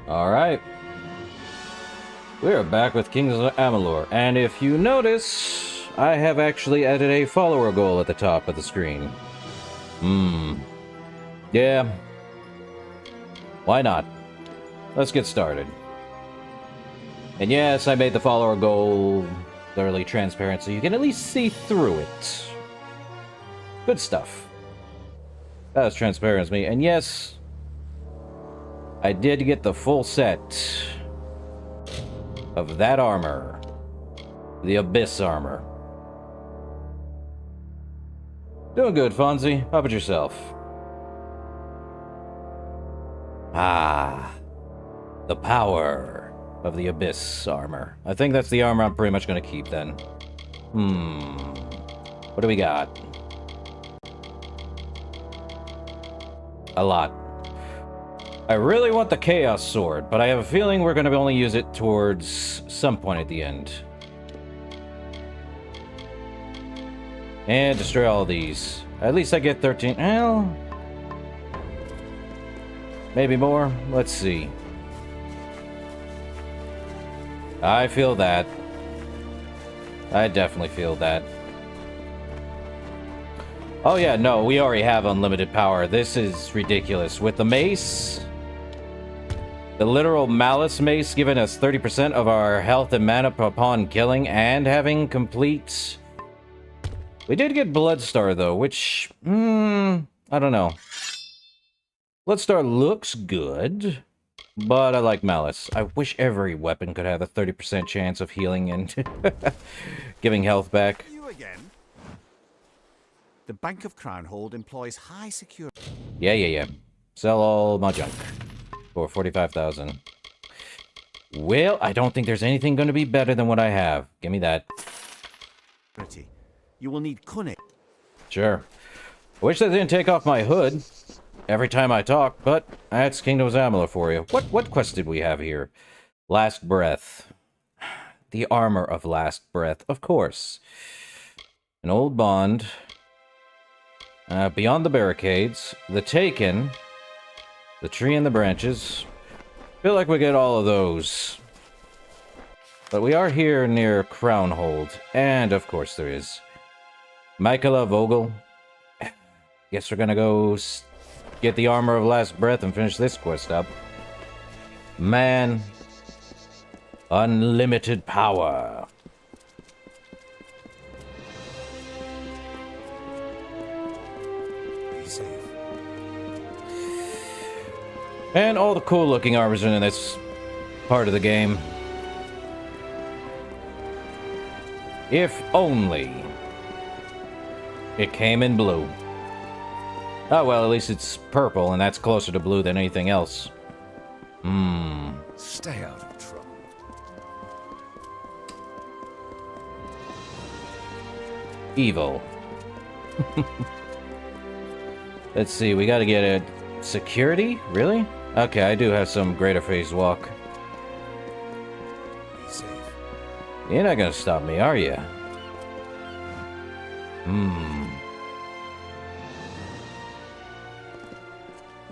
Alright. We're back with Kings of Amalur, and if you notice, I have actually added a follower goal at the top of the screen. Yeah. Why not? Let's get started. And yes, I made the follower goal thoroughly transparent so you can at least see through it. Good stuff. That was transparent as me. And yes, I did get the full set of that armor. The Abyss armor. Doing good, Fonzie. How about yourself? Ah. The power of the Abyss armor. I think that's the armor I'm pretty much going to keep then. What do we got? A lot. I really want the Chaos Sword, but I have a feeling we're going to only use it towards some point at the end. And destroy all these. At least I get 13. Well, maybe more. Let's see. I feel that. I definitely feel that. Oh yeah, no, we already have unlimited power. This is ridiculous. With the mace, the literal malice mace giving us 30% of our health and mana upon killing and having complete... We did get Bloodstar though, which... I don't know. Bloodstar looks good, but I like Malice. I wish every weapon could have a 30% chance of healing and giving health back. You again? The Bank of Crownhold employs high security. Yeah. Sell all my junk for 45,000. Well, I don't think there's anything going to be better than what I have. Give me that. You will need cunning. Sure. I wish they didn't take off my hood every time I talk, but that's Kingdoms of Amalur for you. What quest did we have here? Last Breath. The Armor of Last Breath, of course. An old bond. Beyond the Barricades. The Taken. The Tree and the Branches. Feel like we get all of those. But we are here near Crownhold. And, of course, there is Michaela Vogel. Guess we're gonna go get the Armor of Last Breath and finish this quest up. Man. Unlimited power. Be safe. And all the cool looking armors in this part of the game. If only it came in blue. Oh well, at least it's purple, and that's closer to blue than anything else. Stay out of trouble. Evil. Let's see, we gotta get a security? Really? Okay, I do have some greater phase walk. Be safe. You're not gonna stop me, are you?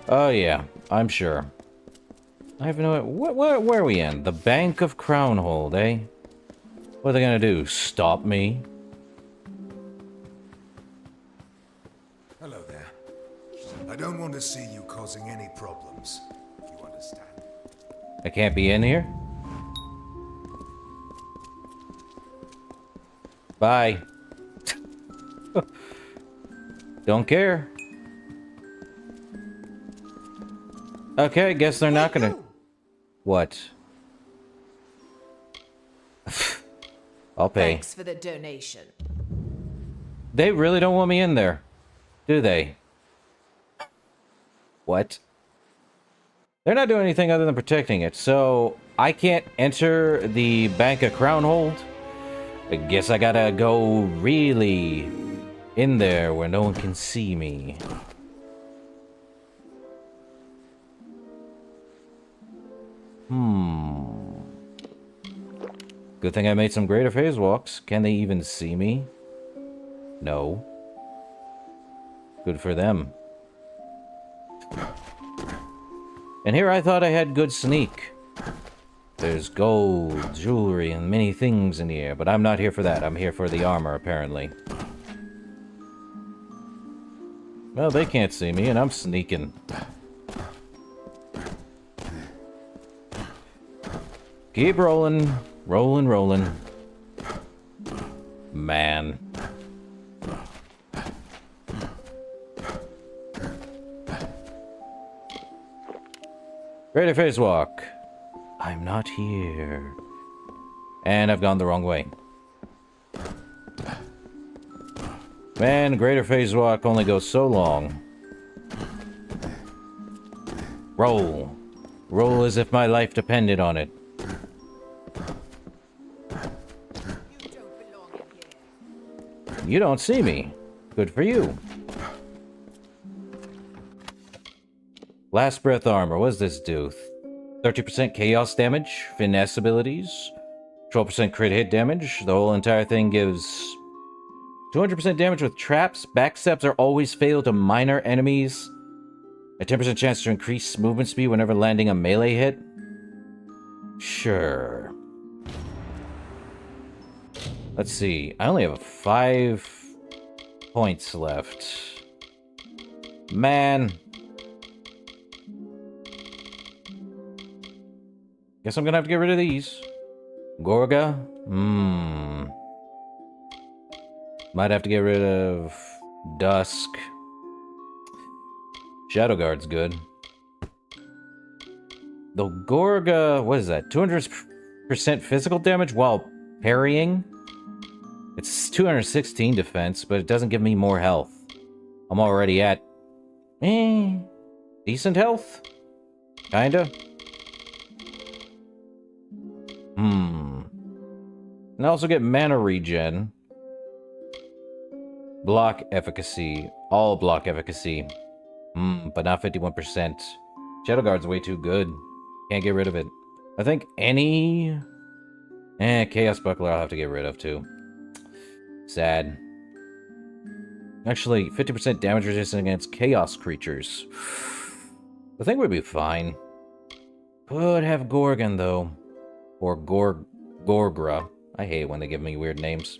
Oh yeah, I'm sure. I have no... Where are we in? The Bank of Crownhold, eh? What are they gonna do? Stop me? Hello there. I don't want to see you causing any problems. You understand? I can't be in here? Bye. Don't care. Okay, I guess they're not gonna... What? I'll pay. Thanks for the donation. They really don't want me in there, do they? What? They're not doing anything other than protecting it, so I can't enter the Bank of Crownhold? I guess I gotta go really in there where no one can see me. Good thing I made some greater phase walks. Can they even see me? No. Good for them. And here I thought I had good sneak. There's gold, jewelry, and many things in here, but I'm not here for that. I'm here for the armor, apparently. Well, they can't see me, and I'm sneaking. Keep rolling. Rolling, rolling. Man. Greater Phase Walk. I'm not here. And I've gone the wrong way. Man, Greater Phase Walk only goes so long. Roll. Roll as if my life depended on it. You don't see me. Good for you. Last Breath Armor. What does this do? 30% chaos damage, finesse abilities, 12% crit hit damage. The whole entire thing gives 200% damage with traps. Backstabs are always fatal to minor enemies. A 10% chance to increase movement speed whenever landing a melee hit. Sure. Let's see. I only have 5 points left. Man. Guess I'm gonna have to get rid of these. Gorga? Might have to get rid of Dusk. Shadow Guard's good. The Gorga, what is that? 200% physical damage while parrying? It's 216 defense, but it doesn't give me more health. I'm already at... decent health? Kinda. And I also get mana regen. Block efficacy. All block efficacy. But not 51%. Shadow Guard's way too good. Can't get rid of it. I think any... Chaos Buckler I'll have to get rid of too. Sad. Actually, 50% damage resistance against chaos creatures. I think we'd be fine. Could have Gorgon though. Or Gorgra. I hate when they give me weird names.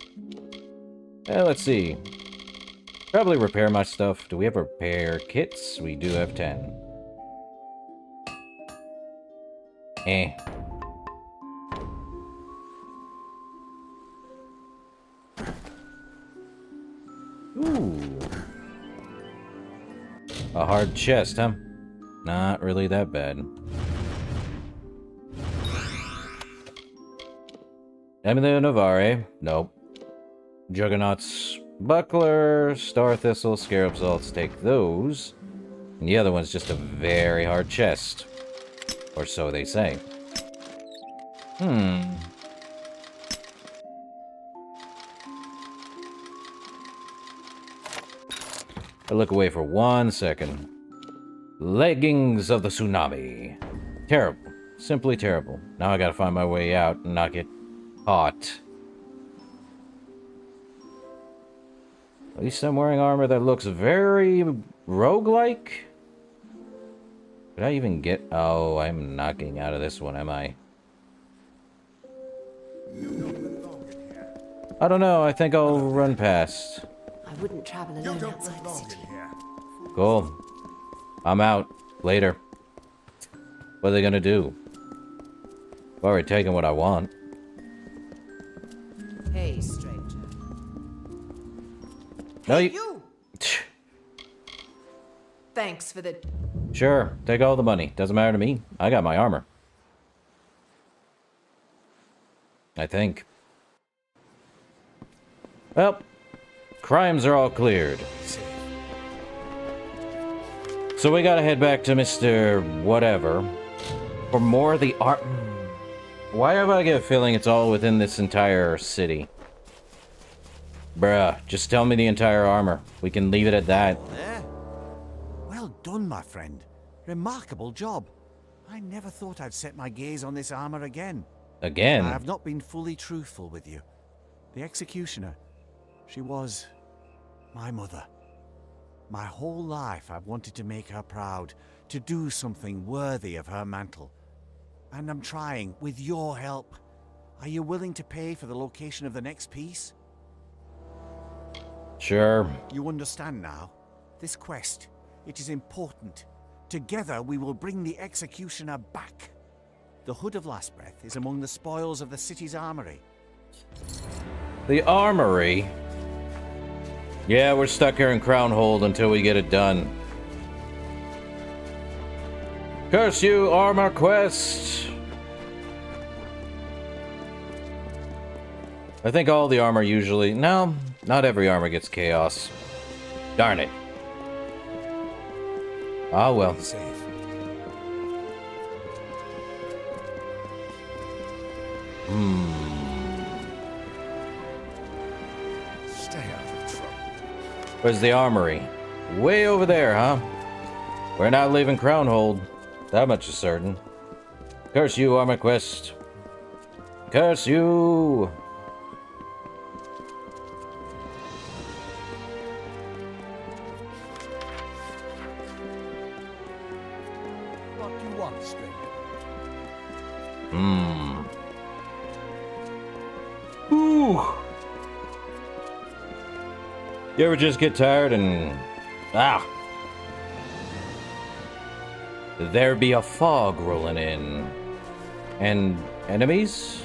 Let's see. Probably repair my stuff. Do we have repair kits? We do have 10. Ooh. A hard chest, huh? Not really that bad. Amalur Novare. Nope. Juggernaut's Buckler, Star Thistle, Scarab Salts. Take those. And the other one's just a very hard chest. Or so they say. I look away for 1 second. Leggings of the Tsunami. Terrible. Simply terrible. Now I gotta find my way out and not get caught. At least I'm wearing armor that looks very roguelike. Did I even get... Oh, I'm not getting out of this one, am I? I don't know. I think I'll run past. I wouldn't travel alone outside the city. Cool. I'm out. Later. What are they gonna do? I've already taken what I want. Hey, stranger. No, Hey, you! Thanks for the... Sure, take all the money. Doesn't matter to me. I got my armor. I think. Well, crimes are all cleared. So we gotta head back to Mr. Whatever for more of the art. Why have I get a feeling it's all within this entire city? Bruh, just tell me the entire armor. We can leave it at that. There. Well done, my friend. Remarkable job. I never thought I'd set my gaze on this armor again. Again? I have not been fully truthful with you. The executioner, she was my mother. My whole life I've wanted to make her proud, to do something worthy of her mantle. And I'm trying, with your help. Are you willing to pay for the location of the next piece? Sure. You understand now? This quest, it is important. Together we will bring the executioner back. The Hood of Last Breath is among the spoils of the city's armory. The armory? Yeah, we're stuck here in Crownhold until we get it done. Curse you, armor quest! I think all the armor usually... No, not every armor gets chaos. Darn it. Ah, well. Be safe. Stay out of trouble. Where's the armory? Way over there, huh? We're not leaving Crownhold. That much is certain. Curse you, armor quest. Curse you! What do you want, stranger? Ooh. You ever just get tired and... There be a fog rolling in. And enemies?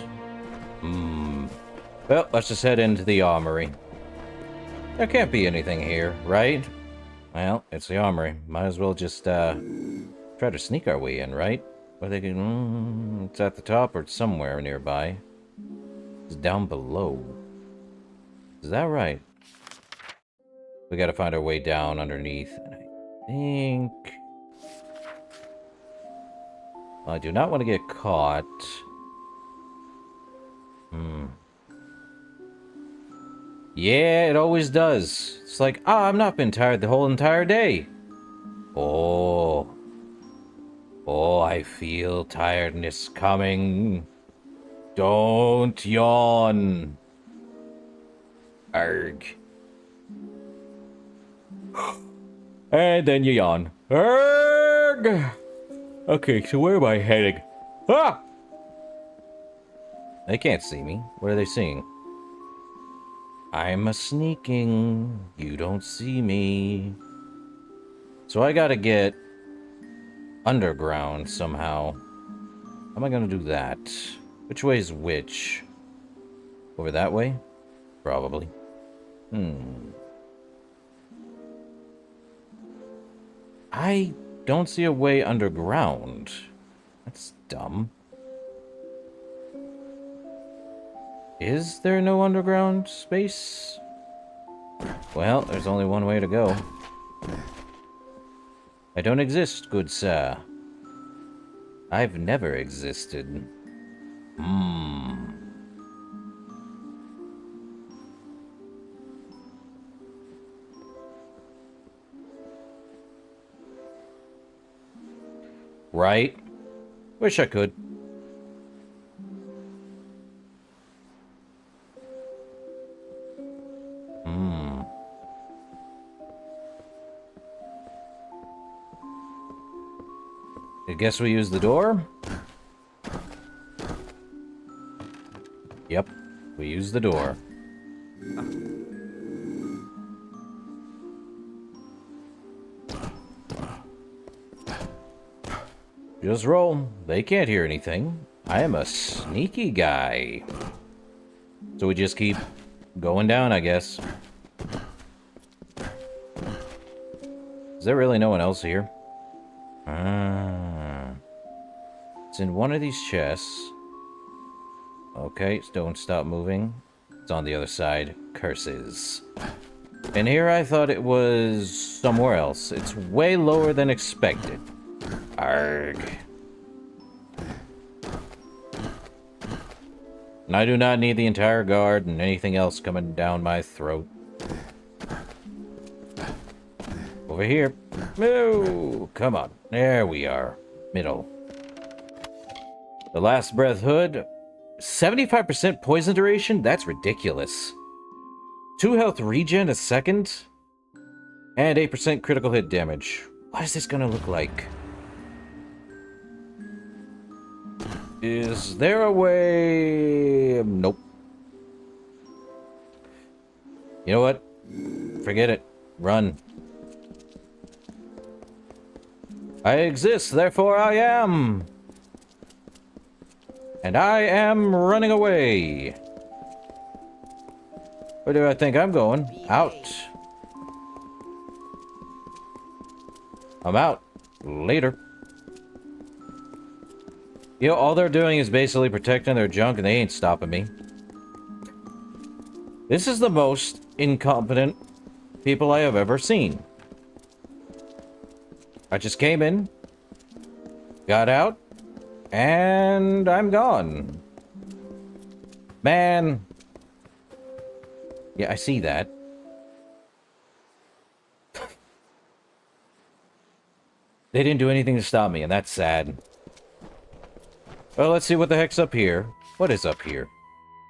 Well, let's just head into the armory. There can't be anything here, right? Well, it's the armory. Might as well just, try to sneak our way in, right? Or they can... it's at the top or somewhere nearby. It's down below. Is that right? We gotta find our way down underneath. And I think... well, I do not want to get caught. Yeah, it always does. It's like, I've not been tired the whole entire day. Oh, I feel tiredness coming. Don't yawn. Arg. And then you yawn. Arg! Okay, so where am I heading? Ah! They can't see me. What are they seeing? I'm a sneaking. You don't see me. So I gotta get underground somehow. How am I gonna do that? Which way is which? Over that way? Probably. I don't see a way underground. That's dumb. Is there no underground space? Well, there's only one way to go. I don't exist, good sir. I've never existed. Right? Wish I could. I guess we use the door? Yep, we use the door. Just roll. They can't hear anything. I am a sneaky guy. So we just keep going down, I guess. Is there really no one else here? It's in one of these chests. Okay, don't stop moving. It's on the other side. Curses. And here I thought it was somewhere else. It's way lower than expected. Arg. And I do not need the entire guard and anything else coming down my throat. Over here. Moo! Come on. There we are. Middle. The Last Breath Hood. 75% poison duration? That's ridiculous. 2 health regen a second? And 8% critical hit damage. What is this gonna look like? Is there a way... Nope. You know what? Forget it. Run. I exist, therefore I am. And I am running away. Where do I think I'm going? Out. I'm out. Later. You know, all they're doing is basically protecting their junk and they ain't stopping me. This is the most incompetent people I have ever seen. I just came in, got out, and I'm gone. Man. Yeah, I see that. They didn't do anything to stop me, and that's sad. Well, let's see what the heck's up here. What is up here?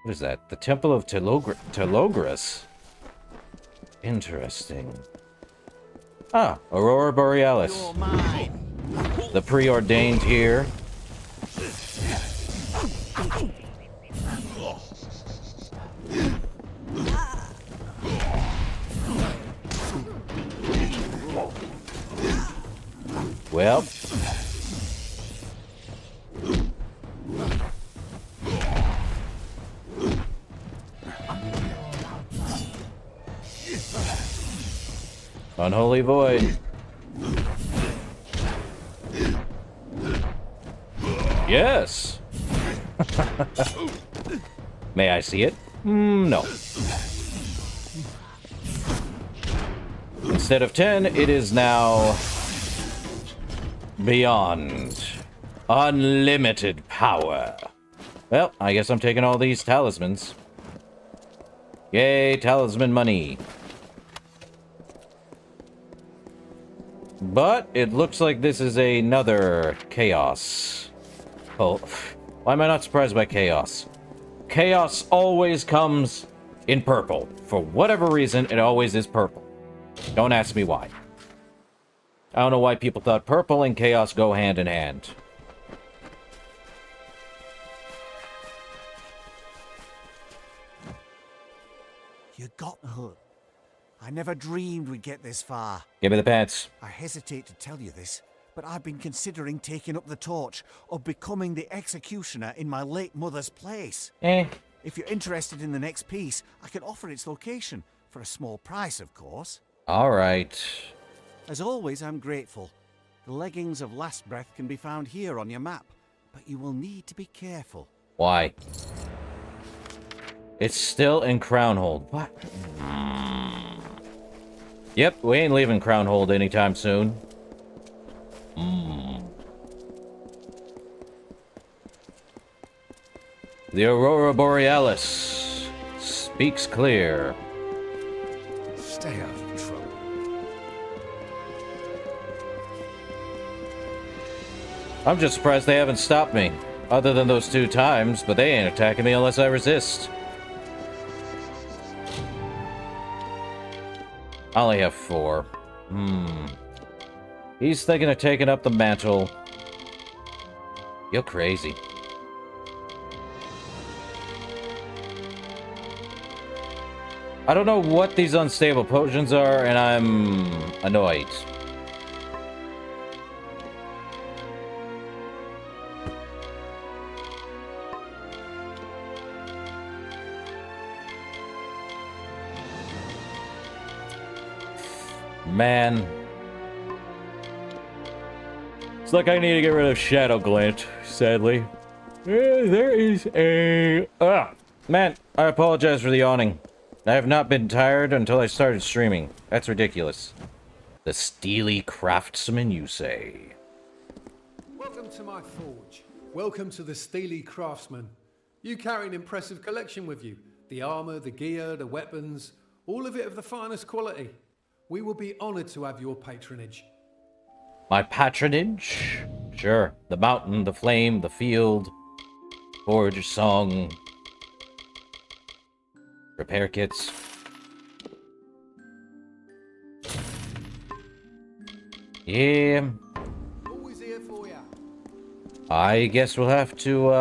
What is that? The Temple of Telogris. Interesting. Ah, Aurora Borealis. You're mine. The preordained here. Well. Unholy Void. Yes. May I see it? No. Instead of 10, it is now beyond unlimited power. Well, I guess I'm taking all these talismans. Yay, talisman money. But it looks like this is another chaos. Oh, why am I not surprised by chaos? Chaos always comes in purple. For whatever reason, it always is purple. Don't ask me why. I don't know why people thought purple and chaos go hand in hand. You got the hook. I never dreamed we'd get this far. Give me the pants. I hesitate to tell you this, but I've been considering taking up the torch of becoming the executioner in my late mother's place. If you're interested in the next piece, I can offer its location, for a small price, of course. Alright. As always, I'm grateful. The leggings of Last Breath can be found here on your map, but you will need to be careful. Why? It's still in Crownhold. What? Yep, we ain't leaving Crownhold anytime soon. The Aurora Borealis speaks clear. Stay out of trouble. I'm just surprised they haven't stopped me. Other than those 2 times, but they ain't attacking me unless I resist. I only have 4. He's thinking of taking up the mantle. You're crazy. I don't know what these unstable potions are, and I'm annoyed. Man. It's like I need to get rid of Shadow Glint, sadly. There is a... Man, I apologize for the yawning. I have not been tired until I started streaming. That's ridiculous. The steely craftsman, you say? Welcome to my forge. Welcome to the Steely Craftsman. You carry an impressive collection with you. The armor, the gear, the weapons, all of it of the finest quality. We will be honored to have your patronage. My patronage? Sure. The mountain, the flame, the field, forge, song, repair kits. Yeah. Always here for you. I guess we'll have to,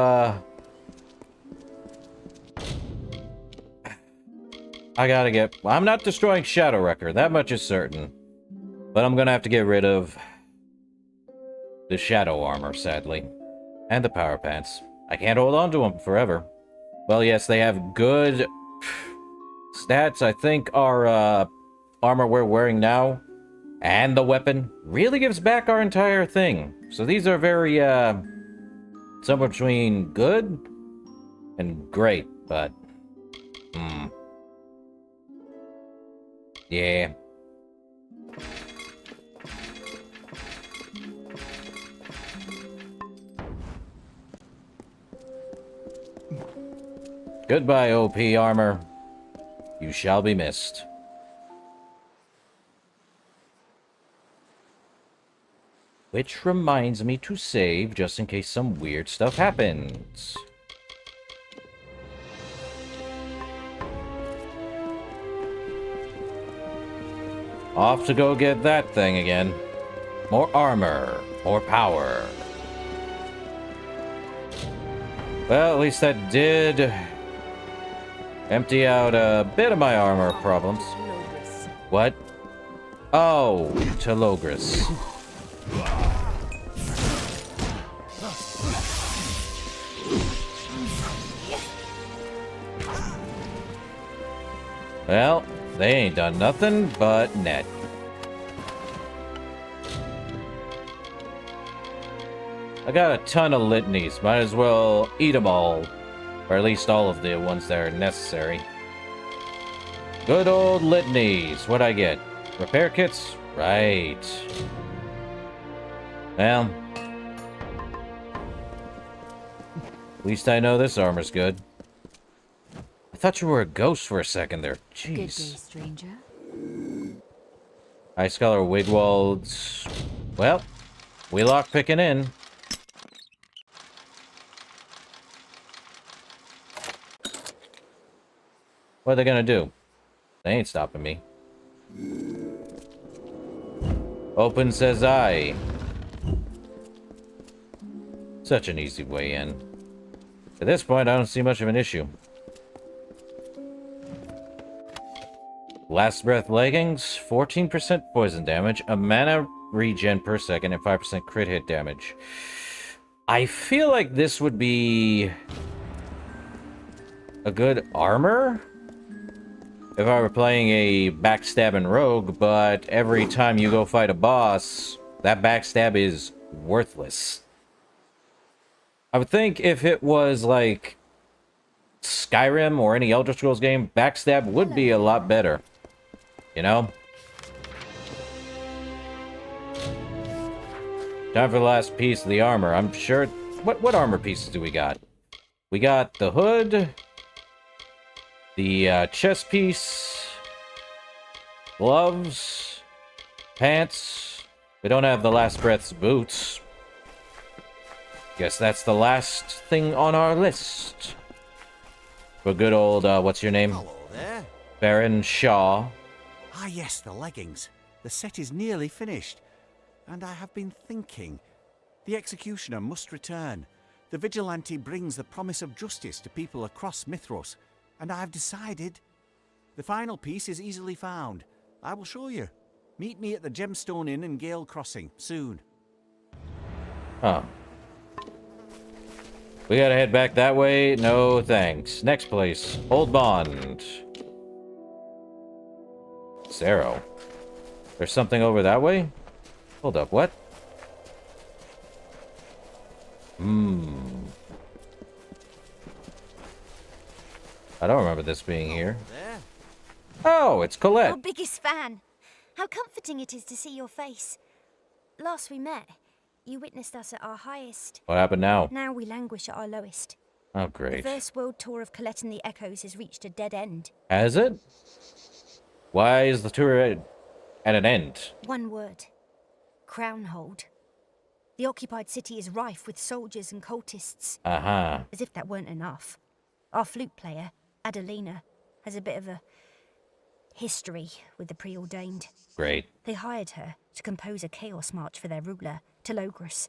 I gotta get... I'm not destroying Shadow Wrecker, that much is certain. But I'm gonna have to get rid of the Shadow Armor, sadly. And the Power Pants. I can't hold on to them forever. Well, yes, they have good stats. I think our, armor we're wearing now, and the weapon, really gives back our entire thing. So these are very, somewhere between good and great, but... Yeah. Goodbye, OP armor. You shall be missed. Which reminds me to save just in case some weird stuff happens. Off to go get that thing again. More armor, more power. Well, at least that did empty out a bit of my armor problems. What? Oh, to Logris. Well, they ain't done nothing but net. I got a ton of litanies. Might as well eat them all. Or at least all of the ones that are necessary. Good old litanies. What'd I get? Repair kits? Right. Well. At least I know this armor's good. I thought you were a ghost for a second there. Jeez. Good day, stranger. High Scholar Wigwald's... Well, we lockpicking in. What are they gonna do? They ain't stopping me. Open, says I. Such an easy way in. At this point, I don't see much of an issue. Last Breath leggings, 14% poison damage, a mana regen per second, and 5% crit hit damage. I feel like this would be a good armor if I were playing a backstabbing rogue, but every time you go fight a boss, that backstab is worthless. I would think if it was like Skyrim or any Elder Scrolls game, backstab would be a lot better. You know? Time for the last piece of the armor. I'm sure... What armor pieces do we got? We got the hood, the chest piece, gloves, pants. We don't have the Last Breath's boots. Guess that's the last thing on our list. For good old, what's your name? Hello there. Baron Shaw. Ah, yes, the leggings. The set is nearly finished. And I have been thinking. The executioner must return. The vigilante brings the promise of justice to people across Mithros. And I have decided. The final piece is easily found. I will show you. Meet me at the Gemstone Inn in Gale Crossing, soon. Oh. We gotta head back that way? No thanks. Next place. Old Bond. Zero. There's something over that way? Hold up, what? I don't remember this being here. Oh, it's Colette. Your biggest fan. How comforting it is to see your face. Last we met, you witnessed us at our highest. What happened now? Now we languish at our lowest. Oh, The great. first world tour of Colette and the Echoes has reached a dead end. Has it? Why is the tour at an end? One word. Crownhold. The occupied city is rife with soldiers and cultists. Uh-huh. As if that weren't enough. Our flute player, Adelina, has a bit of a history with the preordained. Great. They hired her to compose a chaos march for their ruler, Telogris.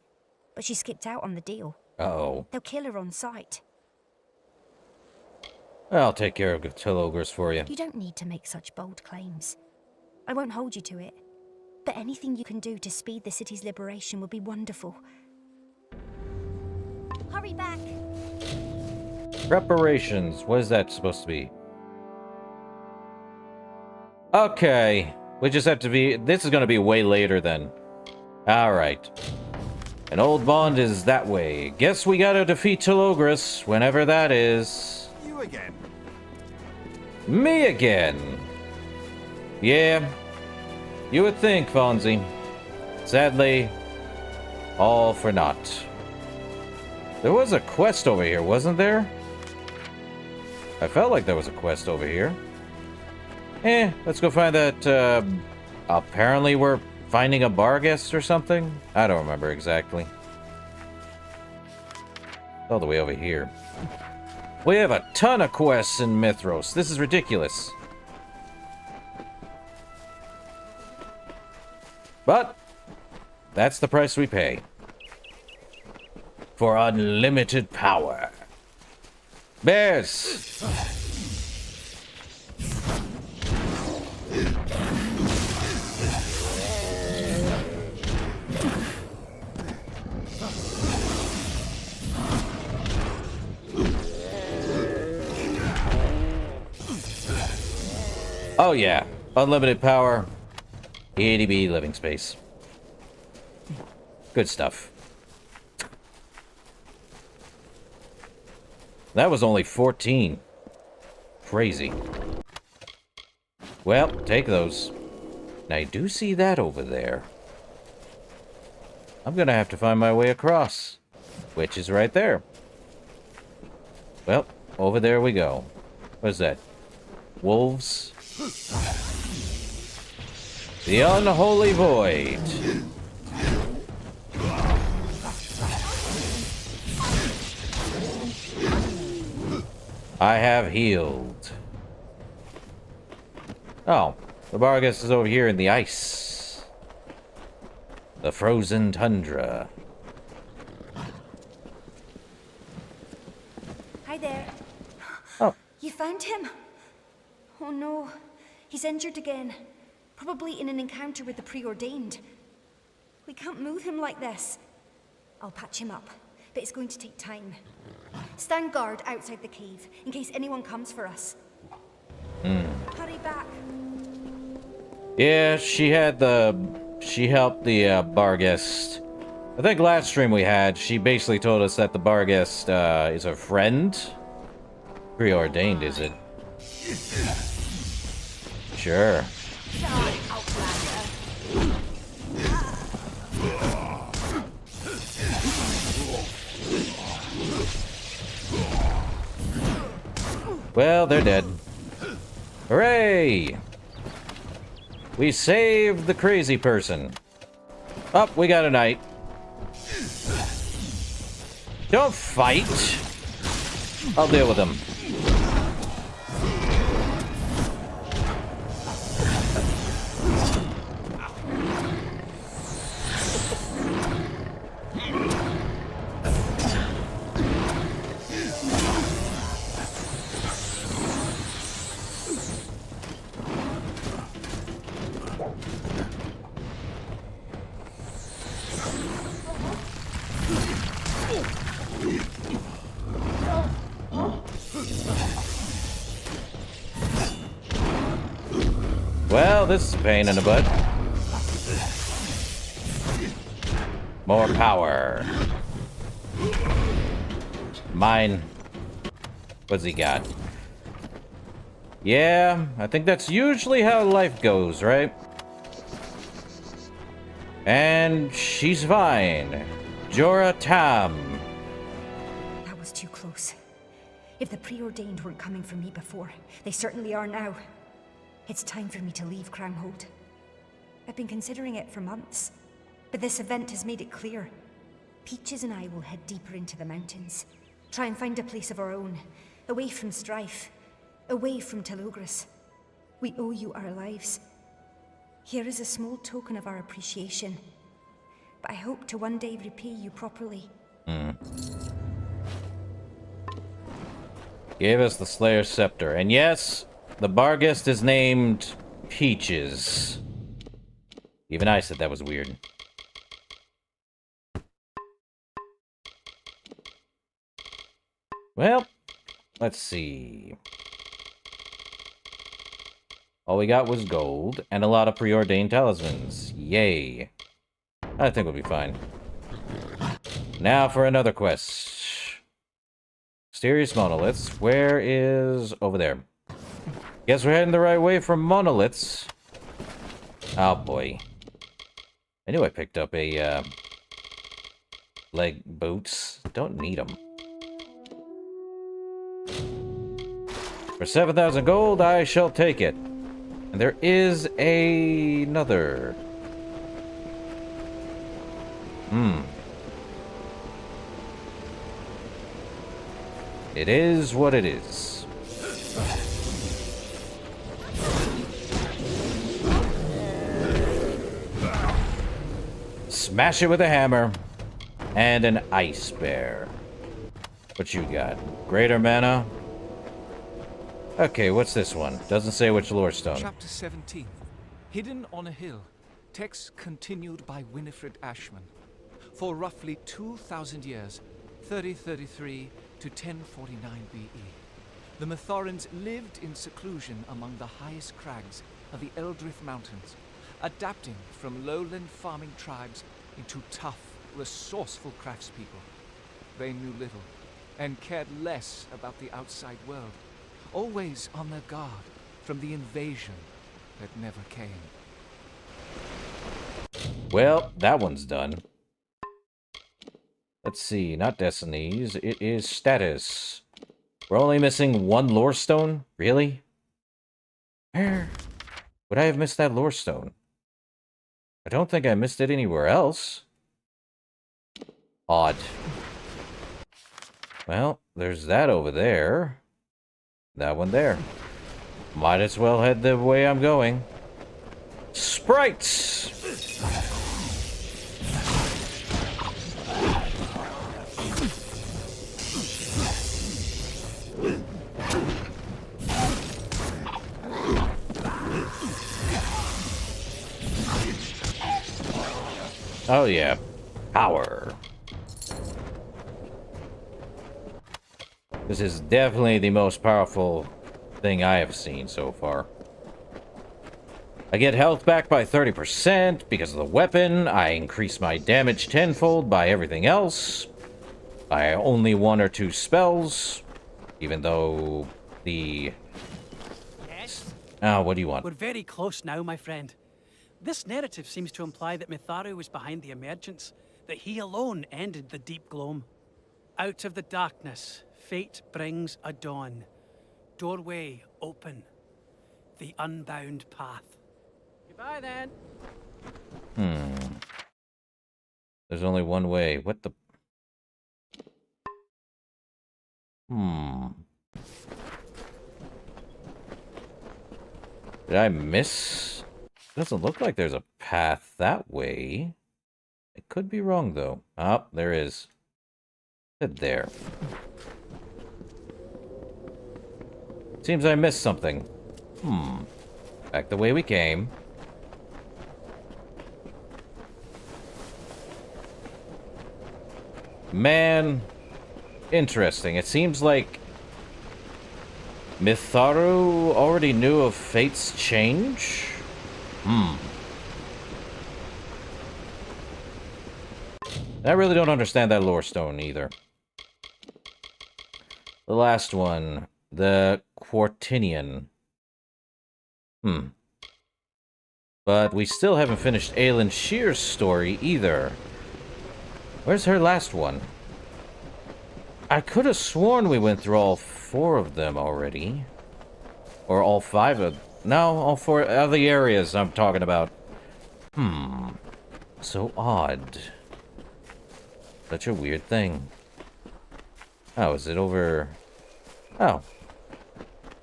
But she skipped out on the deal. Uh-oh. They'll kill her on sight. I'll take care of Telogris for you. You don't need to make such bold claims. I won't hold you to it. But anything you can do to speed the city's liberation would be wonderful. Hurry back! Preparations. What is that supposed to be? Okay. We just have to be... This is going to be way later then. Alright. An old bond is that way. Guess we gotta defeat Telogris, whenever that is. You again? Me again. Yeah. You would think, Fonzie. Sadly, all for naught. There was a quest over here, wasn't there? I felt like there was a quest over here. Let's go find that, apparently we're finding a Barghest or something? I don't remember exactly. All the way over here. We have a ton of quests in Mithros. This is ridiculous. But that's the price we pay. For unlimited power. Bears! Oh yeah, unlimited power, 80B living space. Good stuff. That was only 14. Crazy. Well, take those. Now I do see that over there. I'm gonna have to find my way across, which is right there. Well, over there we go. What is that? Wolves? The Unholy Void. I have healed. Oh, the Barghest is over here in the ice. The frozen tundra. Hi there. Oh. You found him? Oh no, he's injured again. Probably in an encounter with the preordained. We can't move him like this. I'll patch him up, but it's going to take time. Stand guard outside the cave, in case anyone comes for us. Hurry back. Yeah, she helped the Barghest. I think last stream we had, she basically told us that the Barghest is her friend. Preordained, is it? Sure. Well, they're dead. Hooray! We saved the crazy person. Oh, we got a knight. Don't fight. I'll deal with him. Well, this is a pain in the butt. More power. Mine. What's he got? Yeah, I think that's usually how life goes, right? And she's fine. Jorah Tam. That was too close. If the preordained weren't coming for me before, they certainly are now. It's time for me to leave Crownhold. I've been considering it for months, but this event has made it clear. Peaches and I will head deeper into the mountains, try and find a place of our own, away from strife, away from Telogris. We owe you our lives. Here is a small token of our appreciation. But I hope to one day repay you properly. Gave us the Slayer's Scepter. And yes, the Barghest is named Peaches. Even I said that was weird. Well, let's see. All we got was gold and a lot of preordained talismans. Yay. I think we'll be fine. Now for another quest. Mysterious monoliths. Where is... over there. Guess we're heading the right way for monoliths. Oh boy. I knew I picked up a, leg boots. Don't need them. For 7,000 gold, I shall take it. And there is another. It is what it is. Smash it with a hammer. And an ice bear. What you got? Greater mana? Okay, what's this one? Doesn't say which lore stone. Chapter 17. Hidden on a hill. Text continued by Winifred Ashman. For roughly 2,000 years, 3033 to 1049 BE, the Mithorans lived in seclusion among the highest crags of the Eldrith Mountains, adapting from lowland farming tribes into tough, resourceful craftspeople. They knew little and cared less about the outside world, always on their guard from the invasion that never came. Well, that one's done. Let's see, not Destinies, it is Status. We're only missing one lore stone? Really? Where would I have missed that lore stone? I don't think I missed it anywhere else. Odd. Well, there's that over there. That one there. Might as well head the way I'm going. Sprites! Oh yeah, power. This is definitely the most powerful thing I have seen so far. I get health back by 30% because of the weapon. I increase my damage tenfold by everything else. By only 1 or 2 spells. Even though the... Yes? Oh, what do you want? We're very close now, my friend. This narrative seems to imply that Mitharu was behind the emergence, that he alone ended the deep gloam. Out of the darkness, fate brings a dawn. Doorway open. The unbound path. Goodbye then. There's only one way. What the... Did I miss? Doesn't look like there's a path that way. It could be wrong, though. Oh, there is. Sit there. Seems I missed something. Back the way we came. Man, interesting. It seems like Mitharu already knew of Fate's change? I really don't understand that lore stone either. The last one, the Quartinian. But we still haven't finished Aelin Shear's story either. Where's her last one? I could have sworn we went through all 4 of them already. Or all 5 of... No, all 4 of the areas I'm talking about. So odd. Such a weird thing. Oh, is it over... Oh.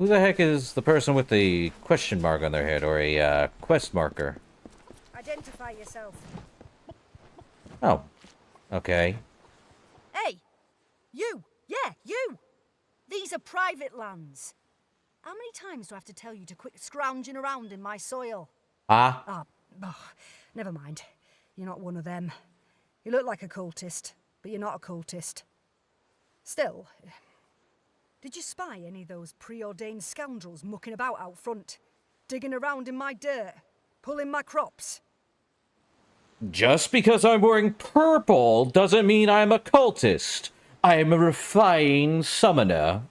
Who the heck is the person with the question mark on their head, or a quest marker? Identify yourself. Oh, okay. Hey! You! Yeah, you! These are private lands. How many times do I have to tell you to quit scrounging around in my soil? Ah? Never mind. You're not one of them. You look like a cultist, but you're not a cultist. Still, did you spy any of those preordained scoundrels mucking about out front? Digging around in my dirt? Pulling my crops? Just because I'm wearing purple doesn't mean I'm a cultist. I am a refined summoner.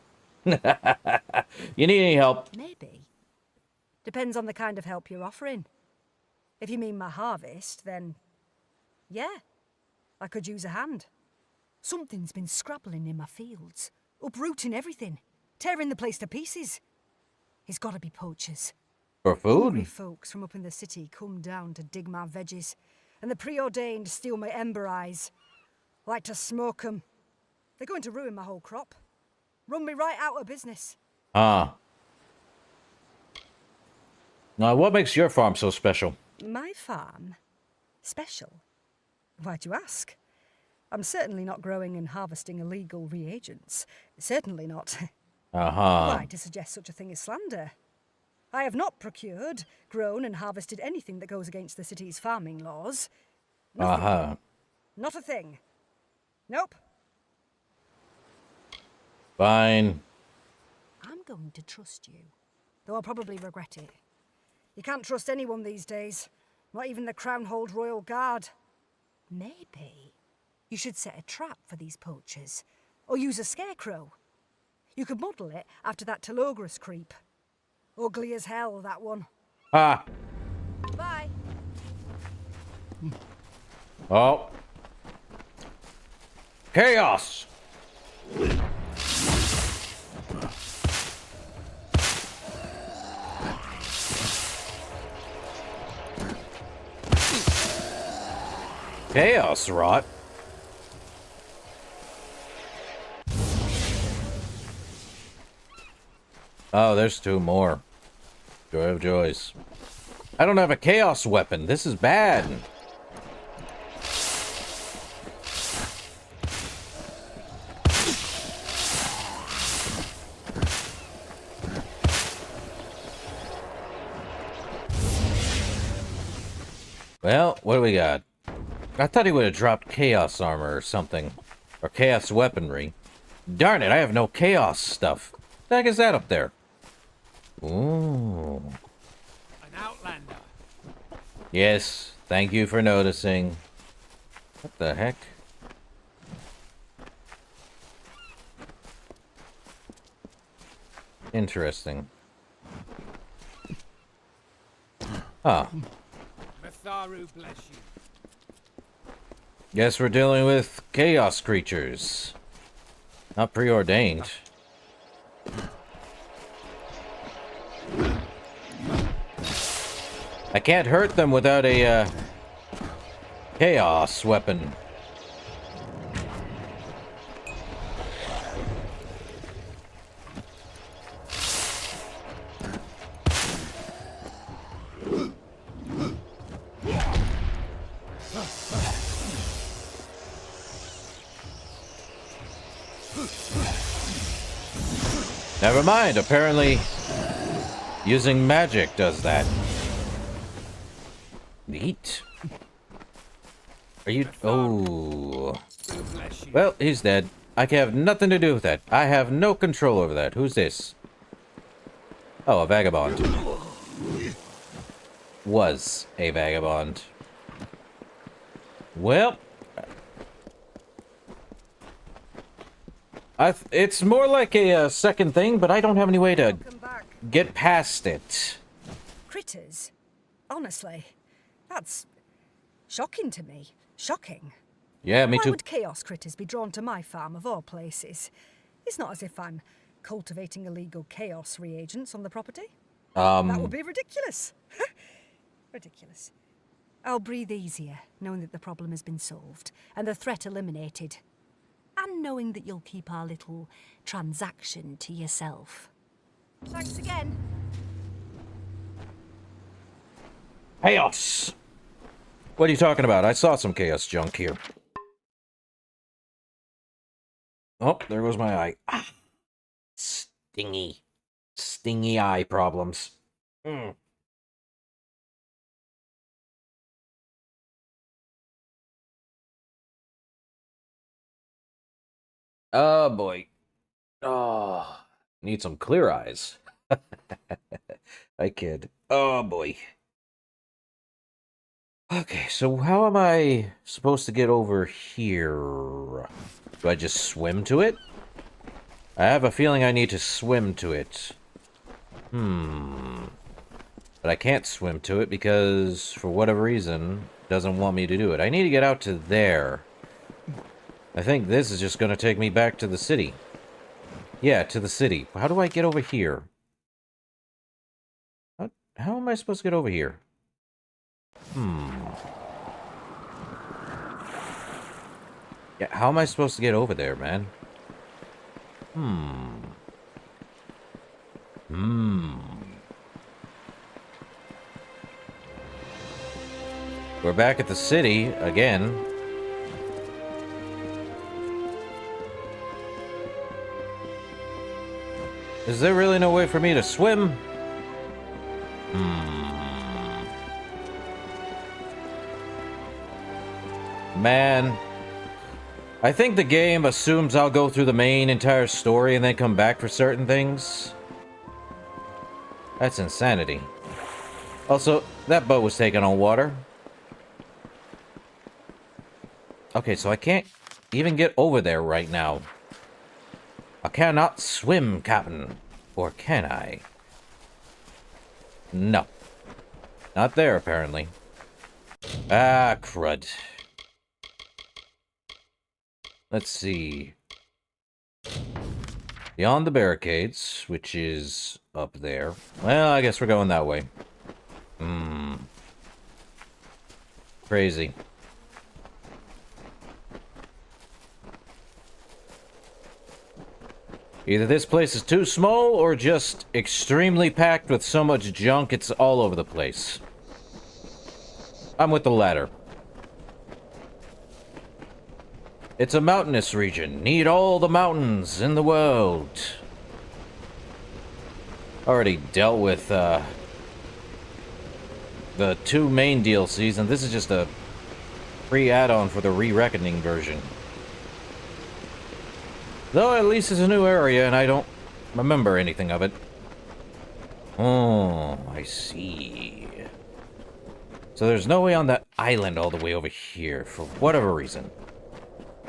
You need any help? Maybe. Depends on the kind of help you're offering. If you mean my harvest, then... yeah, I could use a hand. Something's been scrabbling in my fields, uprooting everything, tearing the place to pieces. It's gotta be poachers. For Hungry food? folks from up in the city come down to dig my veggies, and the preordained steal my ember eyes. Like to smoke 'em. They're going to ruin my whole crop. Run me right out of business. Ah. Now, what makes your farm so special? My farm? Special? Why'd you ask? I'm certainly not growing and harvesting illegal reagents. Certainly not. Uh-huh. Why, to suggest such a thing is slander. I have not procured, grown and harvested anything that goes against the city's farming laws. Nothing. Uh-huh. Not a thing. Nope. Fine. I'm going to trust you, though I'll probably regret it. You can't trust anyone these days, not even the Crownhold Royal Guard. Maybe you should set a trap for these poachers, or use a scarecrow. You could model it after that Telogris creep. Ugly as hell, that one. Ah. Bye. Oh. Chaos! Chaos rot? Oh, there's two more. Joy of joys. I don't have a chaos weapon. This is bad. Well, what do we got? I thought he would have dropped chaos armor or something. Or chaos weaponry. Darn it, I have no chaos stuff. What the heck is that up there? Ooh. An outlander. Yes, thank you for noticing. What the heck? Interesting. Huh. Matharu bless you. Guess we're dealing with chaos creatures. Not preordained. I can't hurt them without a chaos weapon. Never mind, apparently using magic does that. Neat. Are you... Oh. Well, he's dead. I can have nothing to do with that. I have no control over that. Who's this? Oh, a vagabond. Was a vagabond. Well... it's more like a second thing, but I don't have any way to get past it. Critters? Honestly, that's shocking to me. Shocking. Yeah, me Why too. would chaos critters be drawn to my farm of all places? It's not as if I'm cultivating illegal chaos reagents on the property. That would be ridiculous. Ridiculous. I'll breathe easier knowing that the problem has been solved and the threat eliminated. And knowing that you'll keep our little transaction to yourself. Thanks again. Chaos! What are you talking about? I saw some chaos junk here. Oh, there goes my eye. Ah, stingy. Stingy eye problems. Mm. Oh, boy. Oh, need some clear eyes. I kid. Oh, boy. Okay, so how am I supposed to get over here? Do I just swim to it? I have a feeling I need to swim to it. But I can't swim to it because, for whatever reason, it doesn't want me to do it. I need to get out to there. I think this is just going to take me back to the city. Yeah, to the city. How do I get over here? How am I supposed to get over here? Yeah, how am I supposed to get over there, man? We're back at the city again. Is there really no way for me to swim? Man. I think the game assumes I'll go through the main entire story and then come back for certain things. That's insanity. Also, that boat was taken on water. Okay, so I can't even get over there right now. I cannot swim, Captain. Or can I? No. Not there, apparently. Ah, crud. Let's see. Beyond the barricades, which is up there. Well, I guess we're going that way. Crazy. Either this place is too small or just extremely packed with so much junk it's all over the place. I'm with the latter. It's a mountainous region. Need all the mountains in the world. Already dealt with the 2 main DLCs, and this is just a free add-on for the Re-Reckoning version. Though at least it's a new area and I don't remember anything of it. Oh, I see. So there's no way on that island all the way over here, for whatever reason.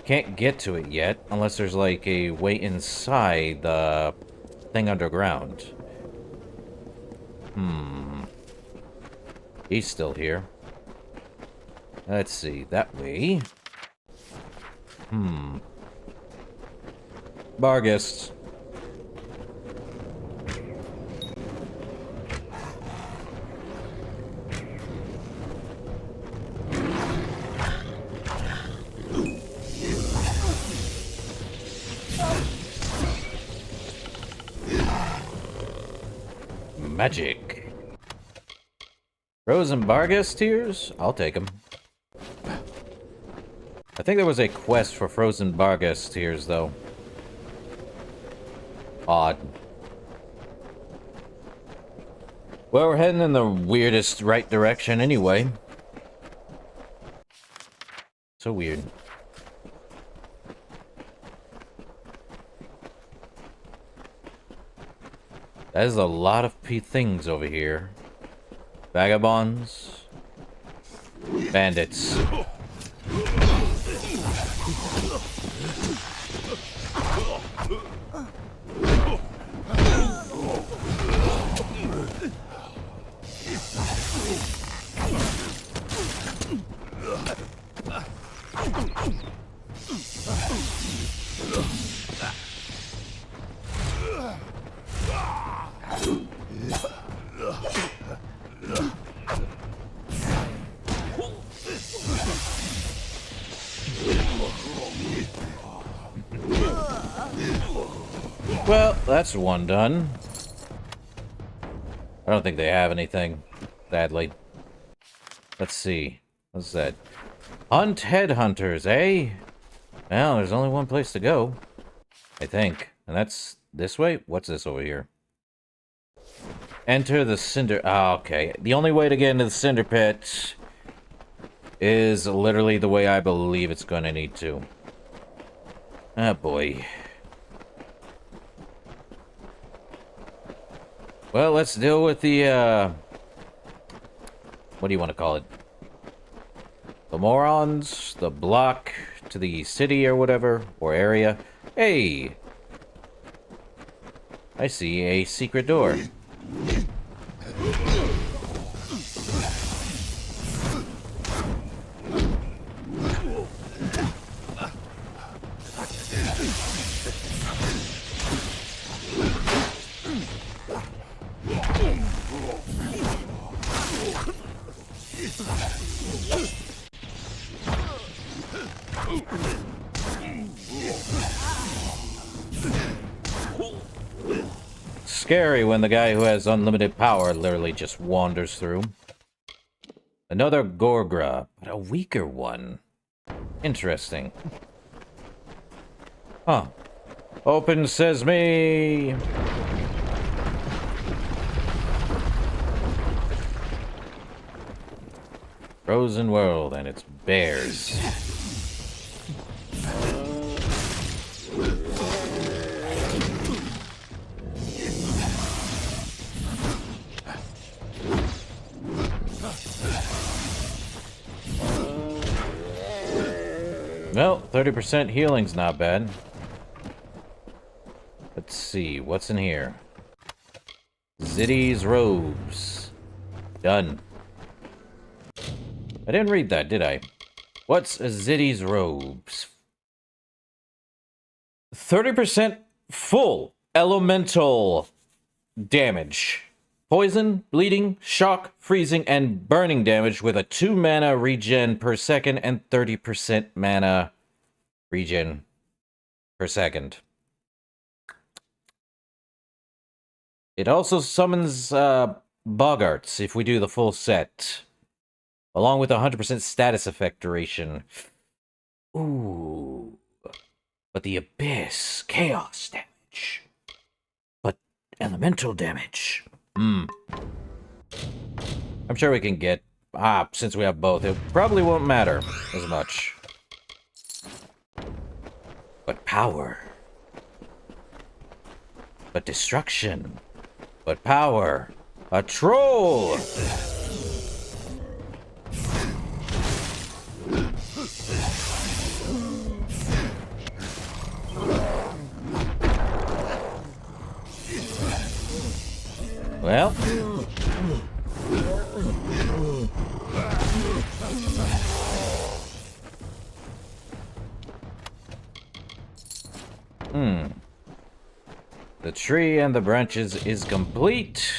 Can't get to it yet, unless there's like a way inside the thing underground. He's still here. Let's see, that way. Barghest. Magic. Frozen Barghest tears? I'll take them. I think there was a quest for Frozen Barghest tears, though. Odd. Well, we're heading in the weirdest right direction anyway. So weird. That is a lot of things over here. Vagabonds. Bandits. Well, that's one done. I don't think they have anything, sadly. Let's see. What's that? Hunt headhunters, eh? Well, there's only one place to go, I think. And that's this way? What's this over here? Enter the cinder... Ah, okay. The only way to get into the cinder pit is literally the way I believe it's going to need to. Ah, boy. Well, let's deal with the, what do you want to call it? The morons, the block to the city or whatever, or area. Hey! I see a secret door. Scary when the guy who has unlimited power literally just wanders through. Another Gorgra, but a weaker one. Interesting. Huh. Open sesame! Frozen world and its bears. Well, 30% healing's not bad. Let's see, what's in here? Ziddy's robes. Done. I didn't read that, did I? What's Ziddy's robes? 30% full elemental damage. Poison, bleeding, shock, freezing, and burning damage with a 2 mana regen per second and 30% mana regen per second. It also summons Boggarts if we do the full set, along with 100% status effect duration. Ooh. But the Abyss, chaos damage. But elemental damage. I'm sure we can get... since we have both, it probably won't matter as much. But power. But destruction. But power. A troll! Well... The tree and the branches is complete.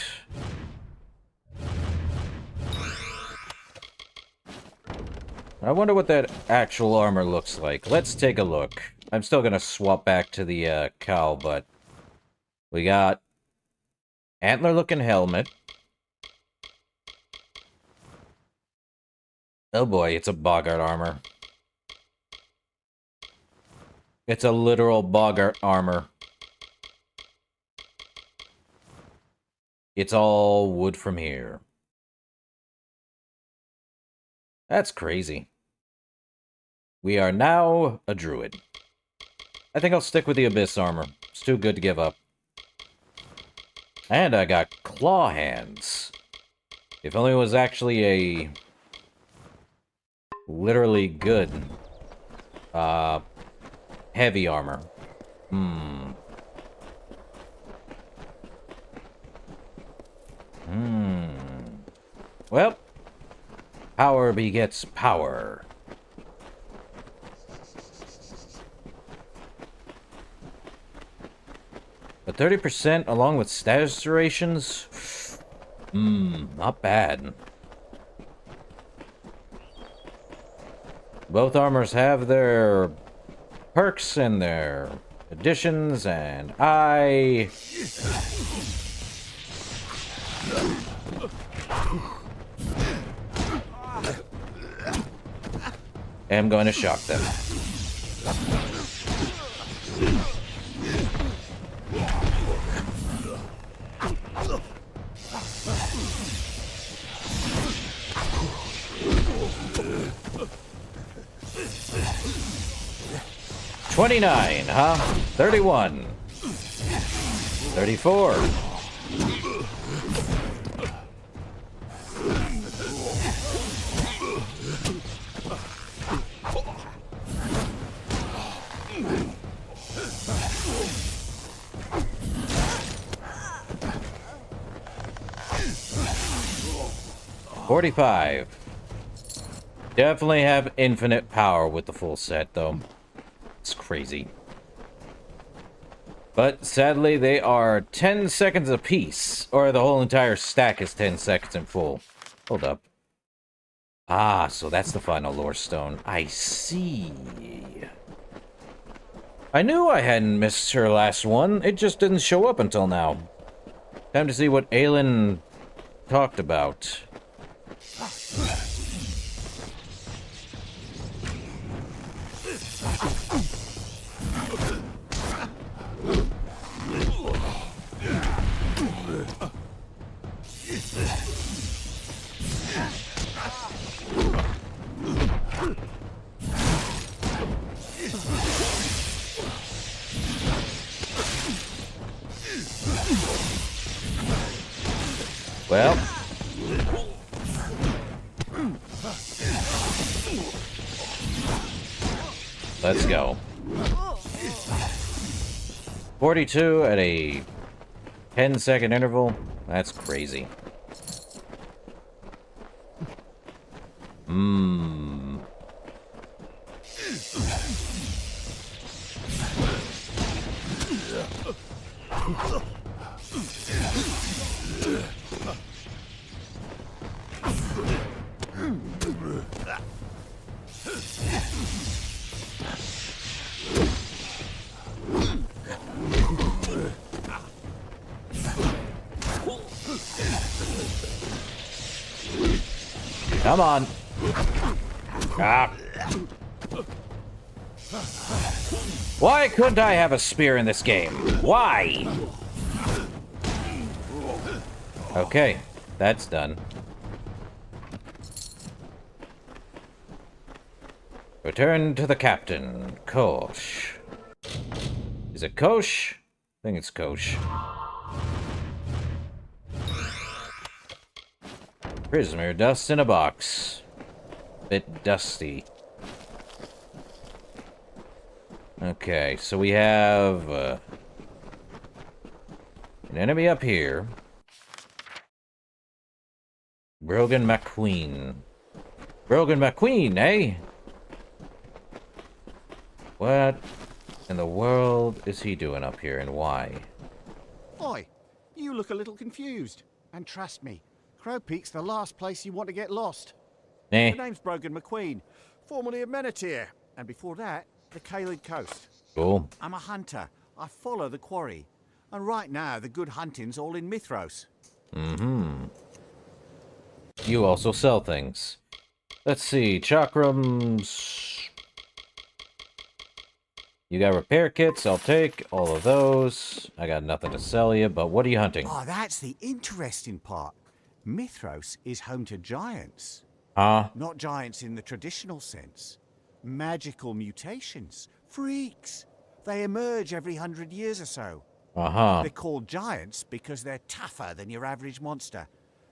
I wonder what that actual armor looks like. Let's take a look. I'm still gonna swap back to the cow, but we got antler-looking helmet. Oh boy, it's a boggart armor. It's a literal boggart armor. It's all wood from here. That's crazy. We are now a druid. I think I'll stick with the Abyss armor. It's too good to give up. And I got claw hands. If only it was actually a... literally good... heavy armor. Well, power begets power. But 30% along with status durations? Not bad. Both armors have their perks and their additions, and I... am going to shock them. $29, huh? 31. 34. $45. Definitely have infinite power with the full set, though. It's crazy. But sadly, they are 10 seconds apiece. Or the whole entire stack is 10 seconds in full. Hold up. Ah, so that's the final lore stone. I see. I knew I hadn't missed her last one. It just didn't show up until now. Time to see what Aelin talked about. Well, let's go. 42 at a 10-second interval. That's crazy. Come on. Ah. Why couldn't I have a spear in this game? Why? Okay, that's done. Return to the captain, Kosh. Is it Kosh? I think it's Kosh. Prisoner dust in a box. Bit dusty. Okay, so we have an enemy up here. Brogan McQueen. Brogan McQueen, eh? What in the world is he doing up here and why? Oi, you look a little confused. And trust me, Crow Peak's the last place you want to get lost. Eh? The name's Brogan McQueen, formerly of Menetier, and before that, the Caelid Coast. Cool. I'm a hunter. I follow the quarry. And right now, the good hunting's all in Mithros. Mm-hmm. You also sell things. Let's see, chakrams. You got repair kits, I'll take all of those. I got nothing to sell you, but what are you hunting? Oh, that's the interesting part. Mithros is home to giants. Huh? Not giants in the traditional sense. Magical mutations. Freaks. They emerge every 100 years or so. Uh-huh. They're called giants because they're tougher than your average monster.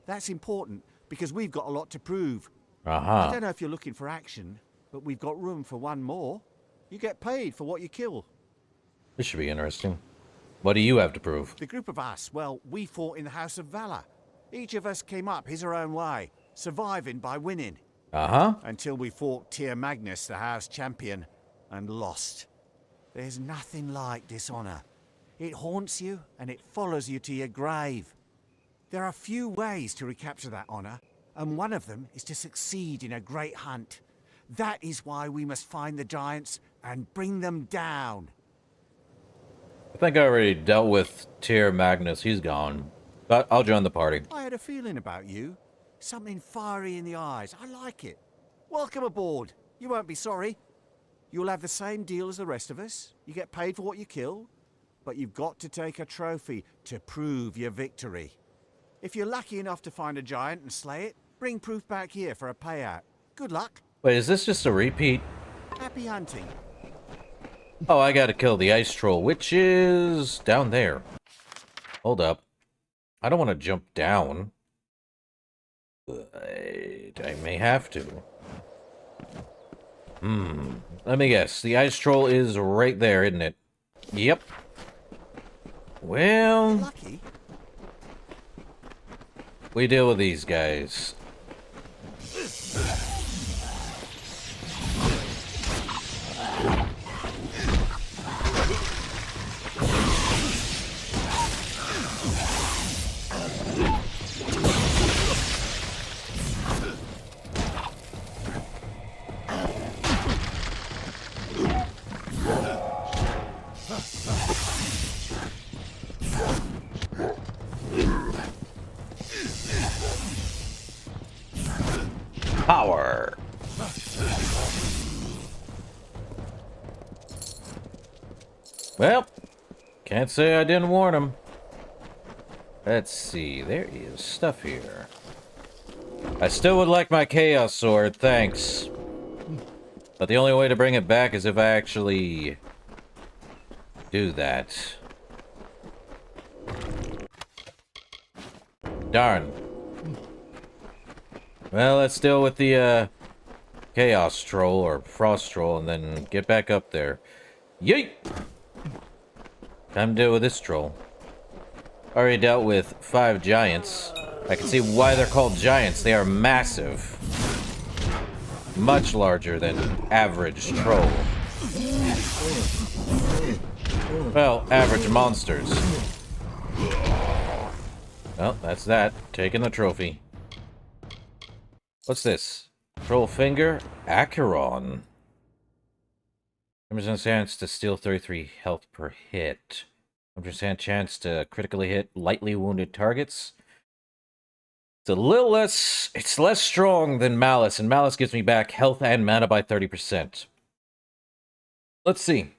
That's important because we've got a lot to prove. Uh-huh. I don't know if you're looking for action, but we've got room for one more. You get paid for what you kill. This should be interesting. What do you have to prove? The group of us, well, we fought in the House of Valor. Each of us came up his or own way, surviving by winning. Uh-huh. Until we fought Tyr Magnus, the house champion, and lost. There's nothing like dishonor. It haunts you, and it follows you to your grave. There are few ways to recapture that honor, and one of them is to succeed in a great hunt. That is why we must find the giants and bring them down. I think I already dealt with Tyr Magnus. He's gone. But I'll join the party. I had a feeling about you. Something fiery in the eyes. I like it. Welcome aboard. You won't be sorry. You'll have the same deal as the rest of us. You get paid for what you kill, but you've got to take a trophy to prove your victory. If you're lucky enough to find a giant and slay it, bring proof back here for a payout. Good luck. Wait, is this just a repeat? Happy hunting. Oh, I gotta kill the ice troll, which is down there. Hold up. I don't want to jump down. But I may have to. Let me guess. The ice troll is right there, isn't it? Yep. Well... Lucky. We deal with these guys. Power. Well, can't say I didn't warn him. Let's see, there is stuff here. I still would like my Chaos Sword, thanks. But the only way to bring it back is if I actually do that. Darn. Well, let's deal with the Chaos Troll or Frost Troll and then get back up there. Yeet! Time to deal with this troll. Already dealt with 5 giants. I can see why they're called giants. They are massive. Much larger than average troll. Well, average monsters. Well, that's that. Taking the trophy. What's this? Troll finger? Acheron. 100% chance to steal 33 health per hit. 100% chance to critically hit lightly wounded targets. It's a little less... It's less strong than Malice, and Malice gives me back health and mana by 30%. Let's see.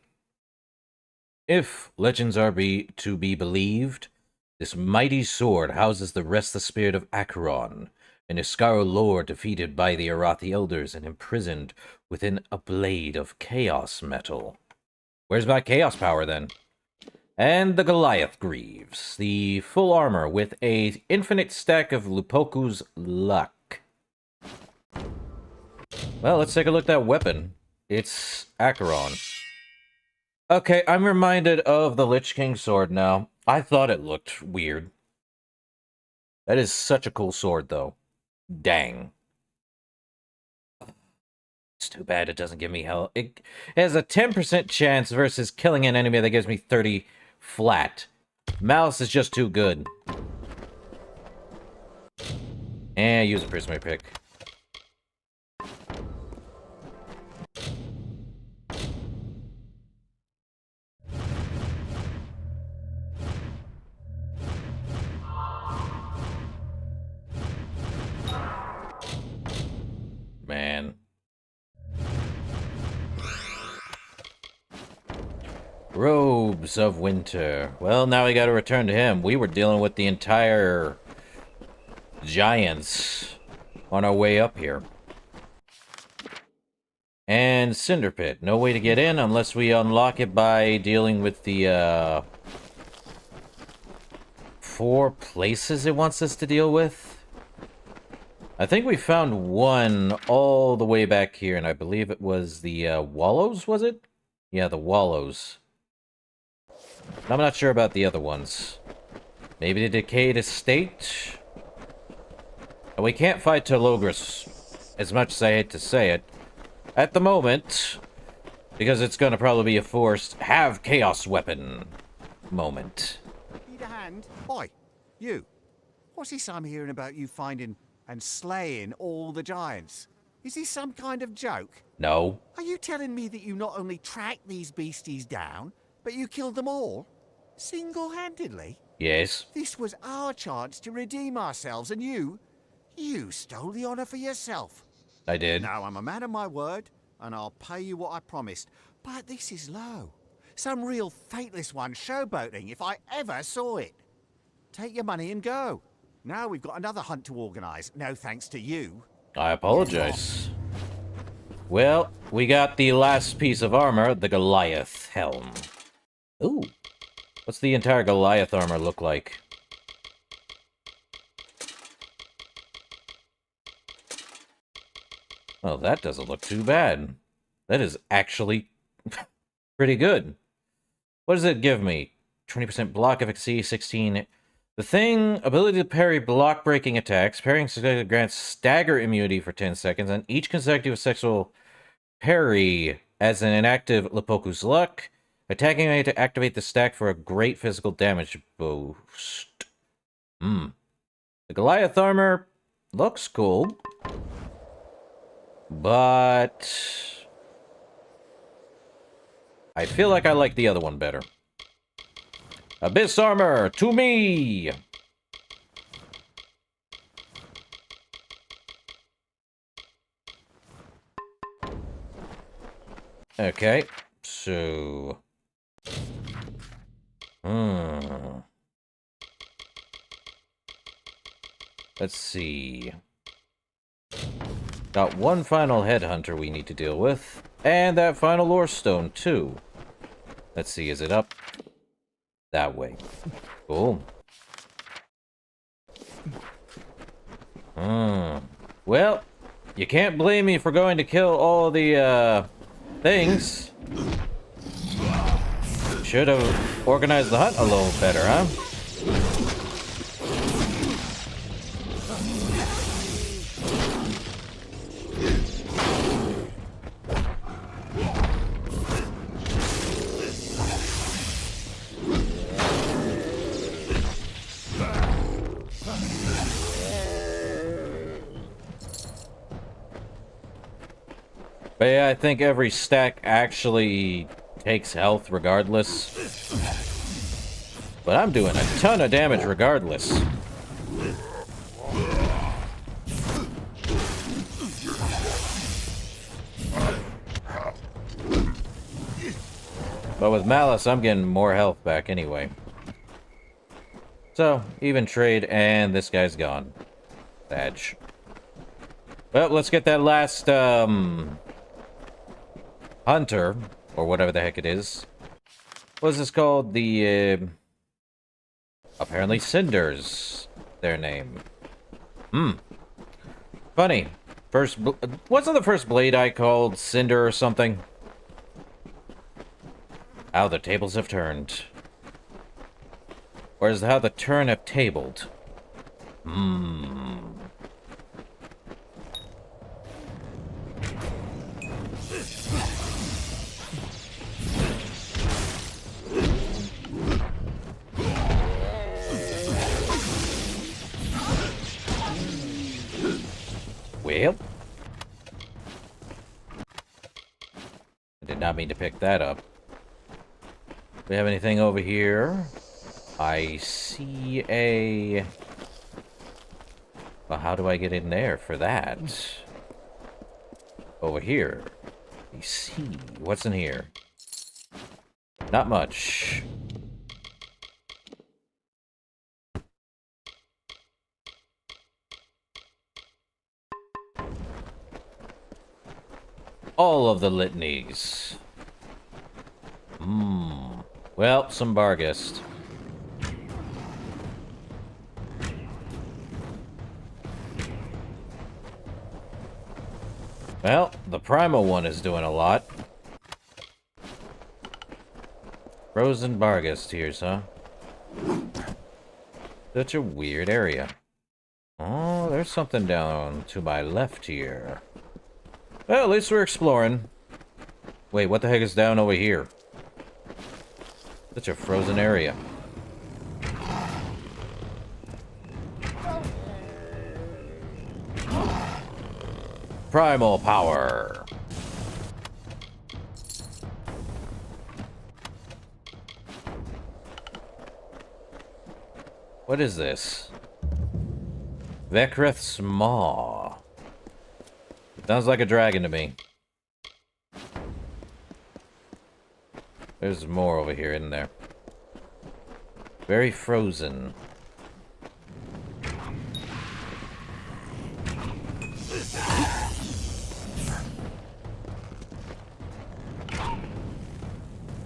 If legends are to be believed, this mighty sword houses the restless spirit of Acheron, an Iskaro lord defeated by the Arathi elders and imprisoned within a blade of chaos metal. Where's my chaos power, then? And the Goliath Greaves, the full armor with a infinite stack of Lupoku's luck. Well, let's take a look at that weapon. It's Acheron. Okay, I'm reminded of the Lich King sword now. I thought it looked weird. That is such a cool sword, though. Dang. It's too bad it doesn't give me health. It has a 10% chance versus killing an enemy that gives me 30 flat. Malice is just too good. And use a prismatic pick. Man. Robes of Winter. Well, now we gotta return to him. We were dealing with the entire giants on our way up here. And Cinder Pit. No way to get in unless we unlock it by dealing with the 4 places it wants us to deal with. I think we found one all the way back here, and I believe it was the Wallows, was it? Yeah, the Wallows. I'm not sure about the other ones. Maybe the Decayed Estate? And we can't fight Telogris, as much as I hate to say it, at the moment, because it's going to probably be a forced have Chaos Weapon moment. Need a hand? Boy, you. What's this I'm hearing about you finding and slaying all the giants? Is this some kind of joke? No. Are you telling me that you not only tracked these beasties down, but you killed them all? Single-handedly? Yes. This was our chance to redeem ourselves, and you stole the honor for yourself. I did. Now, I'm a man of my word. and I'll pay you what I promised. But this is low. Some real fateless one showboating if I ever saw it. Take your money and go. Now we've got another hunt to organise, no thanks to you. I apologize. Well, we got the last piece of armor, the Goliath helm. Ooh. What's the entire Goliath armor look like? Well, that doesn't look too bad. That is actually pretty good. What does it give me? 20% block efficacy, 16... The thing, ability to parry block-breaking attacks. Parrying grants stagger immunity for 10 seconds, and each consecutive sexual parry as an inactive Lepoku's Luck. Attacking me to activate the stack for a great physical damage boost. The Goliath armor looks cool. But I feel like I like the other one better. Abyss armor, to me! Okay, so... Let's see. Got one final headhunter we need to deal with, and that final lore stone, too. Let's see, is it up? That way. Cool. Well, you can't blame me for going to kill all the, things. Should have organized the hunt a little better, huh? But yeah, I think every stack actually takes health regardless. But I'm doing a ton of damage regardless. But with Malice, I'm getting more health back anyway. So, even trade, and this guy's gone. Badge. Well, let's get that last, hunter, or whatever the heck it is. What is this called? The, apparently Cinder's their name. Funny. Wasn't the first blade I called Cinder or something? How the tables have turned. Or is it how the turn have tabled? Well, I did not mean to pick that up. We have anything over here? I see a... Well, how do I get in there for that? Over here. I see. What's in here? Not much. All of the litanies. Well, some Barghest. Well, the primal one is doing a lot. Frozen Barghest here, huh? Such a weird area. Oh, there's something down to my left here. Well, at least we're exploring. Wait, what the heck is down over here? Such a frozen area. Primal power. What is this? Vekreth's Maw. Sounds like a dragon to me. There's more over here, isn't there? Very frozen.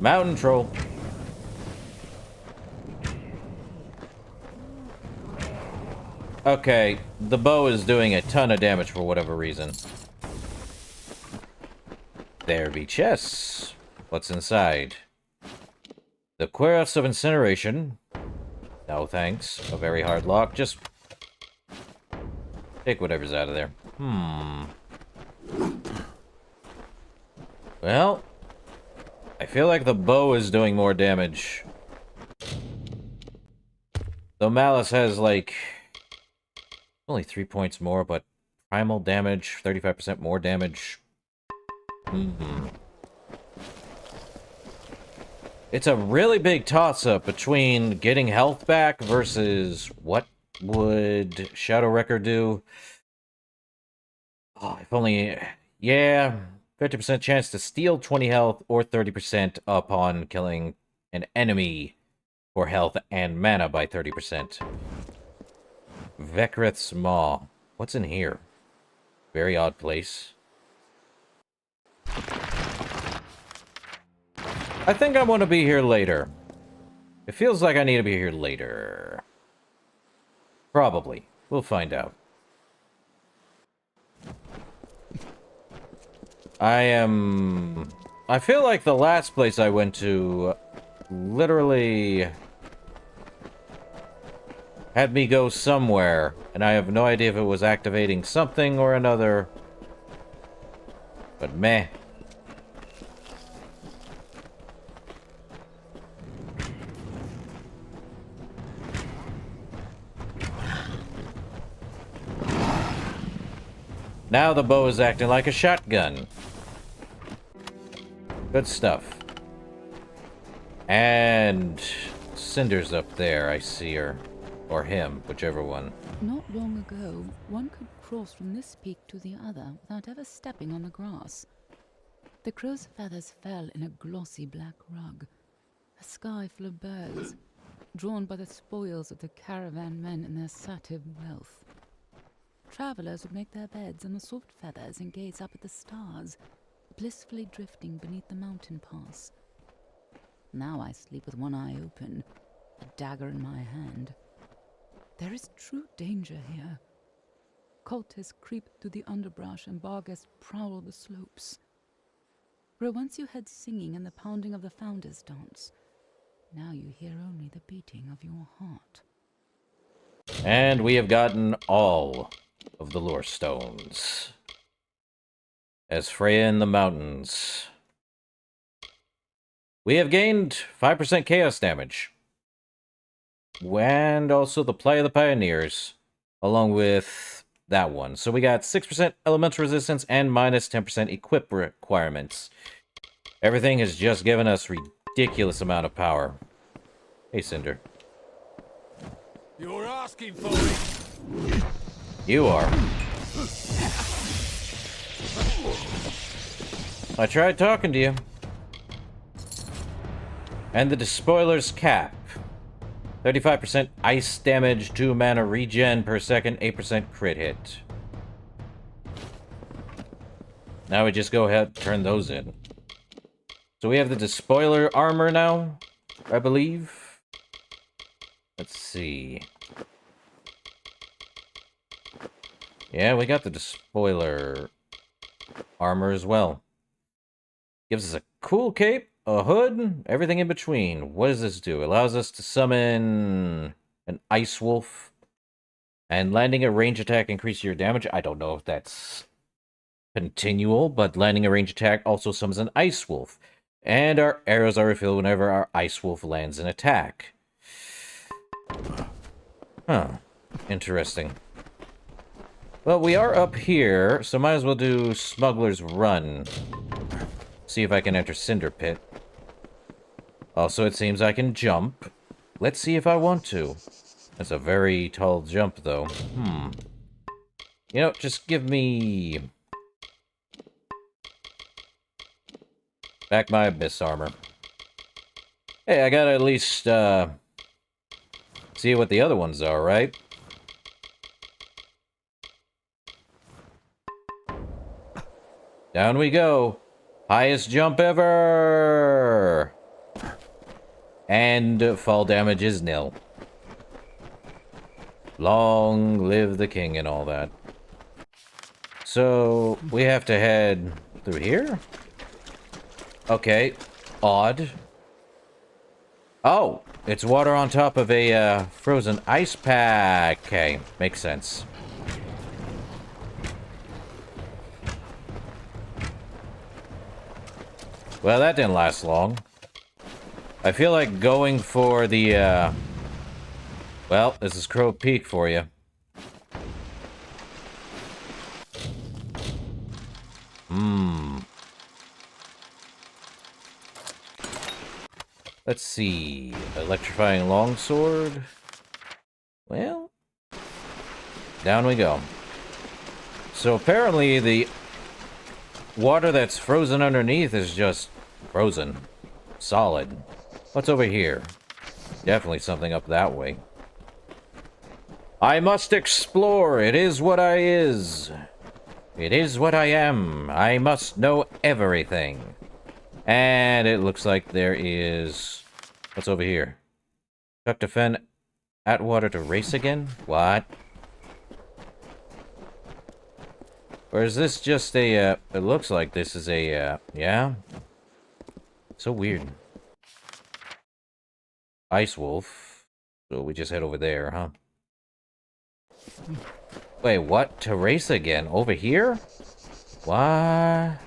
Mountain troll. Okay, the bow is doing a ton of damage for whatever reason. There be chests. What's inside? The Cuirass of Incineration. No thanks. A very hard lock. Just take whatever's out of there. Well, I feel like the bow is doing more damage. Though Malice has, like, only 3 points more, but primal damage, 35% more damage. It's a really big toss-up between getting health back versus what would Shadow Wrecker do. Oh, if only... Yeah, 50% chance to steal 20 health or 30% upon killing an enemy for health and mana by 30%. Vekrith's Maw. What's in here? Very odd place. I think I want to be here later. It feels like I need to be here later. Probably. We'll find out. I feel like the last place I went to literally had me go somewhere, and I have no idea if it was activating something or another. But meh. Now the bow is acting like a shotgun. Good stuff. And Cinder's up there, I see her. Or him, whichever one. Not long ago, one could cross from this peak to the other without ever stepping on the grass. The crow's feathers fell in a glossy black rug. A sky full of birds, drawn by the spoils of the caravan men and their sative wealth. Travelers would make their beds on the soft feathers and gaze up at the stars, blissfully drifting beneath the mountain pass. Now I sleep with one eye open, a dagger in my hand. There is true danger here. Cultists creep through the underbrush and Barghest prowl the slopes. Where once you heard singing and the pounding of the Founders' Dance, now you hear only the beating of your heart. And we have gotten all of the lore stones. As Freya in the mountains. We have gained 5% chaos damage. And also the Play of the Pioneers, along with that one. So we got 6% elemental resistance and minus 10% equip requirements. Everything has just given us ridiculous amount of power. Hey, Cinder. You're asking for it. You are. I tried talking to you. And the Despoiler's Cap. 35% ice damage, 2 mana regen per second, 8% crit hit. Now we just go ahead and turn those in. So we have the Despoiler armor now, I believe. Let's see. Yeah, we got the Despoiler armor as well. Gives us a cool cape, a hood, everything in between. What does this do? It allows us to summon an Ice Wolf. And landing a range attack increases your damage. I don't know if that's continual, but landing a range attack also summons an Ice Wolf. And our arrows are refilled whenever our Ice Wolf lands an attack. Huh. Interesting. Well, we are up here, so might as well do Smuggler's Run. See if I can enter Cinder Pit. Also, it seems I can jump. Let's see if I want to. That's a very tall jump, though. You know, just give me... back my Abyss armor. Hey, I gotta at least, see what the other ones are, right? Down we go. Highest jump ever! And fall damage is nil. Long live the king and all that. So, we have to head through here? Okay. Odd. Oh! It's water on top of a, frozen ice pack. Okay, makes sense. Well, that didn't last long. I feel like going for the, well, this is Crow Peak for you. Let's see. Electrifying longsword. Well, down we go. So apparently the water that's frozen underneath is just frozen. Solid. What's over here? Definitely something up that way. I must explore. It is what I is. It is what I am. I must know everything. And it looks like there is... What's over here? Tuck to Fen Atwater to race again? What? Or is this just a, it looks like this is a, yeah? So weird. Ice Wolf. So we just head over there, huh? Wait, what? To race again? Over here? What?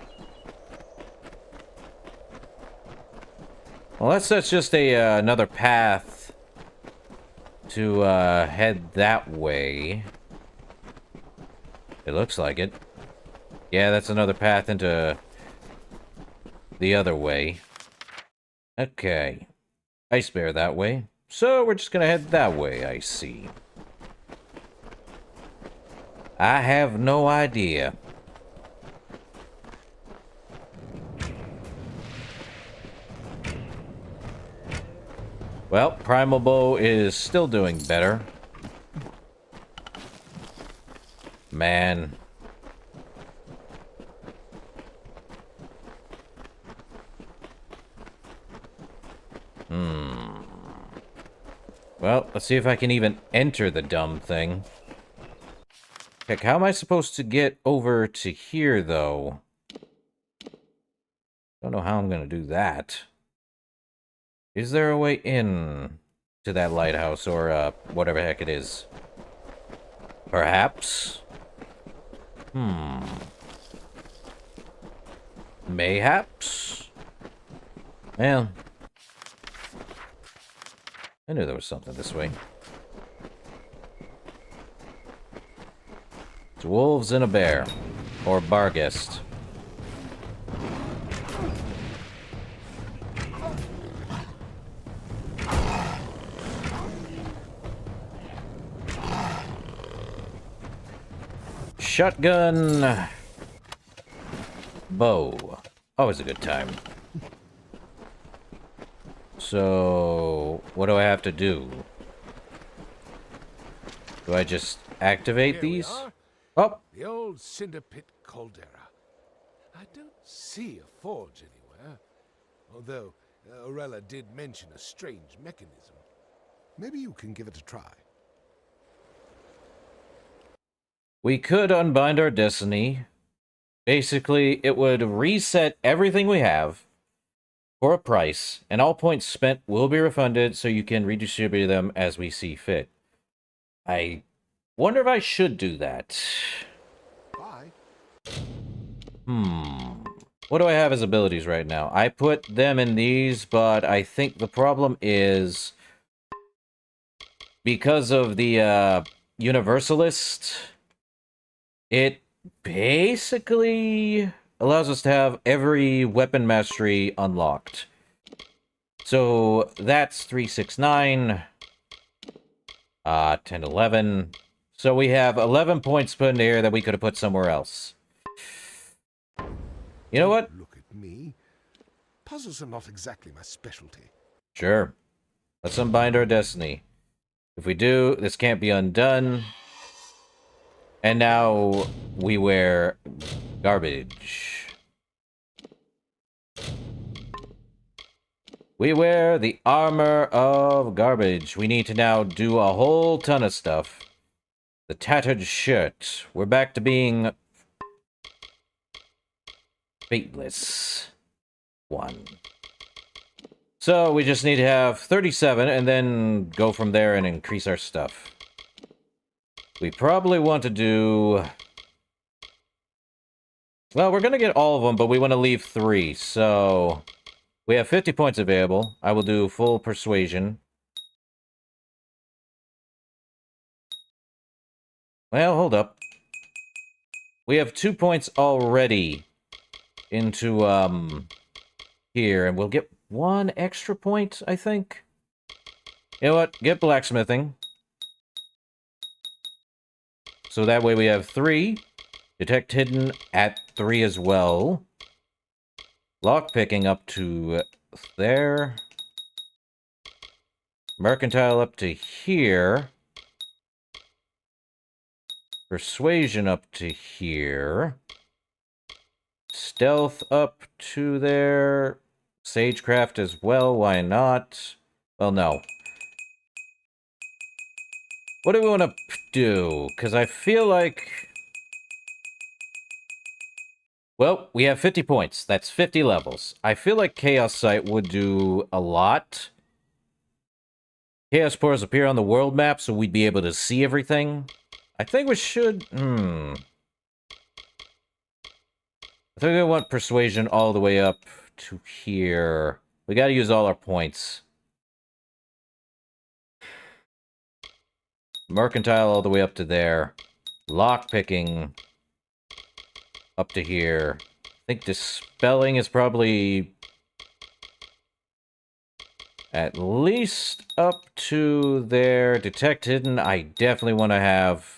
Well, that's just a, another path to, head that way. It looks like it. Yeah, that's another path into the other way. Okay. Ice Bear that way. So we're just gonna head that way, I see. I have no idea. Well, Primal Bow is still doing better. Man. Well, let's see if I can even enter the dumb thing. Heck, how am I supposed to get over to here, though? Don't know how I'm gonna do that. Is there a way in to that lighthouse, or, whatever heck it is? Perhaps? Mayhaps? Well, I knew there was something this way. It's wolves and a bear. Or Barghest. Shotgun. Bow. Always a good time. So, what do I have to do? Do I just activate these? Oh! The old cinder pit caldera. I don't see a forge anywhere. Although, Orella did mention a strange mechanism. Maybe you can give it a try. We could unbind our destiny. Basically, it would reset everything we have for a price, and all points spent will be refunded so you can redistribute them as we see fit. I wonder if I should do that. Bye. What do I have as abilities right now? I put them in these, but I think the problem is because of the Universalist, it basically allows us to have every weapon mastery unlocked. So that's 369, 10, 11. So we have 11 points put in here that we could have put somewhere else. You know what? Look at me. Puzzles are not exactly my specialty. Sure. Let's unbind our destiny. If we do, this can't be undone. And now we wear garbage. We wear the armor of garbage. We need to now do a whole ton of stuff. The tattered shirt. We're back to being fateless. 1. So we just need to have 37 and then go from there and increase our stuff. We probably want to do... Well, we're going to get all of them, but we want to leave 3, so... We have 50 points available. I will do full persuasion. Well, hold up. We have 2 points already into, here, and we'll get 1 extra point, I think. You know what? Get blacksmithing. So that way we have 3. Detect hidden at 3 as well. Lockpicking up to there. Mercantile up to here. Persuasion up to here. Stealth up to there. Sagecraft as well, why not? Well, no. What do we want to do? Because I feel like... Well, we have 50 points. That's 50 levels. I feel like Chaos Sight would do a lot. Chaos Pores appear on the world map, so we'd be able to see everything. I think we should... I think I want Persuasion all the way up to here. We gotta use all our points. Mercantile all the way up to there. Lockpicking... up to here. I think Dispelling is probably... at least up to there. Detect Hidden, I definitely want to have...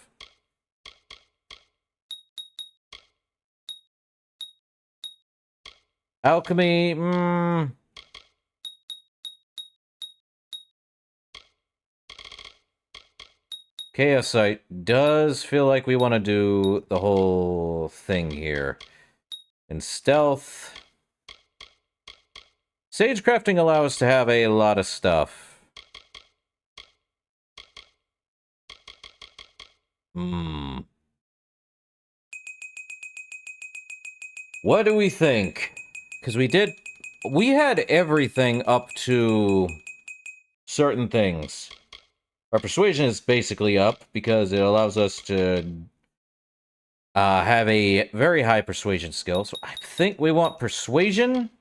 Alchemy, Chaos Sight does feel like we want to do the whole thing here. And Stealth... Sagecrafting allows us to have a lot of stuff. What do we think? Because we had everything up to certain things. Our persuasion is basically up because it allows us to have a very high persuasion skill. So I think we want persuasion.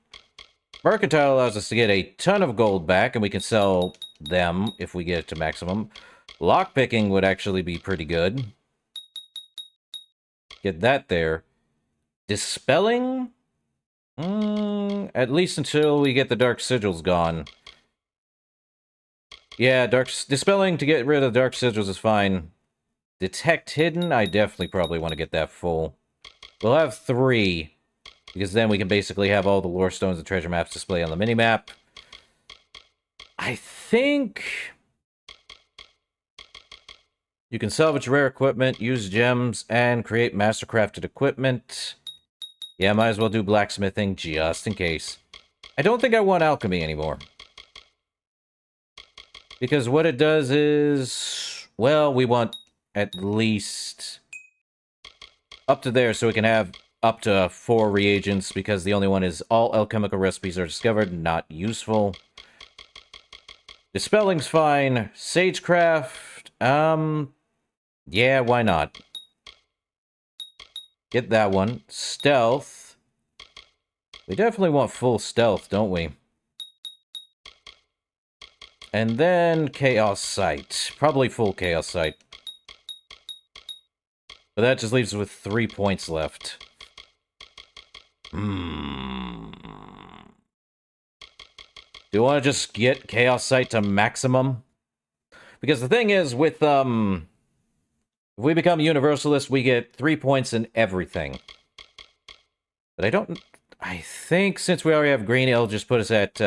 Mercantile allows us to get a ton of gold back, and we can sell them if we get it to maximum. Lockpicking would actually be pretty good. Get that there. Dispelling? At least until we get the Dark Sigils gone. Yeah, Dispelling to get rid of the Dark Sigils is fine. Detect Hidden? I definitely probably want to get that full. We'll have 3. Because then we can basically have all the lore stones and treasure maps displayed on the minimap. I think... you can salvage rare equipment, use gems, and create mastercrafted equipment. Yeah, might as well do blacksmithing, just in case. I don't think I want alchemy anymore. Because what it does is... well, we want at least... up to there so we can have up to 4 reagents, because the only one is all alchemical recipes are discovered, not useful. Dispelling's fine. Sagecraft, yeah, why not? Get that one. Stealth. We definitely want full stealth, don't we? And then Chaos Sight. Probably full Chaos Sight. But that just leaves us with 3 points left. Do you want to just get Chaos Sight to maximum? Because the thing is, with, if we become Universalist, we get 3 points in everything. But I think since we already have green, it'll just put us at,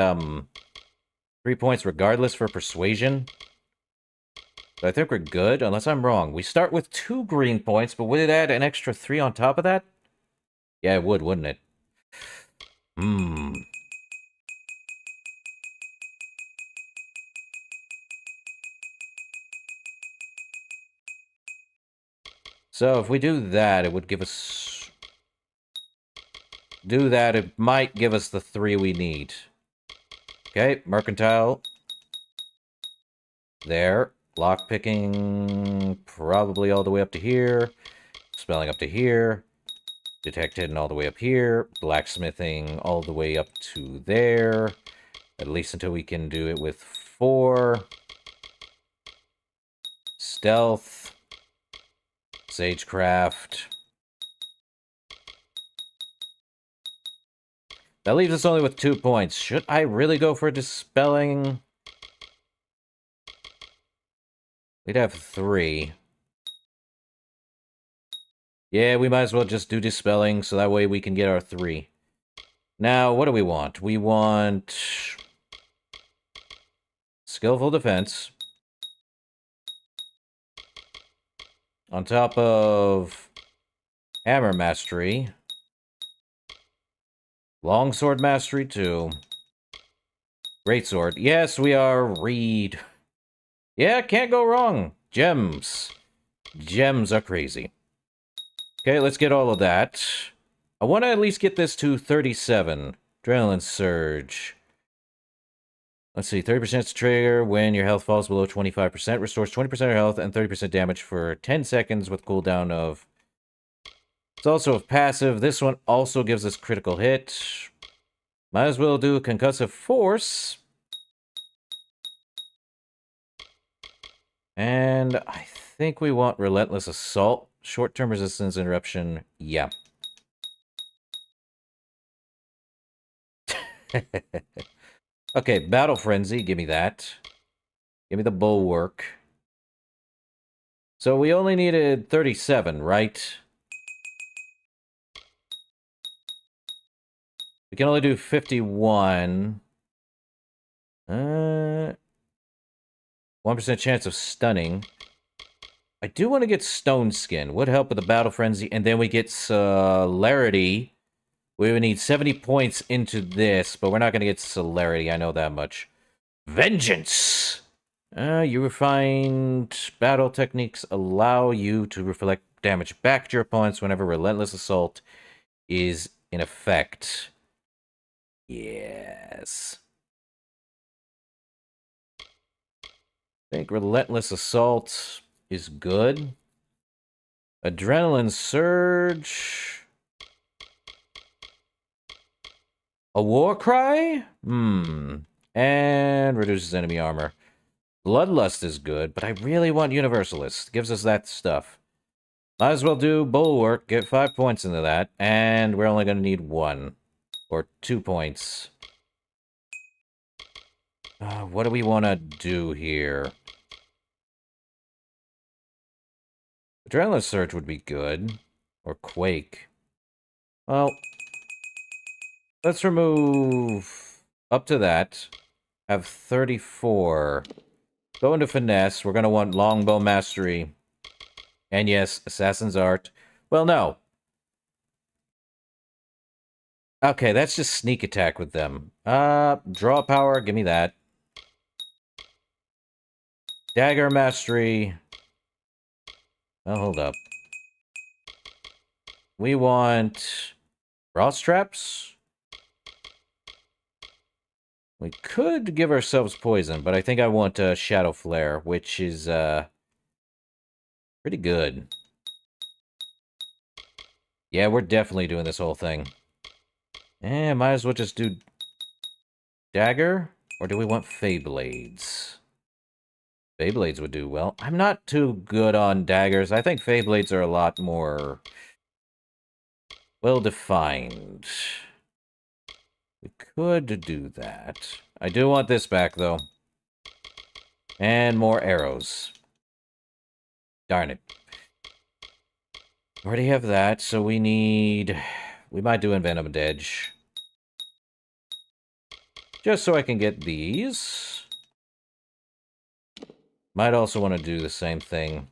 3 points regardless for persuasion. So I think we're good, unless I'm wrong. We start with 2 green points, but would it add an extra 3 on top of that? Yeah, it would, wouldn't it? Hmm. So if we do that, it would give us... Do that, it might give us the 3 we need. Okay, mercantile. There. Lockpicking, probably all the way up to here. Spelling up to here. Detect hidden all the way up here. Blacksmithing all the way up to there. At least until we can do it with 4. Stealth. Sagecraft. That leaves us only with 2 points. Should I really go for dispelling? We'd have 3. Yeah, we might as well just do dispelling, so that way we can get our 3. Now, what do we want? We want... skillful defense. On top of... hammer mastery. Longsword mastery, too. Greatsword. Yes, we are Reed. Yeah, can't go wrong. Gems. Gems are crazy. Okay, let's get all of that. I want to at least get this to 37. Adrenaline surge. Let's see, 30% trigger when your health falls below 25%. Restores 20% of your health and 30% damage for 10 seconds with cooldown of... It's also a passive. This one also gives us critical hit. Might as well do concussive force. And I think we want relentless assault. Short-term resistance interruption. Yeah. Okay, battle frenzy. Give me that. Give me the bulwark. So we only needed 37, right? We can only do 51. 1% chance of stunning. I do want to get Stone Skin. Would help with the Battle Frenzy. And then we get Celerity. We would need 70 points into this, but we're not going to get Celerity. I know that much. Vengeance! You refined battle techniques allow you to reflect damage back to your opponents whenever Relentless Assault is in effect. Yes. I think Relentless Assault is good. Adrenaline Surge. A War Cry? And reduces enemy armor. Bloodlust is good, but I really want Universalist. Gives us that stuff. Might as well do Bulwark, get 5 points into that, and we're only going to need 1. Or 2 points. What do we want to do here? Adrenaline Surge would be good. Or Quake. Well, let's remove up to that. Have 34. Go into Finesse. We're going to want Longbow Mastery. And yes, Assassin's Art. Well, no. Okay, that's just Sneak Attack with them. Draw Power, give me that. Dagger Mastery. Oh, hold up. We want... Frost Traps? We could give ourselves Poison, but I think I want Shadow Flare, which is pretty good. Yeah, we're definitely doing this whole thing. Might as well just do Dagger? Or do we want Feyblades? Feyblades would do well. I'm not too good on daggers. I think Feyblades are a lot more well-defined. We could do that. I do want this back, though. And more arrows. Darn it. Already have that, so we need... We might do Envenomed Edge. Just so I can get these. Might also want to do the same thing.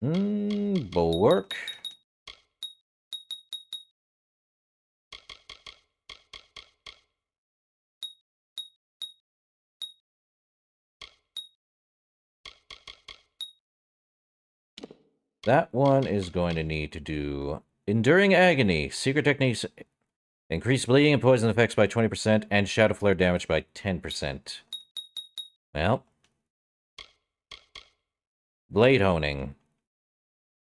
Bulwark. That one is going to need to do Enduring Agony. Secret techniques increase bleeding and poison effects by 20% and shadow flare damage by 10%. Well. Blade honing.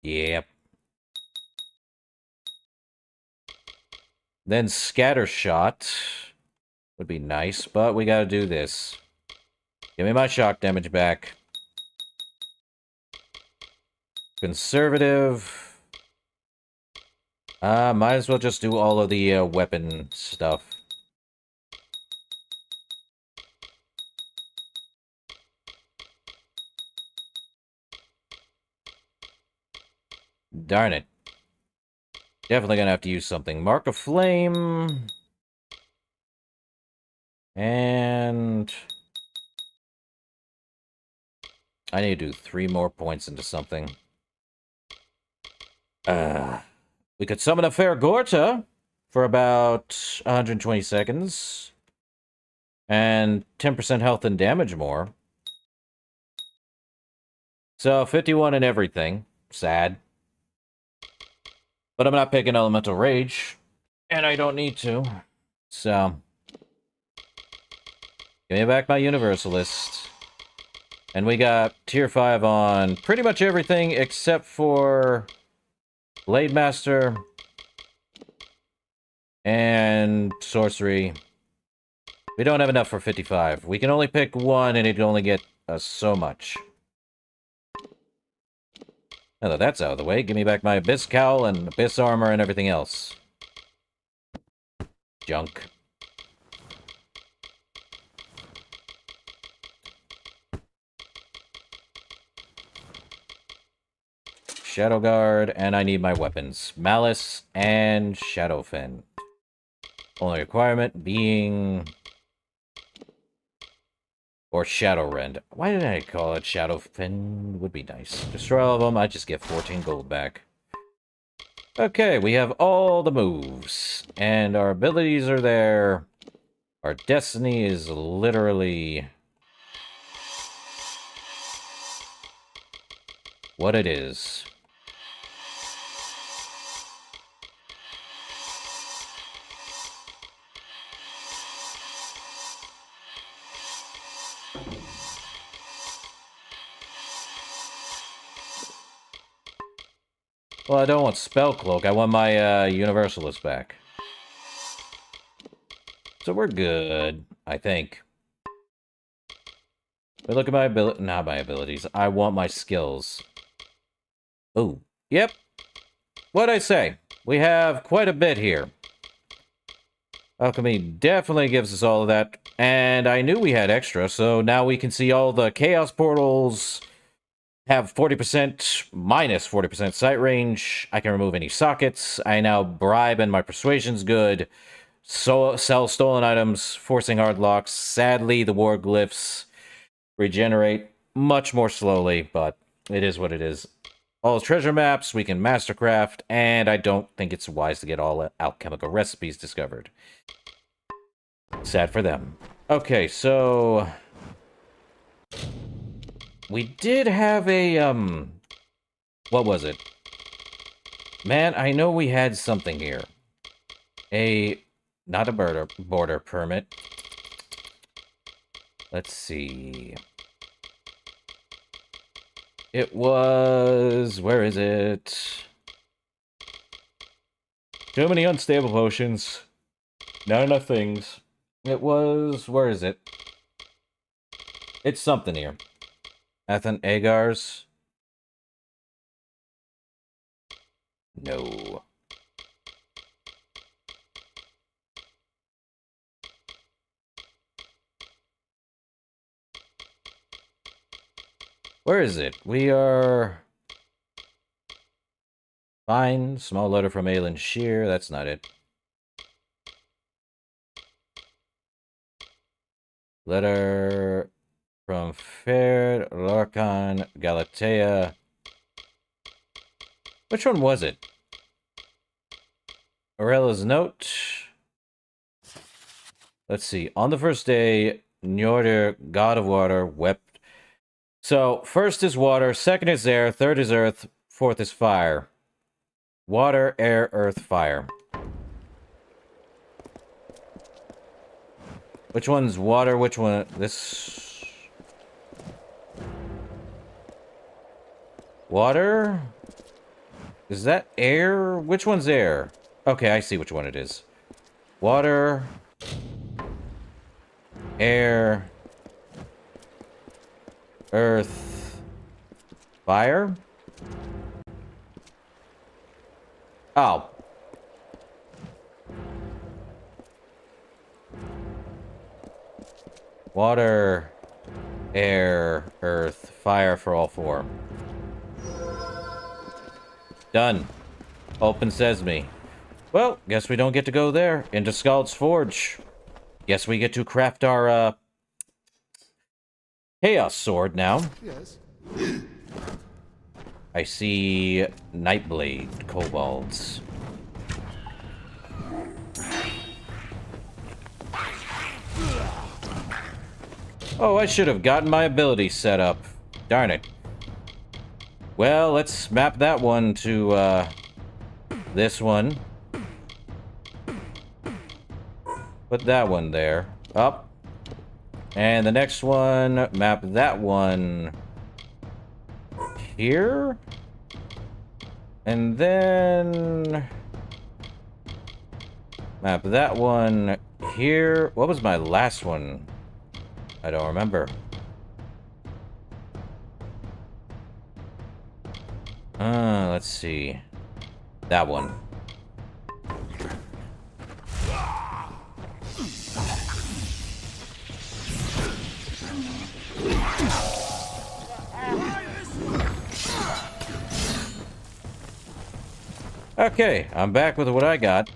Yep. Then scatter shot would be nice, but we gotta do this. Give me my shock damage back. Conservative. Might as well just do all of the weapon stuff. Darn it. Definitely gonna have to use something. Mark of Flame. And I need to do 3 more points into something. We could summon a Fair Gorta for about 120 seconds. And 10% health and damage more. So 51 in everything. Sad. But I'm not picking Elemental Rage. And I don't need to. So. Give me back my Universalist. And we got tier 5 on pretty much everything except for Blade Master and Sorcery. We don't have enough for 55. We can only pick one and it'd only get us so much. Now that that's out of the way, give me back my Abyss Cowl and Abyss Armor and everything else. Junk. Shadow Guard, and I need my weapons. Malice and Shadowfen. Only requirement being... Or Shadowrend. Why did I call it Shadowfen? Would be nice. Destroy all of them, I just get 14 gold back. Okay, we have all the moves. And our abilities are there. Our destiny is literally... what it is. Well, I don't want Spell Cloak. I want my Universalist back. So we're good, I think. But look at my ability. Not my abilities. I want my skills. Oh, yep. What'd I say? We have quite a bit here. Alchemy definitely gives us all of that. And I knew we had extra, so now we can see all the Chaos Portals have 40%, minus 40% sight range. I can remove any sockets. I now bribe and my persuasion's good. So sell stolen items, forcing hard locks. Sadly, the war glyphs regenerate much more slowly, but it is what it is. All treasure maps we can mastercraft, and I don't think it's wise to get all alchemical recipes discovered. Sad for them. Okay, so... we did have a, what was it? Man, I know we had something here. Not a border permit. Let's see. It was... where is it? Too many unstable potions. Not enough things. It was... where is it? It's something here. Ethan Agar's? No. Where is it? We are... Fine. Small letter from Aelin Shear. That's not it. Letter from Fair Lorcan Galatea. Which one was it? Aurella's note. Let's see. On the first day, Njordur, god of water, wept. So, first is water, second is air, third is earth, fourth is fire. Water, air, earth, fire. Which one's water? Which one? This... Water? Is that air? Which one's air? Okay, I see which one it is. Water... Air... Earth... Fire? Oh. Water, air, earth, fire for all four. Done. Open sesame. Well, guess we don't get to go there. Into Scald's Forge. Guess we get to craft our, Chaos Sword now. Yes. I see Nightblade kobolds. Oh, I should have gotten my ability set up. Darn it. Well, let's map that one to, this one. Put that one there. Up. And the next one, map that one here. And then map that one here. What was my last one? I don't remember. Let's see. That one. Okay, I'm back with what I got.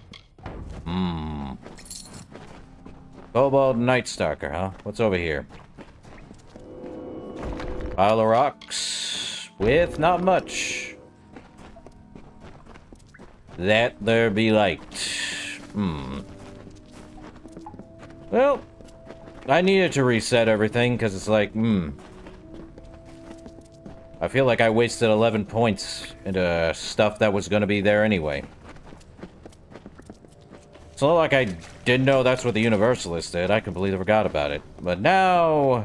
Kobold Nightstalker, huh? What's over here? Pile of rocks with not much. That there be light. Well, I needed to reset everything because it's like, I feel like I wasted 11 points into stuff that was going to be there anyway. It's not like I didn't know that's what the Universalists did. I completely forgot about it. But now...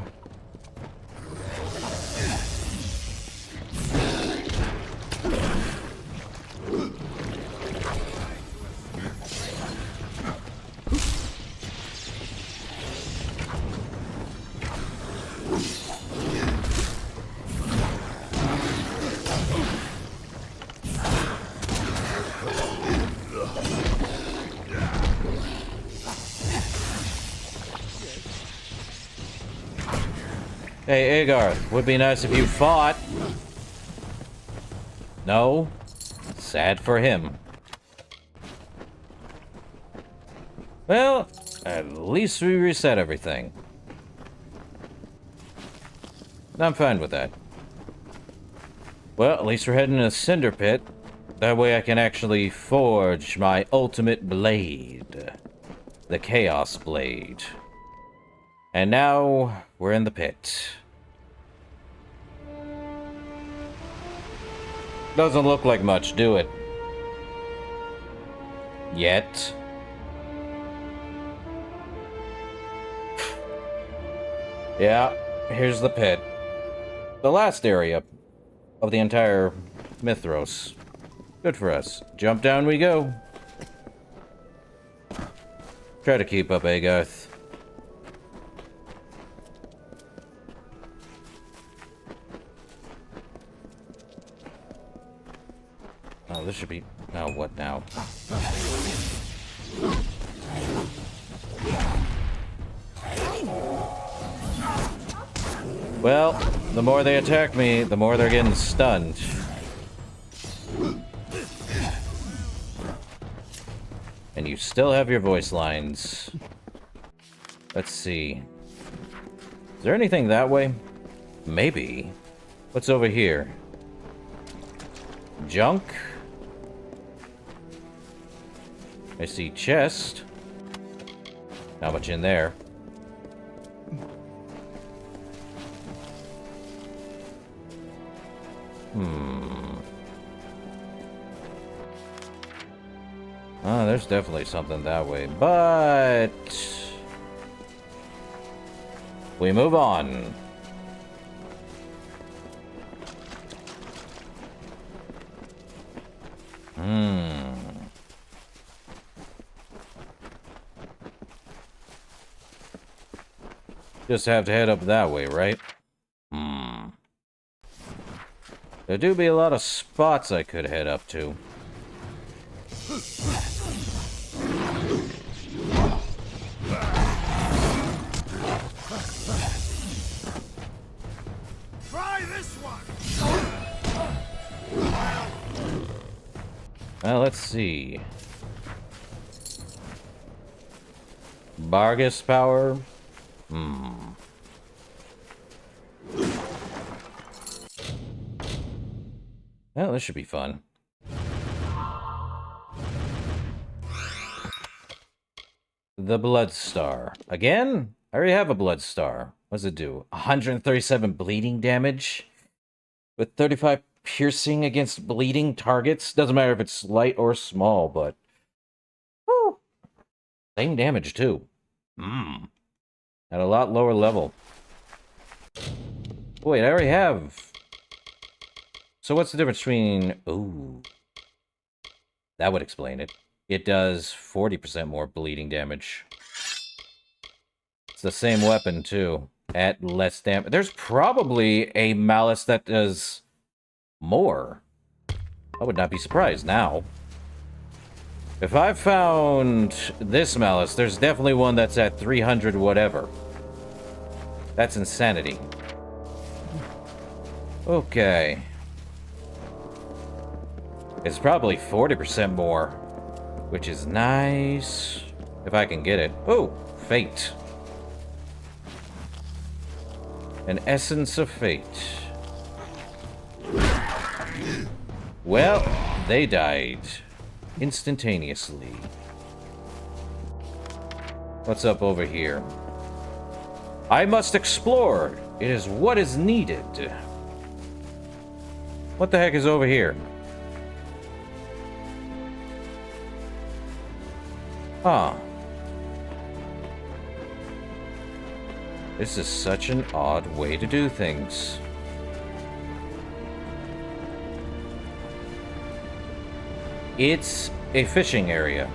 Hey, Agarth, would be nice if you fought. No? Sad for him. Well, at least we reset everything. I'm fine with that. Well, at least we're heading to the Cinder Pit. That way I can actually forge my ultimate blade. The Chaos Blade. And now, we're in the pit. Doesn't look like much, do it? Yet. Yeah, here's the pit. The last area of the entire Mithros. Good for us. Jump down we go. Try to keep up, Agarth. Oh, this should be... Oh, what now? Well, the more they attack me, the more they're getting stunned. And you still have your voice lines. Let's see. Is there anything that way? Maybe. What's over here? Junk? I see chest. Not much in there. Oh, there's definitely something that way, but we move on. Just have to head up that way, right? There do be a lot of spots I could head up to. Try this one. Well, let's see. Bargus power? Well, this should be fun. The Blood Star. Again? I already have a Blood Star. What does it do? 137 bleeding damage? With 35 piercing against bleeding targets? Doesn't matter if it's light or small, but... Whew. Same damage, too. At a lot lower level. Wait, I already have... So what's the difference between... Ooh. That would explain it. It does 40% more bleeding damage. It's the same weapon, too. At less damage. There's probably a malice that does more. I would not be surprised now. If I found this malice, there's definitely one that's at 300 whatever. That's insanity. Okay. It's probably 40% more, which is nice. If I can get it. Oh, fate. An essence of fate. Well, they died. Instantaneously. What's up over here? I must explore. It is what is needed. What the heck is over here? Huh. This is such an odd way to do things. It's a fishing area.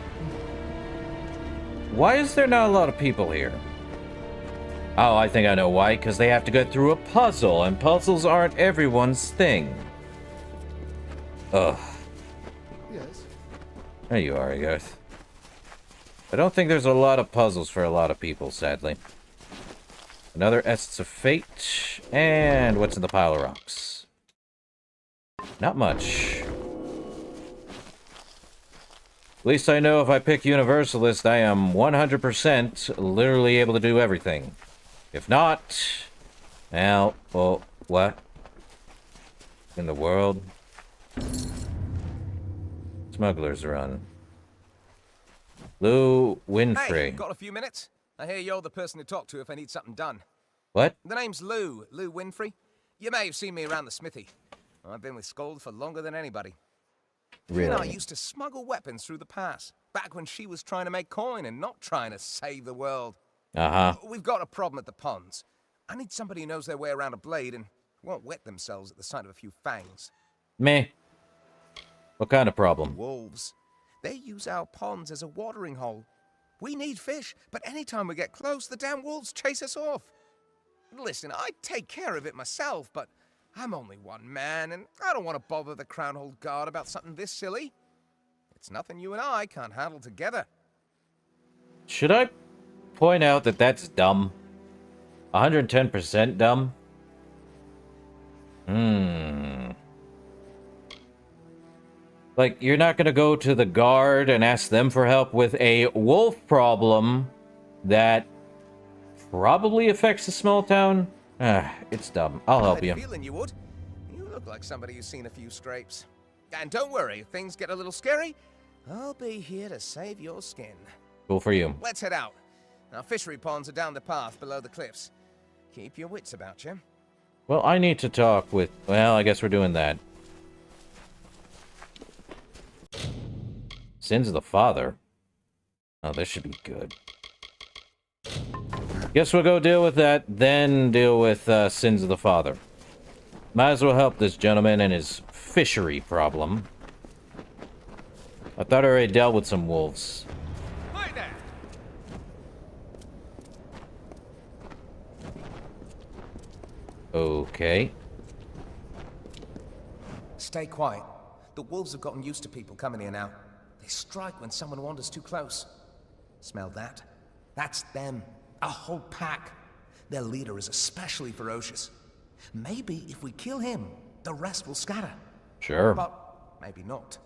Why is there not a lot of people here? Oh, I think I know why. Because they have to go through a puzzle, and puzzles aren't everyone's thing. Ugh. Yes. There you are, Garth. I don't think there's a lot of puzzles for a lot of people, sadly. Another Essence of Fate. And what's in the pile of rocks? Not much. At least I know if I pick Universalist, I am 100% literally able to do everything. If not... Well, what? In the world? Smuggler's Run. Lou Winfrey. Hey, got a few minutes? I hear you're the person to talk to if I need something done. What? The name's Lou Winfrey. You may have seen me around the smithy. I've been with Scold for longer than anybody. Really? You know, I used to smuggle weapons through the pass, back when she was trying to make coin and not trying to save the world. Uh-huh. We've got a problem at the ponds. I need somebody who knows their way around a blade and won't wet themselves at the sight of a few fangs. Meh. What kind of problem? Wolves. They use our ponds as a watering hole. We need fish, but anytime we get close, the damn wolves chase us off. Listen, I'd take care of it myself, but I'm only one man, and I don't want to bother the Crown Hold Guard about something this silly. It's nothing you and I can't handle together. Should I point out that that's dumb? 110% dumb? Like, you're not gonna go to the guard and ask them for help with a wolf problem that probably affects the small town? It's dumb. I'll help you. I had a feeling you would. You look like somebody who's seen a few scrapes. And don't worry, if things get a little scary, I'll be here to save your skin. Cool for you. Let's head out. Our fishery ponds are down the path below the cliffs. Keep your wits about you. Well, I need to talk with... Well, I guess we're doing that. Sins of the Father. Oh, this should be good. Guess we'll go deal with that, then deal with Sins of the Father. Might as well help this gentleman and his fishery problem. I thought I already dealt with some wolves. Hi there. Okay. Stay quiet. The wolves have gotten used to people coming here now. They strike when someone wanders too close. Smell that? That's them. A whole pack. Their leader is especially ferocious. Maybe if we kill him, the rest will scatter. Sure. But maybe not.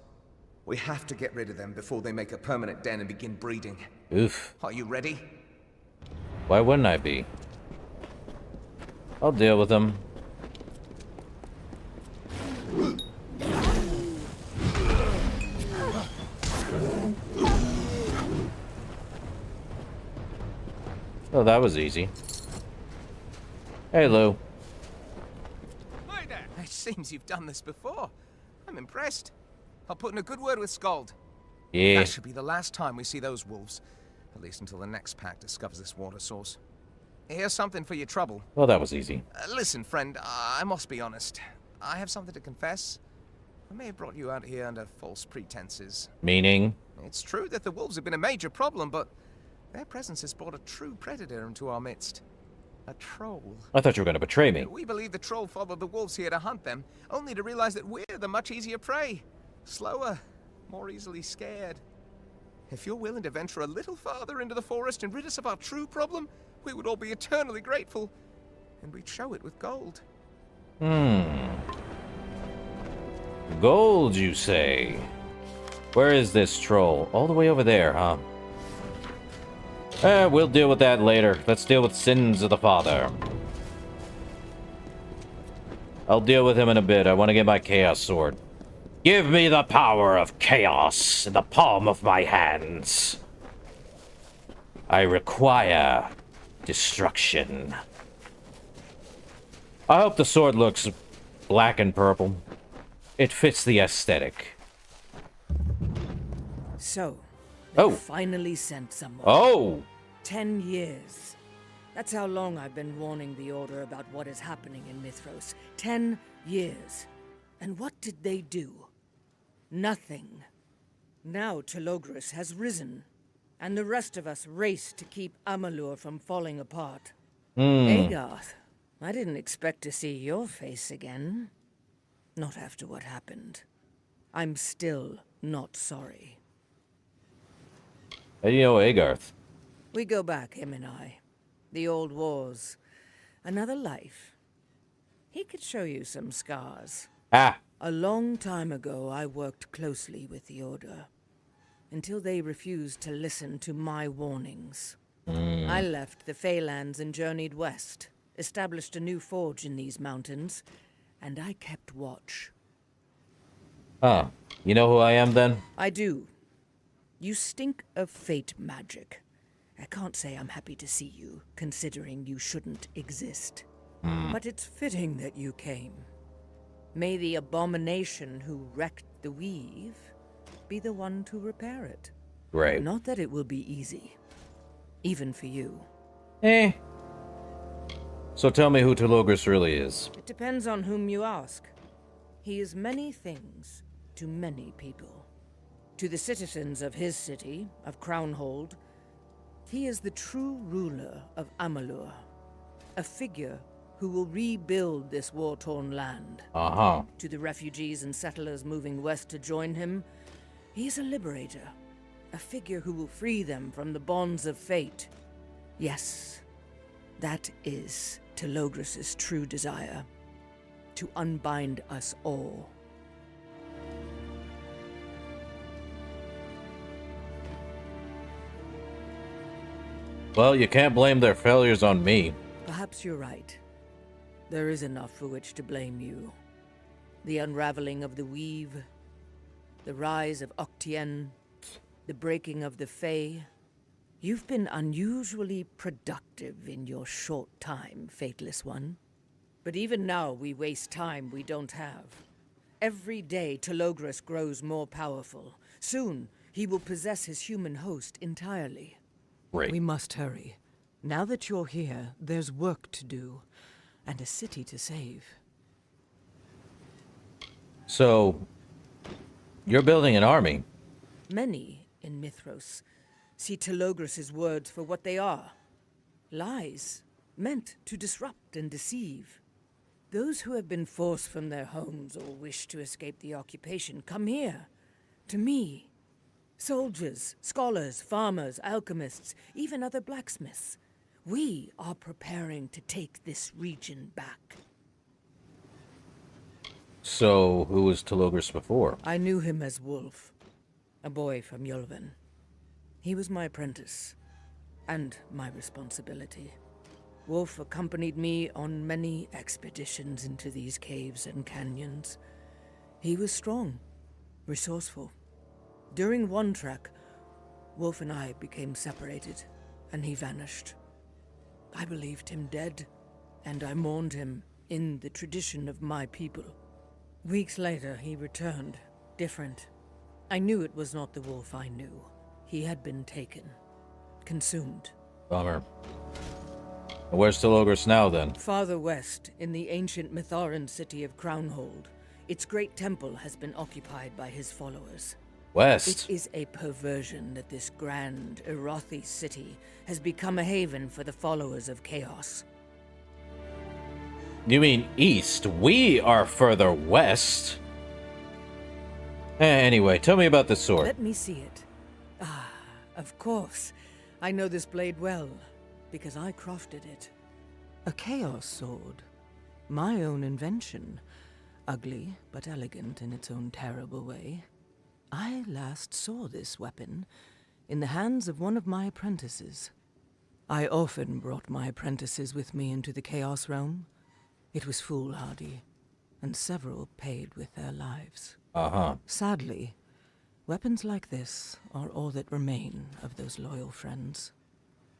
We have to get rid of them before they make a permanent den and begin breeding. Oof. Are you ready? Why wouldn't I be? I'll deal with them. Oh, that was easy. Hey, Lou. Hi there. It seems you've done this before. I'm impressed. I'll put in a good word with Scald. Yeah. That should be the last time we see those wolves. At least until the next pack discovers this water source. Here's something for your trouble. Well, that was easy. Listen, friend, I must be honest. I have something to confess. I may have brought you out here under false pretenses. Meaning? It's true that the wolves have been a major problem, but their presence has brought a true predator into our midst. A troll. I thought you were going to betray me. We believe the troll followed the wolves here to hunt them, only to realize that we're the much easier prey. Slower, more easily scared. If you're willing to venture a little farther into the forest and rid us of our true problem, we would all be eternally grateful. And we'd show it with gold. Gold, you say? Where is this troll? All the way over there, huh? We'll deal with that later. Let's deal with Sins of the Father. I'll deal with him in a bit. I want to get my Chaos Sword. Give me the power of chaos in the palm of my hands. I require destruction. I hope the sword looks black and purple. It fits the aesthetic. So, they finally sent someone. Oh! 10 years. That's how long I've been warning the Order about what is happening in Mithros. 10 years. And what did they do? Nothing. Now Telogris has risen, and the rest of us race to keep Amalur from falling apart. Agarth, I didn't expect to see your face again. Not after what happened. I'm still not sorry. How do you know Agarth? We go back, him and I. The old wars. Another life. He could show you some scars. Ah! A long time ago, I worked closely with the Order. Until they refused to listen to my warnings. I left the Feylands and journeyed west. Established a new forge in these mountains. And I kept watch. Huh. You know who I am, then? I do. You stink of fate magic. I can't say I'm happy to see you, considering you shouldn't exist. But it's fitting that you came. May the abomination who wrecked the weave be the one to repair it. Right. Not that it will be easy. Even for you. So tell me who Telogris really is. It depends on whom you ask. He is many things to many people. To the citizens of his city, of Crownhold, he is the true ruler of Amalur. A figure who will rebuild this war-torn land. To the refugees and settlers moving west to join him, he is a liberator. A figure who will free them from the bonds of fate. Yes, that is Telogris' true desire. To unbind us all. Well, you can't blame their failures on me. Perhaps you're right. There is enough for which to blame you. The unraveling of the weave, the rise of Octien, the breaking of the Fae. You've been unusually productive in your short time, Fateless One. But even now we waste time we don't have. Every day Telogris grows more powerful. Soon he will possess his human host entirely. Right. We must hurry. Now that you're here, there's work to do, and a city to save. So, you're building an army? Many in Mithros see Telogris' words for what they are. Lies, meant to disrupt and deceive. Those who have been forced from their homes or wish to escape the occupation come here, to me. Soldiers, scholars, farmers, alchemists, even other blacksmiths. We are preparing to take this region back. So, who was Telogris before? I knew him as Wolf, a boy from Yulven. He was my apprentice, and my responsibility. Wolf accompanied me on many expeditions into these caves and canyons. He was strong, resourceful. During one trek, Wolf and I became separated, and he vanished. I believed him dead, and I mourned him in the tradition of my people. Weeks later, he returned, different. I knew it was not the Wolf I knew. He had been taken, consumed. Bummer. Where's Telogris now, then? Farther west, in the ancient Mitharan city of Crownhold, its great temple has been occupied by his followers. West? It is a perversion that this grand Erothi city has become a haven for the followers of Chaos. You mean east? We are further west. Anyway, tell me about this sword. Let me see it. Ah, of course. I know this blade well, because I crafted it. A Chaos sword. My own invention. Ugly, but elegant in its own terrible way. I last saw this weapon in the hands of one of my apprentices. I often brought my apprentices with me into the Chaos realm. It was foolhardy, and several paid with their lives. Sadly, weapons like this are all that remain of those loyal friends.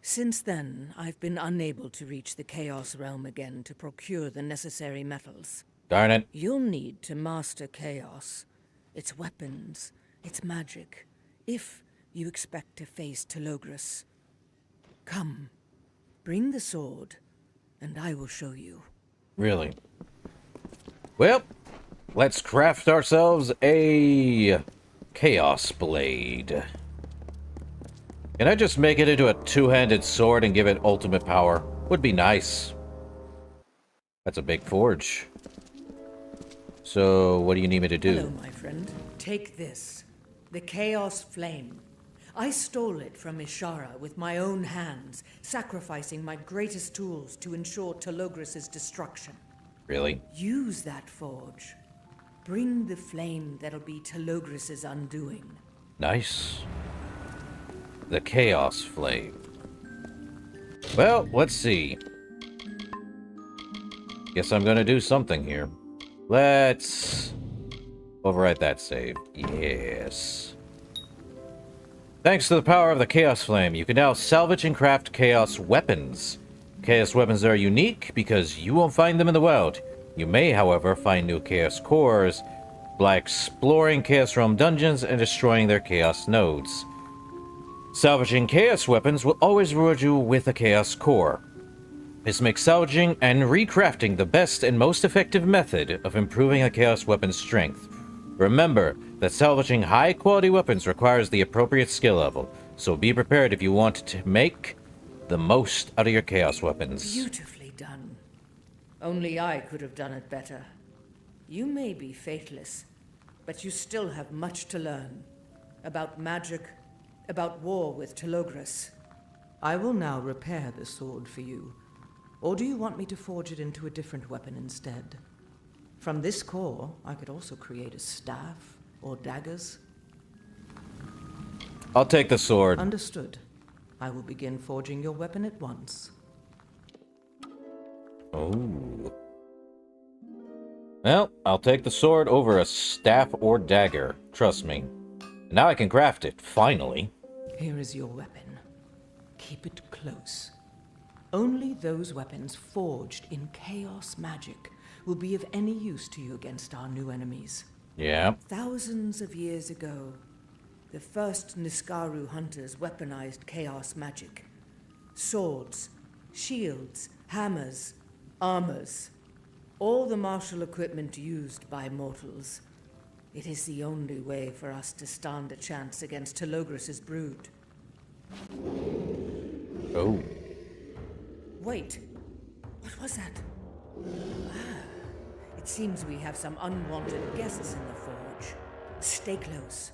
Since then, I've been unable to reach the Chaos realm again to procure the necessary metals. Darn it. You'll need to master Chaos, its weapons, its magic, if you expect to face Telogris. Come, bring the sword, and I will show you. Really? Well, let's craft ourselves a Chaos Blade. Can I just make it into a two-handed sword and give it ultimate power? Would be nice. That's a big forge. So, what do you need me to do? Hello, my friend. Take this. The Chaos Flame. I stole it from Ishara with my own hands, sacrificing my greatest tools to ensure Telogris' destruction. Really? Use that forge. Bring the flame that'll be Telogris' undoing. Nice. The Chaos Flame. Well, let's see. Guess I'm gonna do something here. Let's overwrite that save. Yes. Thanks to the power of the Chaos Flame, you can now salvage and craft Chaos weapons. Chaos weapons are unique because you won't find them in the wild. You may, however, find new Chaos cores by exploring Chaos Realm dungeons and destroying their Chaos nodes. Salvaging Chaos weapons will always reward you with a Chaos core. This makes salvaging and recrafting the best and most effective method of improving a Chaos weapon's strength. Remember that salvaging high-quality weapons requires the appropriate skill level, so be prepared if you want to make the most out of your Chaos weapons. Beautifully done. Only I could have done it better. You may be faithless, but you still have much to learn. About magic, about war with Telogris. I will now repair the sword for you. Or do you want me to forge it into a different weapon instead? From this core, I could also create a staff or daggers. I'll take the sword. Understood. I will begin forging your weapon at once. Oh. Well, I'll take the sword over a staff or dagger. Trust me. Now I can craft it, finally. Here is your weapon. Keep it close. Only those weapons forged in chaos magic will be of any use to you against our new enemies. Yeah. Thousands of years ago, the first Niskaru hunters weaponized chaos magic. Swords, shields, hammers, armors. All the martial equipment used by mortals. It is the only way for us to stand a chance against Telogris' brood. Oh. Wait, what was that? Ah, it seems we have some unwanted guests in the forge. Stay close.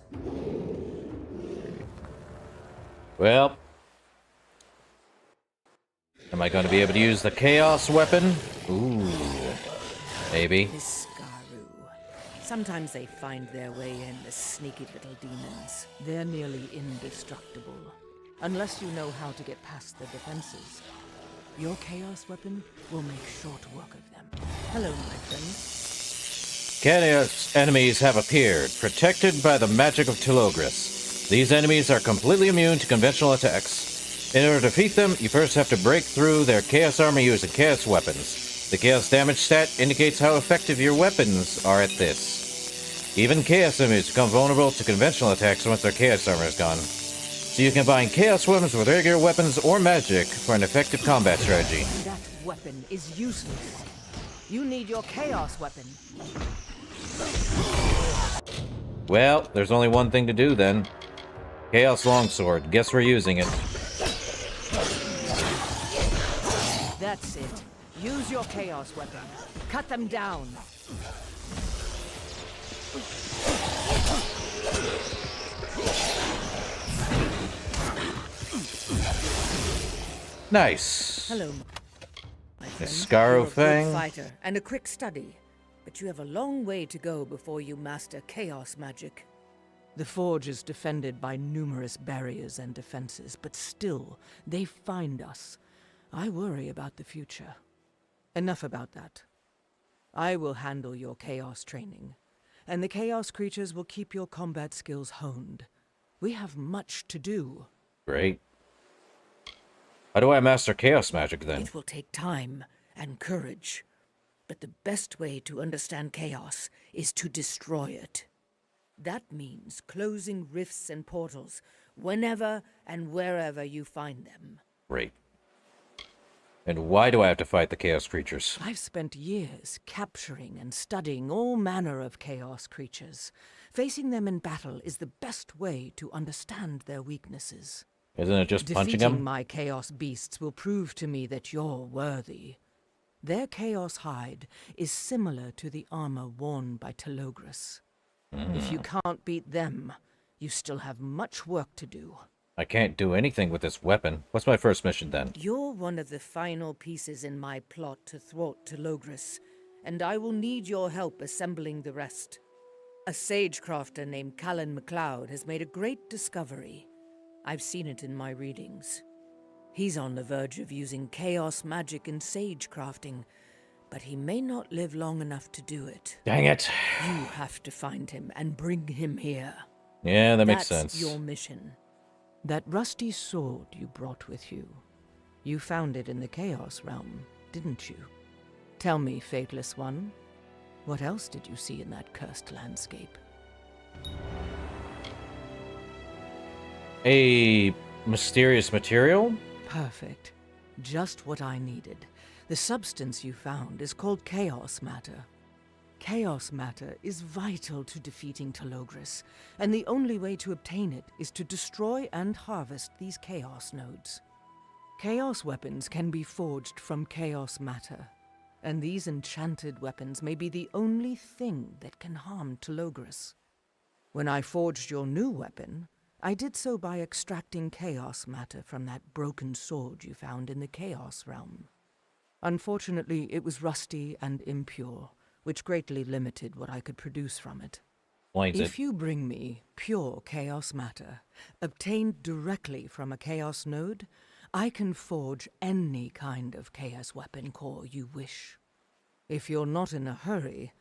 Well. Am I going to be able to use the chaos weapon? Ooh. Maybe. Niskaru. Sometimes they find their way in, the sneaky little demons. They're nearly indestructible. Unless you know how to get past the defenses. Your chaos weapon will make short work of them. Hello, my friend. Chaos enemies have appeared, protected by the magic of Telogris. These enemies are completely immune to conventional attacks. In order to defeat them, you first have to break through their chaos armor using chaos weapons. The chaos damage stat indicates how effective your weapons are at this. Even chaos enemies become vulnerable to conventional attacks once their chaos armor is gone. So you can combine chaos weapons with regular weapons or magic for an effective combat strategy. That weapon is useless. You need your chaos weapon. Well, there's only one thing to do then. Chaos longsword. Guess we're using it. That's it. Use your chaos weapon. Cut them down. Nice. Hello, my friend. Niskaru You're a Fang. good fighter and a quick study, but you have a long way to go before you master chaos magic. The forge is defended by numerous barriers and defenses, but still, they find us. I worry about the future. Enough about that. I will handle your chaos training, and the chaos creatures will keep your combat skills honed. We have much to do. Great. How do I master chaos magic then? It will take time and courage, but the best way to understand chaos is to destroy it. That means closing rifts and portals whenever and wherever you find them. Great. And why do I have to fight the chaos creatures? I've spent years capturing and studying all manner of chaos creatures. Facing them in battle is the best way to understand their weaknesses. Isn't it just punching Defeating them? my chaos beasts will prove to me that you're worthy. Their chaos hide is similar to the armor worn by Telogris. If you can't beat them, you still have much work to do. I can't do anything with this weapon. What's my first mission then? You're one of the final pieces in my plot to thwart Telogris, and I will need your help assembling the rest. A sagecrafter named Callan MacLeod has made a great discovery. I've seen it in my readings. He's on the verge of using chaos magic in sagecrafting, but he may not live long enough to do it. Dang it. You have to find him and bring him here. Yeah, that makes That's sense. your mission. That rusty sword you brought with you. You found it in the Chaos Realm, didn't you? Tell me, Fateless One, what else did you see in that cursed landscape? A mysterious material? Perfect. Just what I needed. The substance you found is called Chaos Matter. Chaos Matter is vital to defeating Telogris, and the only way to obtain it is to destroy and harvest these Chaos nodes. Chaos weapons can be forged from Chaos Matter, and these enchanted weapons may be the only thing that can harm Telogris. When I forged your new weapon, I did so by extracting Chaos Matter from that broken sword you found in the Chaos Realm. Unfortunately, it was rusty and impure, which greatly limited what I could produce from it. Explains If it. you bring me pure chaos matter, obtained directly from a chaos node, I can forge any kind of chaos weapon core you wish. If you're not in a hurry,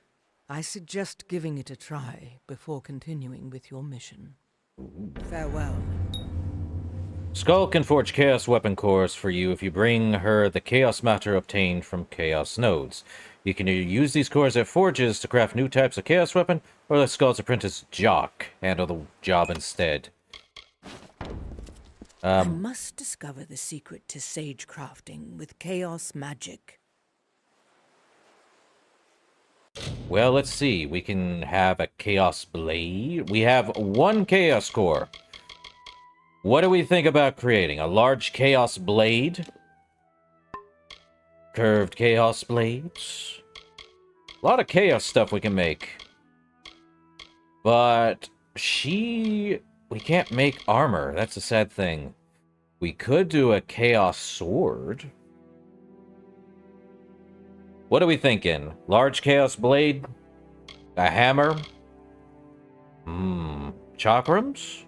I suggest giving it a try before continuing with your mission. Farewell. Skull can forge chaos weapon cores for you if you bring her the chaos matter obtained from chaos nodes. You can either use these cores at forges to craft new types of chaos weapon, or let Skull's apprentice Jock handle the job instead. I must discover the secret to sage crafting with chaos magic. Well, let's see. We can have a chaos blade. We have one chaos core. What do we think about creating? A large chaos blade? Curved chaos blades? A lot of chaos stuff we can make. But we can't make armor. That's a sad thing. We could do a chaos sword. What are we thinking? Large chaos blade? A hammer? Chakrams?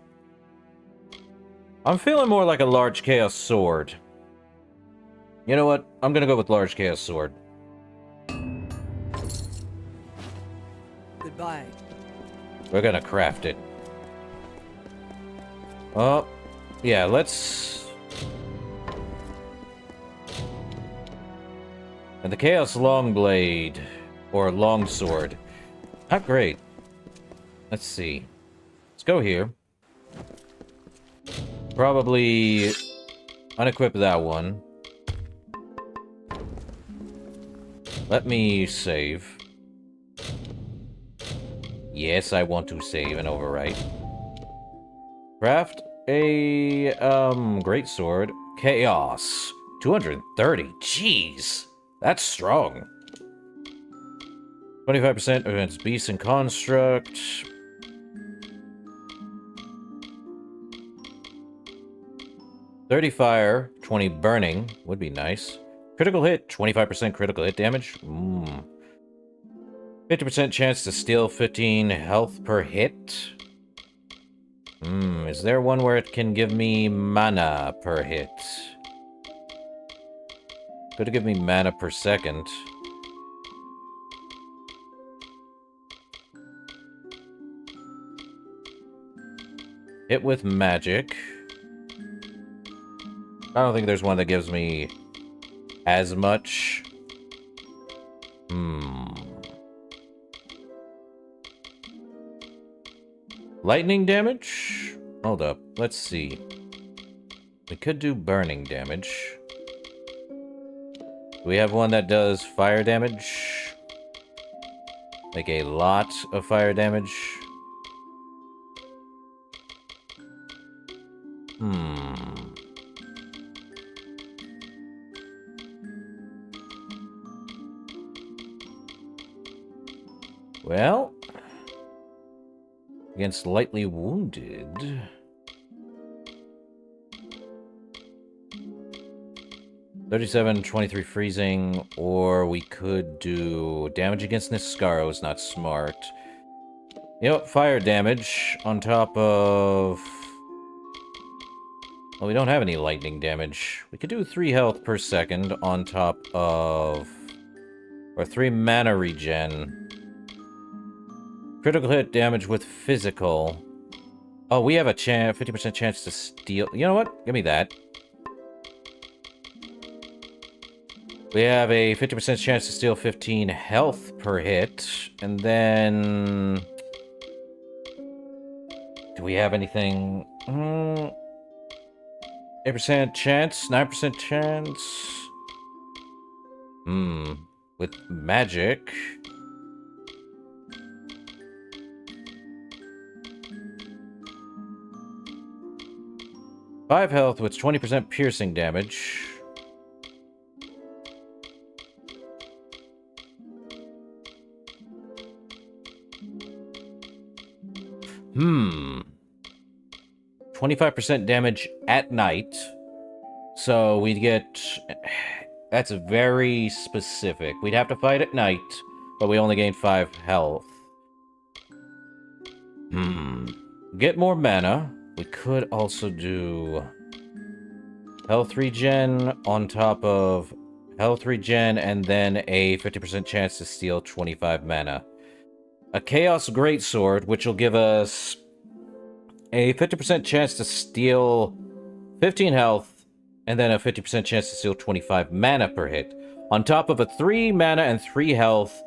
I'm feeling more like a large chaos sword. You know what? I'm gonna go with large chaos sword. Goodbye. We're gonna craft it. Oh, yeah, let's... And the Chaos Longblade, or Longsword. Not great. Let's see. Let's go here. Probably unequip that one. Let me save. Yes, I want to save and overwrite. Craft a great sword. Chaos. 230. Jeez. That's strong. 25% against beast and construct. $30 fire, 20 burning would be nice. Critical hit, 25% critical hit damage. 50% chance to steal 15 health per hit. Is there one where it can give me mana per hit? Could it give me mana per second? Hit with magic. I don't think there's one that gives me as much. Lightning damage? Hold up. Let's see. We could do burning damage. Do we have one that does fire damage? Like a lot of fire damage? Well, against lightly wounded. $37, 23 freezing, or we could do damage against Niscaro is not smart. You know, fire damage on top of... Well, we don't have any lightning damage. We could do 3 health per second on top of... Or 3 mana regen. Critical hit damage with physical. Oh, we have a 50% chance to steal... You know what? Give me that. We have a 50% chance to steal 15 health per hit. And then... Do we have anything... 8% chance? 9% chance? With magic... 5 health with 20% piercing damage. Hmm. 25% damage at night. So we'd get... That's very specific. We'd have to fight at night, but we only gain 5 health. Get more mana. We could also do health regen on top of health regen and then a 50% chance to steal 25 mana. A Chaos Greatsword, which will give us a 50% chance to steal 15 health and then a 50% chance to steal 25 mana per hit. On top of a 3 mana and 3 health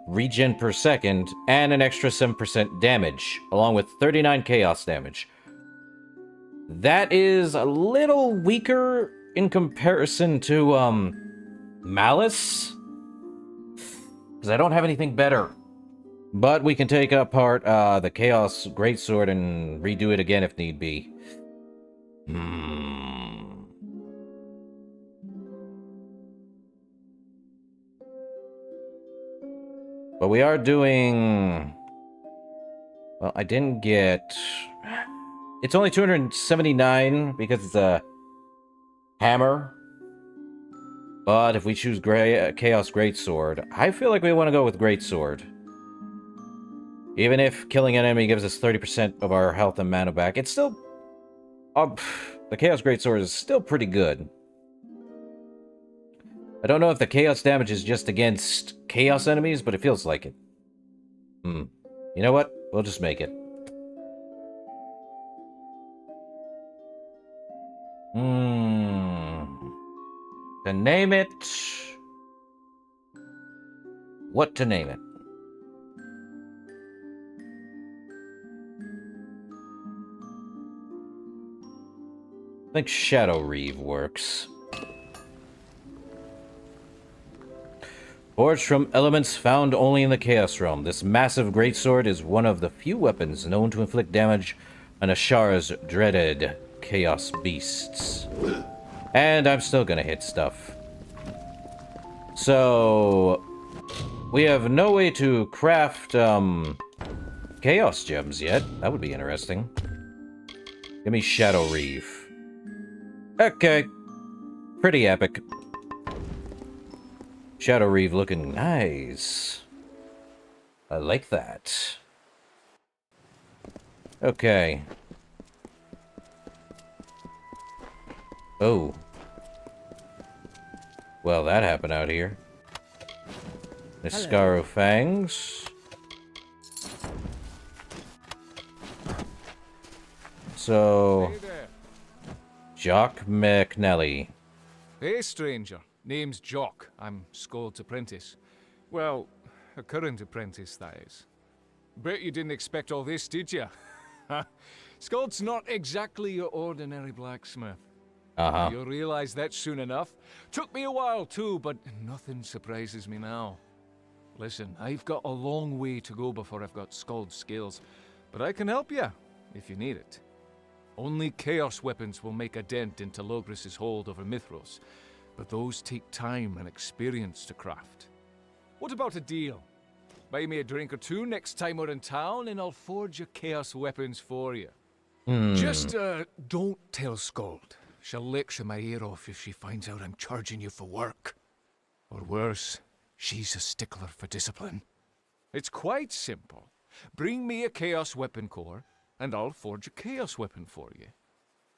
regen per second, and an extra 7% damage, along with 39 chaos damage. That is a little weaker in comparison to, Malice. Because I don't have anything better. But we can take apart, the Chaos Greatsword and redo it again if need be. But we are doing... Well, I didn't get... It's only 279 because it's a hammer. But if we choose Chaos Greatsword, I feel like we want to go with Greatsword. Even if killing an enemy gives us 30% of our health and mana back, it's still... the Chaos Greatsword is still pretty good. I don't know if the chaos damage is just against chaos enemies, but it feels like it. You know what? We'll just make it. To name it... What to name it? I think Shadow Reeve works. Forged from elements found only in the Chaos Realm, this massive greatsword is one of the few weapons known to inflict damage on Ashar's dreaded Chaos Beasts. And I'm still gonna hit stuff. So... we have no way to craft, Chaos Gems yet. That would be interesting. Give me Shadow Reeve. Okay. Pretty epic. Shadow Reeve looking nice. I like that. Okay. Oh. Well, that happened out here. Niscaro Fangs. So... Jock McNally. Hey, stranger. Name's Jock. I'm Scold's apprentice. Well, a current apprentice, that is. Bet you didn't expect all this, did you? Scold's not exactly your ordinary blacksmith. You'll realize that soon enough. Took me a while too, but nothing surprises me now. Listen, I've got a long way to go before I've got Scold's skills, but I can help you if you need it. Only chaos weapons will make a dent into Logris's hold over Mithros, but those take time and experience to craft. What about a deal? Buy me a drink or two next time we're in town, and I'll forge your chaos weapons for you. Just, don't tell Scold. She'll lecture my ear off if she finds out I'm charging you for work. Or worse, she's a stickler for discipline. It's quite simple. Bring me a chaos weapon core, and I'll forge a chaos weapon for you.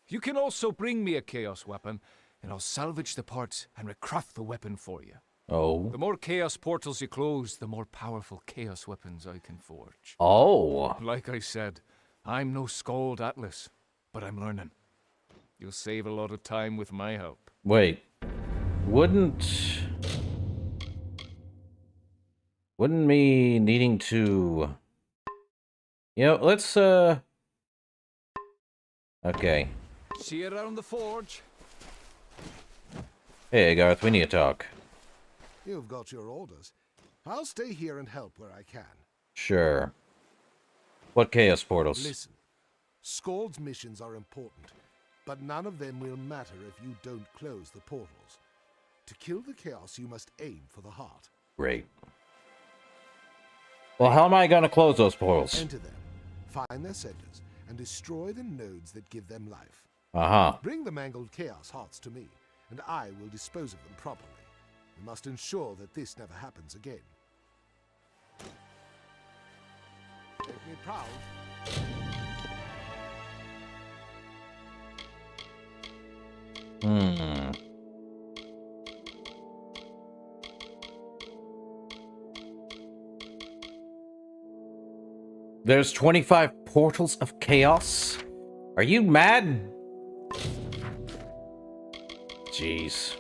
You can also bring me a chaos weapon, and I'll salvage the parts and recraft the weapon for you. Oh. The more chaos portals you close, the more powerful chaos weapons I can forge. Oh. Like I said, I'm no Scold Atlas, but I'm learning. You'll save a lot of time with my help. Wait. Wouldn't me needing to... You know, let's, Okay. See you around the forge. Hey, Garth, we need to talk. You've got your orders. I'll stay here and help where I can. Sure. What chaos portals? Listen, Scold's missions are important, but none of them will matter if you don't close the portals. To kill the chaos, you must aim for the heart. Great. Well, how am I going to close those portals? Enter them, find their centers, and destroy the nodes that give them life. Bring the mangled chaos hearts to me, and I will dispose of them properly. We must ensure that this never happens again. Make me proud. There's 25 portals of chaos? Are you mad? Jeez.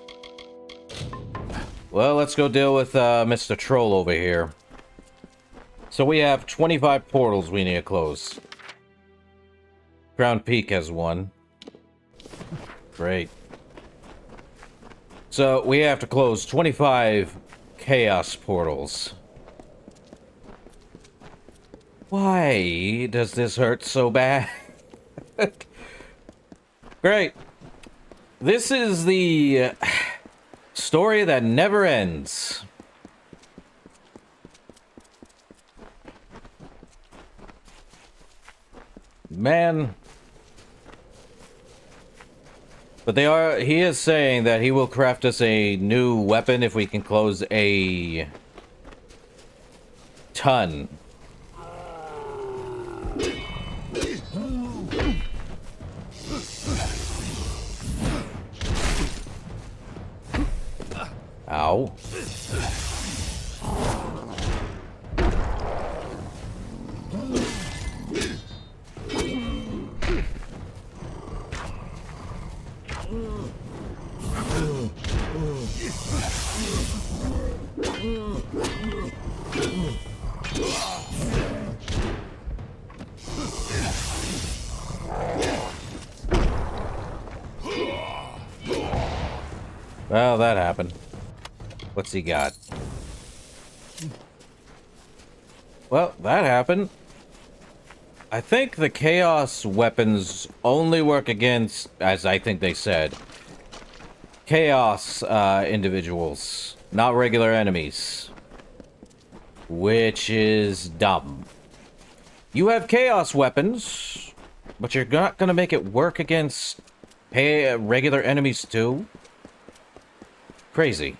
Well, let's go deal with Mr. Troll over here. So we have 25 portals we need to close. Crown Peak has one. Great. So we have to close 25 chaos portals. Why does this hurt so bad? Great. This is the story that never ends. Man. But he is saying that he will craft us a new weapon if we can close a ton. Ow. Well, that happened. What's he got? Well, that happened. I think the chaos weapons only work against, as I think they said, chaos individuals, not regular enemies. Which is dumb. You have chaos weapons, but you're not gonna make it work against regular enemies too? Crazy.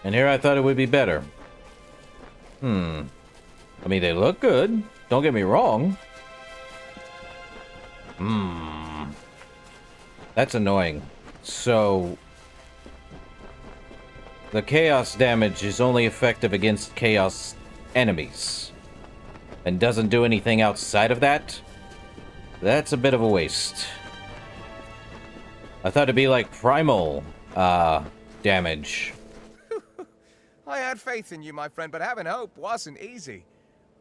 And here I thought it would be better. I mean, they look good. Don't get me wrong. That's annoying. So, the chaos damage is only effective against chaos enemies. And doesn't do anything outside of that? That's a bit of a waste. I thought it'd be like primal damage. I had faith in you, my friend, but having hope wasn't easy.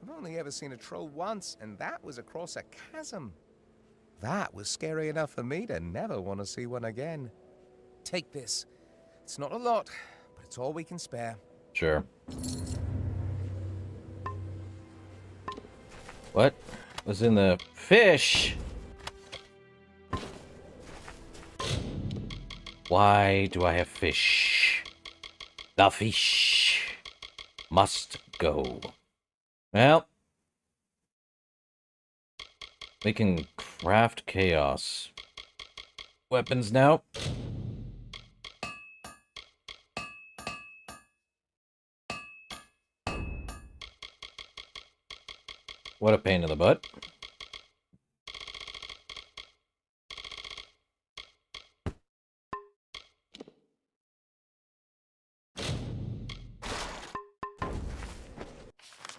I've only ever seen a troll once, and that was across a chasm. That was scary enough for me to never want to see one again. Take this. It's not a lot, but it's all we can spare. Sure. What was in the fish? Why do I have fish? The fish must go. Well, we can craft chaos weapons now. What a pain in the butt.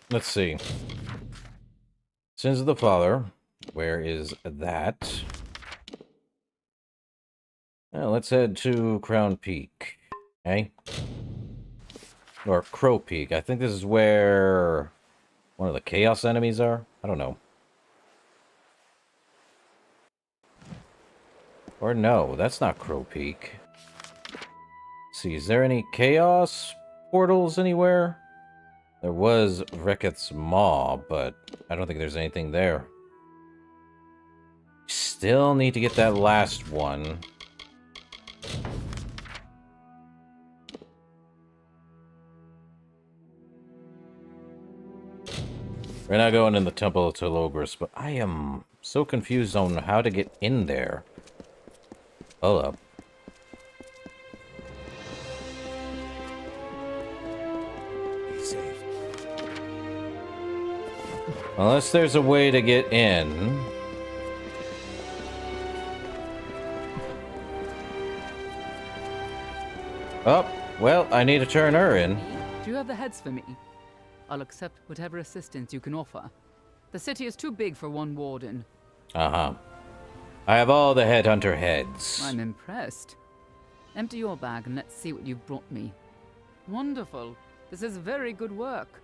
Let's see. Sins of the Father. Where is that? Well, let's head to Crown Peak. Okay? Or Crow Peak. I think this is where one of the chaos enemies are. I don't know. Or no, that's not Crow Peak. Let's see, is there any chaos portals anywhere? There was Reketh's Maw, but I don't think there's anything there. Still need to get that last one. We're not going in the Temple of Telogris, but I am so confused on how to get in there. Hold up. Unless there's a way to get in. Oh, well, I need to turn her in. Do you have the heads for me? I'll accept whatever assistance you can offer. The city is too big for one warden. Uh-huh. I have all the headhunter heads. I'm impressed. Empty your bag and let's see what you've brought me. Wonderful. This is very good work.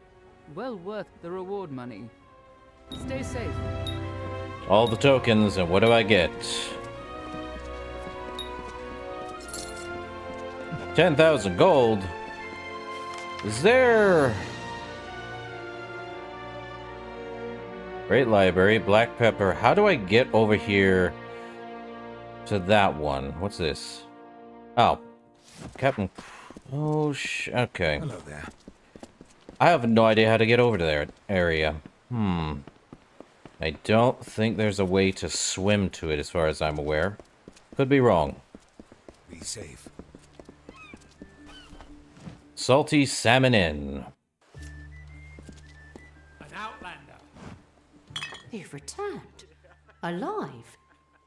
Well worth the reward money. Stay safe. All the tokens, and what do I get? 10,000 gold. Is there... Great library, black pepper. How do I get over here to that one? What's this? Oh. Captain... Oh, okay. Hello there. I have no idea how to get over to their area. I don't think there's a way to swim to it as far as I'm aware. Could be wrong. Be safe. Salty Salmon Inn. An outlander. You've returned. Alive.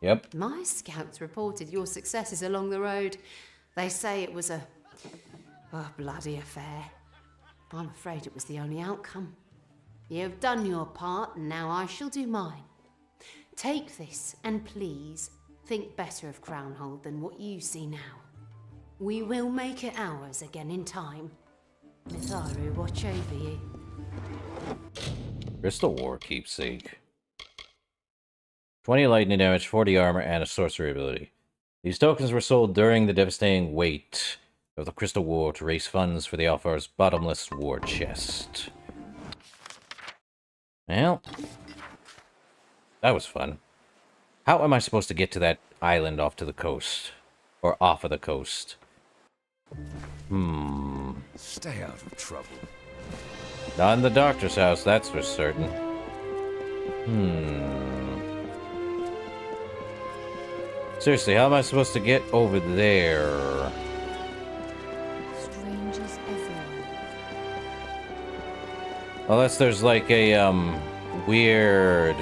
Yep. My scouts reported your successes along the road. They say it was a bloody affair. I'm afraid it was the only outcome. You've done your part, and now I shall do mine. Take this, and please, think better of Crownhold than what you see now. We will make it ours again in time. Mitharu, watch over you. Crystal War keepsake. 20 lightning damage, 40 armor, and a sorcery ability. These tokens were sold during the devastating wait of the Crystal War to raise funds for the Alfar's bottomless war chest. Well, that was fun. How am I supposed to get to that island off to the coast? Or off of the coast? Stay out of trouble. Not in the doctor's house, that's for certain. Seriously, how am I supposed to get over there? Strangers everywhere. Unless there's like a, weird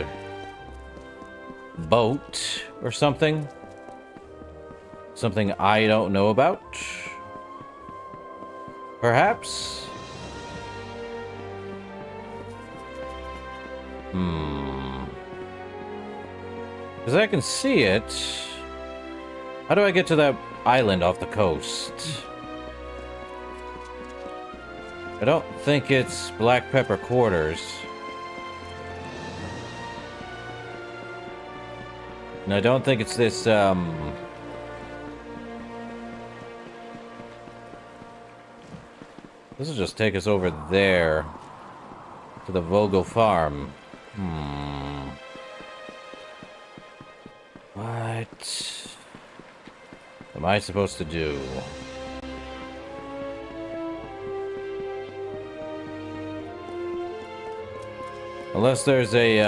boat or something. Something I don't know about. Perhaps? Because I can see it. How do I get to that island off the coast? I don't think it's Black Pepper Quarters. And I don't think it's this, This will just take us over there. To the Vogel Farm. What am I supposed to do? Unless there's a,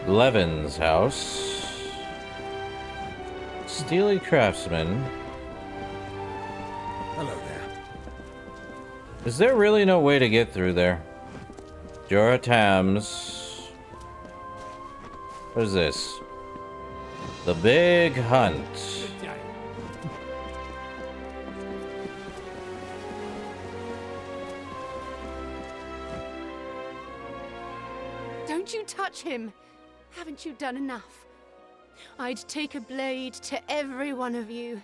Levin's house. Steely Craftsman. Hello there. Is there really no way to get through there? Jorah Tams. What is this? The Big Hunt. Don't you touch him! Haven't you done enough? I'd take a blade to every one of you,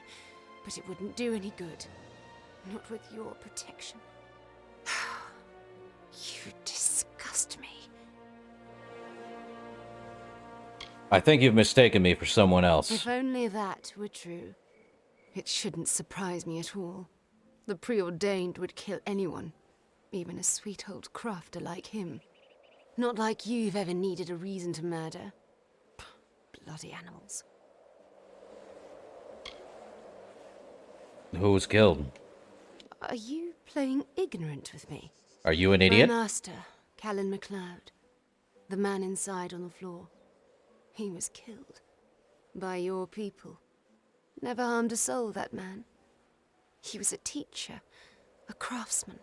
but it wouldn't do any good. Not with your protection. You disgust me. I think you've mistaken me for someone else. If only that were true. It shouldn't surprise me at all. The preordained would kill anyone, even a sweet old crafter like him. Not like you've ever needed a reason to murder. Bloody animals. Who was killed? Are you playing ignorant with me? Are you an idiot? My master, Callan MacLeod. The man inside on the floor. He was killed. By your people. Never harmed a soul, that man. He was a teacher. A craftsman.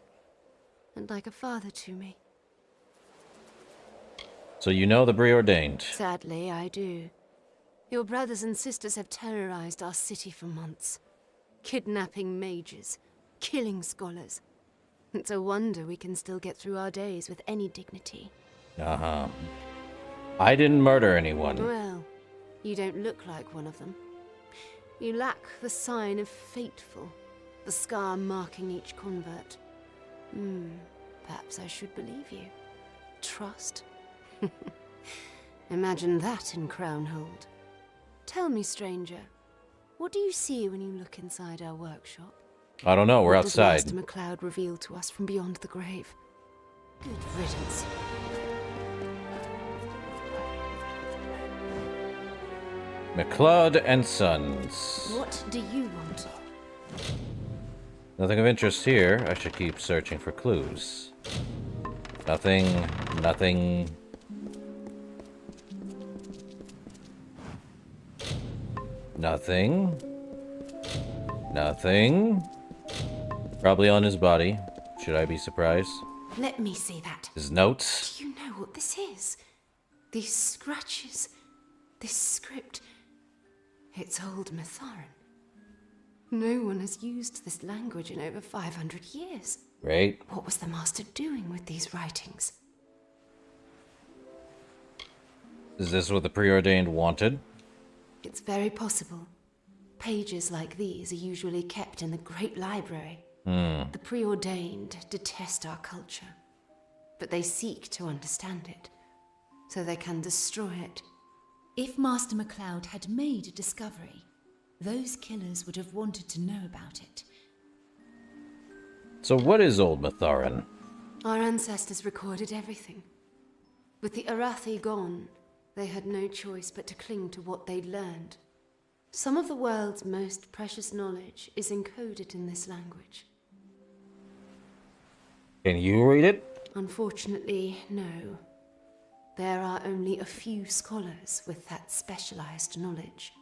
and like a father to me. So you know the preordained. Sadly, I do. Your brothers and sisters have terrorized our city for months. Kidnapping mages, killing scholars. It's a wonder we can still get through our days with any dignity. Uh-huh. I didn't murder anyone. Well, you don't look like one of them. You lack the sign of fateful, the scar marking each convert. Perhaps I should believe you. Trust? Imagine that in Crownhold. Tell me, stranger, what do you see when you look inside our workshop? I don't know, we're What outside. does Master MacLeod reveal to us from beyond the grave? Good riddance. MacLeod and Sons. What do you want? Nothing of interest here. I should keep searching for clues. Nothing. Nothing. Nothing. Nothing. Probably on his body. Should I be surprised? Let me see that. His notes? Do you know what this is? These scratches. This script. It's old Matharan. No one has used this language in over 500 years. Great. What was the master doing with these writings? Is this what the preordained wanted? It's very possible. Pages like these are usually kept in the Great Library. The preordained detest our culture, but they seek to understand it, so they can destroy it. If Master MacLeod had made a discovery, those killers would have wanted to know about it. So what is old Matharan? Our ancestors recorded everything. With the Arathi gone, they had no choice but to cling to what they'd learned. Some of the world's most precious knowledge is encoded in this language. Can you read it? Unfortunately, no. There are only a few scholars with that specialized knowledge.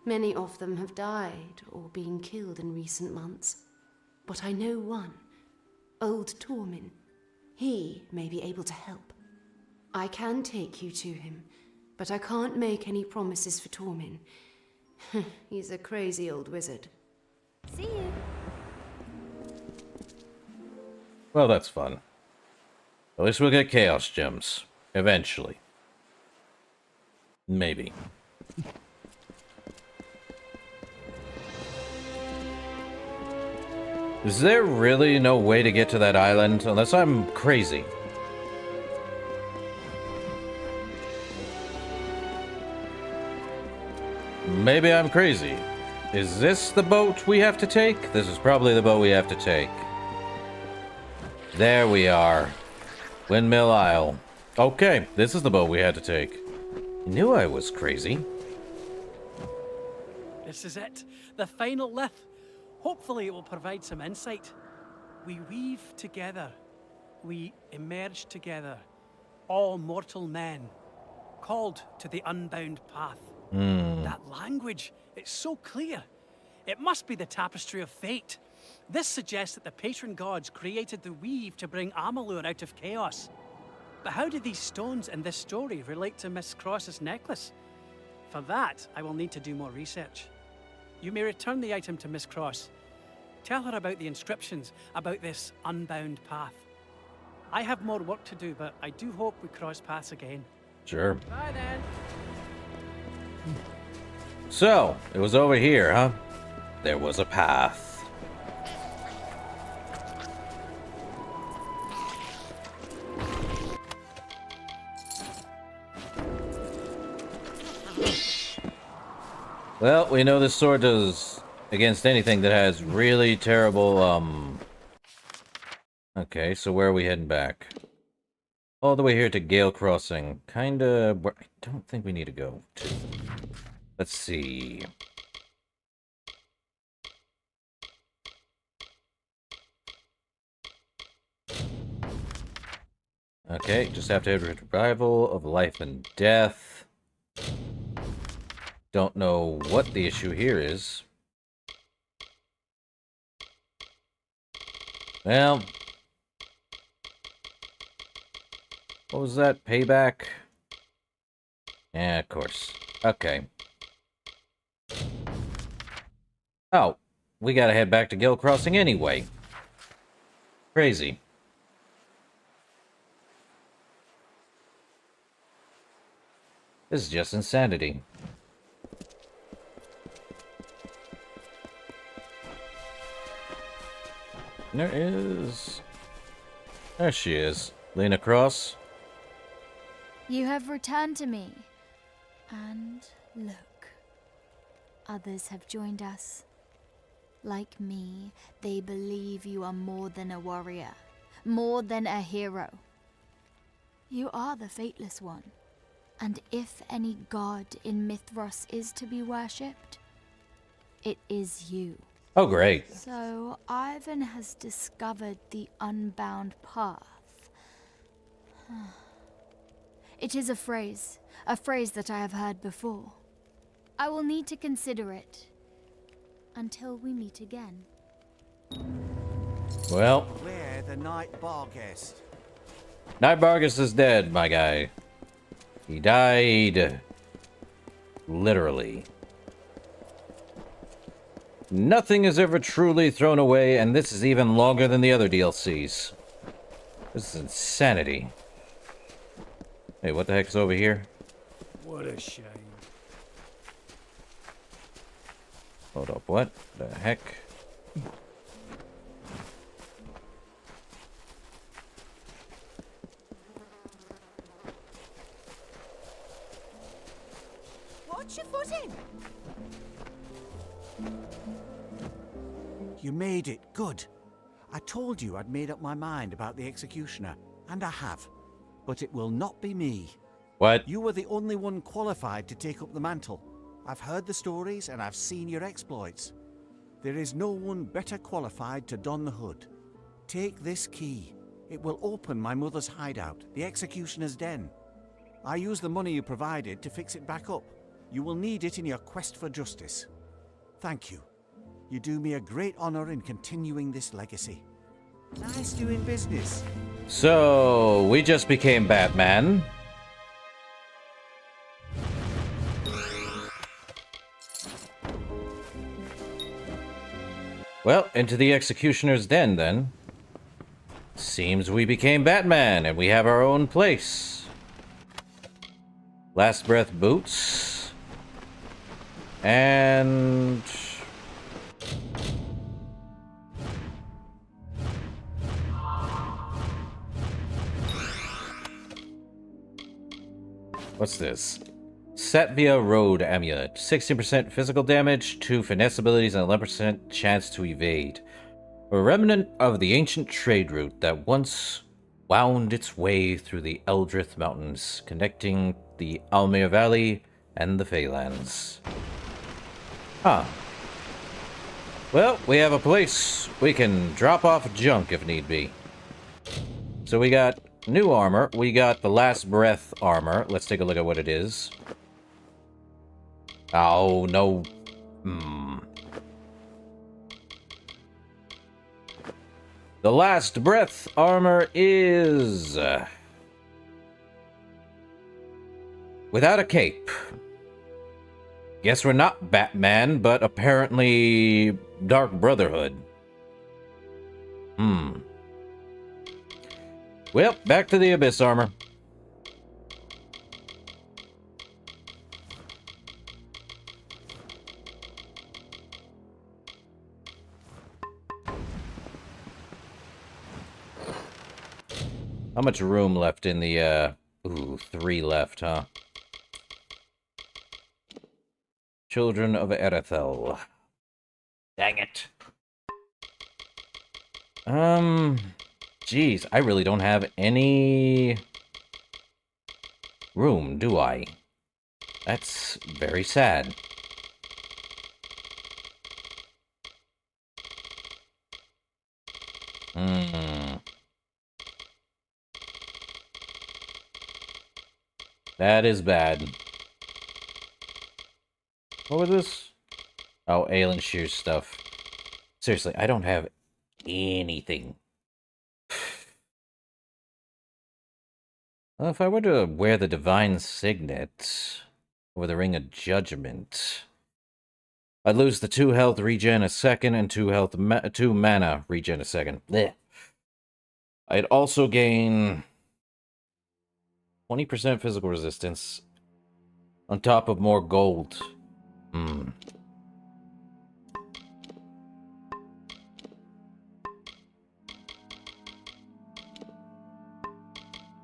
Many of them have died or been killed in recent months. But I know one, Old Tormin. He may be able to help. I can take you to him, but I can't make any promises for Tormin. He's a crazy old wizard. See you. Well, that's fun. At least we'll get Chaos Gems. Eventually. Maybe. Is there really no way to get to that island? Unless I'm crazy. Maybe I'm crazy. Is this the boat we have to take? This is probably the boat we have to take. There we are. Windmill Isle. Okay, this is the boat we had to take. I knew I was crazy. This is it, the final lift. Hopefully it will provide some insight. We weave together. We emerge together. All mortal men, called to the unbound path. That language, it's so clear. It must be the tapestry of fate. This suggests that the patron gods created the weave to bring Amalur out of chaos. But how do these stones in this story relate to Miss Cross's necklace? For that, I will need to do more research. You may return the item to Miss Cross. Tell her about the inscriptions, about this unbound path. I have more work to do, but I do hope we cross paths again. Sure. Bye then. So, it was over here, huh? There was a path. Well, we know this sword does against anything that has really terrible, Okay, so where are we heading back? All the way here to Gale Crossing. Kinda... where I don't think we need to go to. Let's see. Okay, just have to have revival of life and death. Don't know what the issue here is. Well, What was that? Payback? Yeah, of course. Okay. Oh, we gotta head back to Gill Crossing anyway. Crazy. This is just insanity. There she is. Lean across. You have returned to me. And look. Others have joined us. Like me, they believe you are more than a warrior. More than a hero. You are the Fateless One. And if any god in Mithras is to be worshipped, it is you. Oh, great. So Ivan has discovered the unbound path. It is a phrase that I have heard before. I will need to consider it until we meet again. Well, Where the night bar guest? Night Bargus is dead, my guy. He died. Literally. Nothing is ever truly thrown away, and this is even longer than the other DLCs. This is insanity. Hey, what the heck's over here? What a shame. Hold up, what the heck? Watch your footing. You made it. Good. I told you I'd made up my mind about the executioner, and I have. But it will not be me. What? You were the only one qualified to take up the mantle. I've heard the stories and I've seen your exploits. There is no one better qualified to don the hood. Take this key. It will open my mother's hideout, the executioner's den. I used the money you provided to fix it back up. You will need it in your quest for justice. Thank you. You do me a great honor in continuing this legacy. Nice doing business. So, we just became Batman. Well, into the executioner's den, then. Seems we became Batman, and we have our own place. Last breath boots. And... what's this? Satvia Road Amulet. 16% physical damage, 2 finesse abilities, and 11% chance to evade. A remnant of the ancient trade route that once wound its way through the Eldrith Mountains, connecting the Almir Valley and the Feylands. Huh. Well, we have a place we can drop off junk if need be. So we got new armor. We got the Last Breath armor. Let's take a look at what it is. Oh, no. The Last Breath armor is... without a cape. Guess we're not Batman, but apparently Dark Brotherhood. Well, back to the Abyss armor. How much room left in the, ooh, 3 left, huh? Children of Erethel. Dang it. Geez, I really don't have any room, do I? That's very sad. That is bad. What was this? Oh, Aelin Shear stuff. Seriously, I don't have anything. Well, if I were to wear the Divine Signet or the Ring of Judgment, I'd lose the 2 health regen a second and 2 mana regen a second. Blech. I'd also gain 20% physical resistance on top of more gold.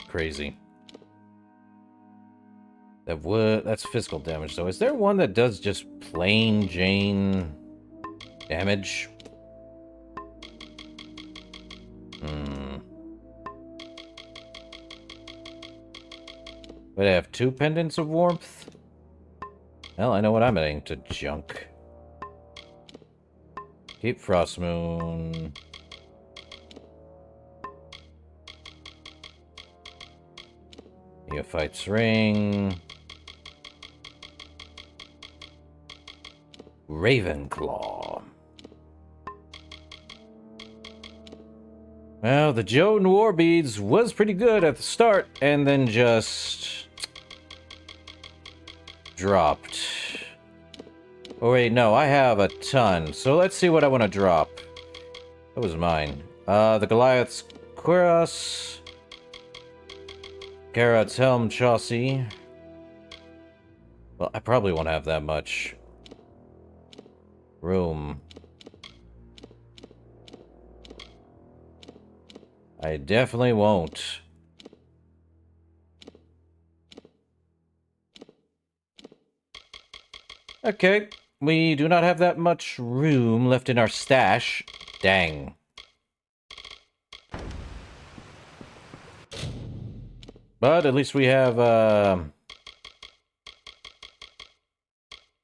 Crazy. That's physical damage, though. Is there one that does just plain Jane damage? Would I have 2 pendants of warmth? Well, I know what I'm adding to junk. Keep Frost Moon. Neophyte's Ring. Ravenclaw. Well, the Jotun War Beads was pretty good at the start, and then just dropped. Oh wait, no, I have a ton. So let's see what I want to drop. That was mine. The Goliath's Cuirass. Garrett's Helm Chaussee. Well, I probably won't have that much room. I definitely won't. Okay, we do not have that much room left in our stash. Dang. But at least we have,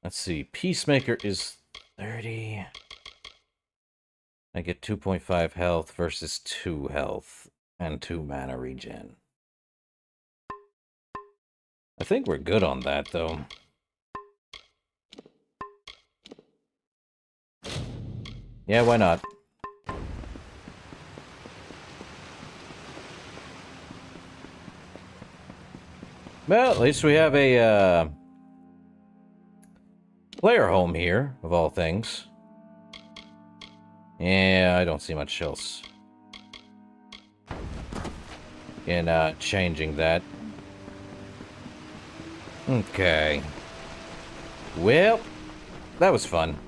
let's see, Peacemaker is 30. I get 2.5 health versus 2 health and 2 mana regen. I think we're good on that, though. Yeah, why not? Well, at least we have a, player home here, of all things. Yeah, I don't see much else in, changing that. Okay. Well, that was fun.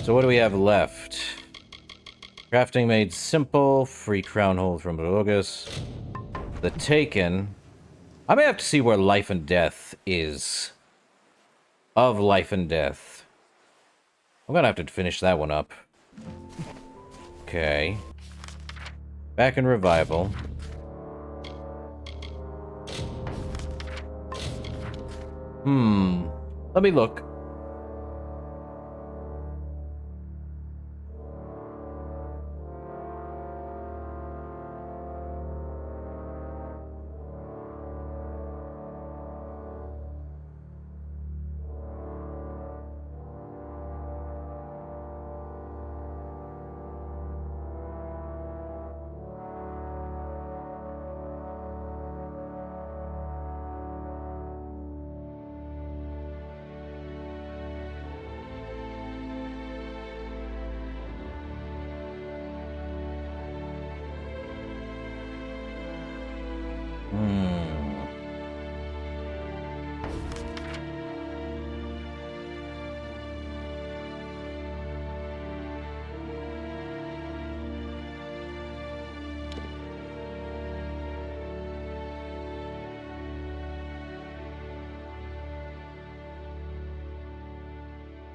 So what do we have left? Crafting made simple, free crown hold from Bogus. The Taken. I may have to see where Life and Death is. Of Life and Death. I'm gonna have to finish that one up. Okay. Back in Revival. Let me look.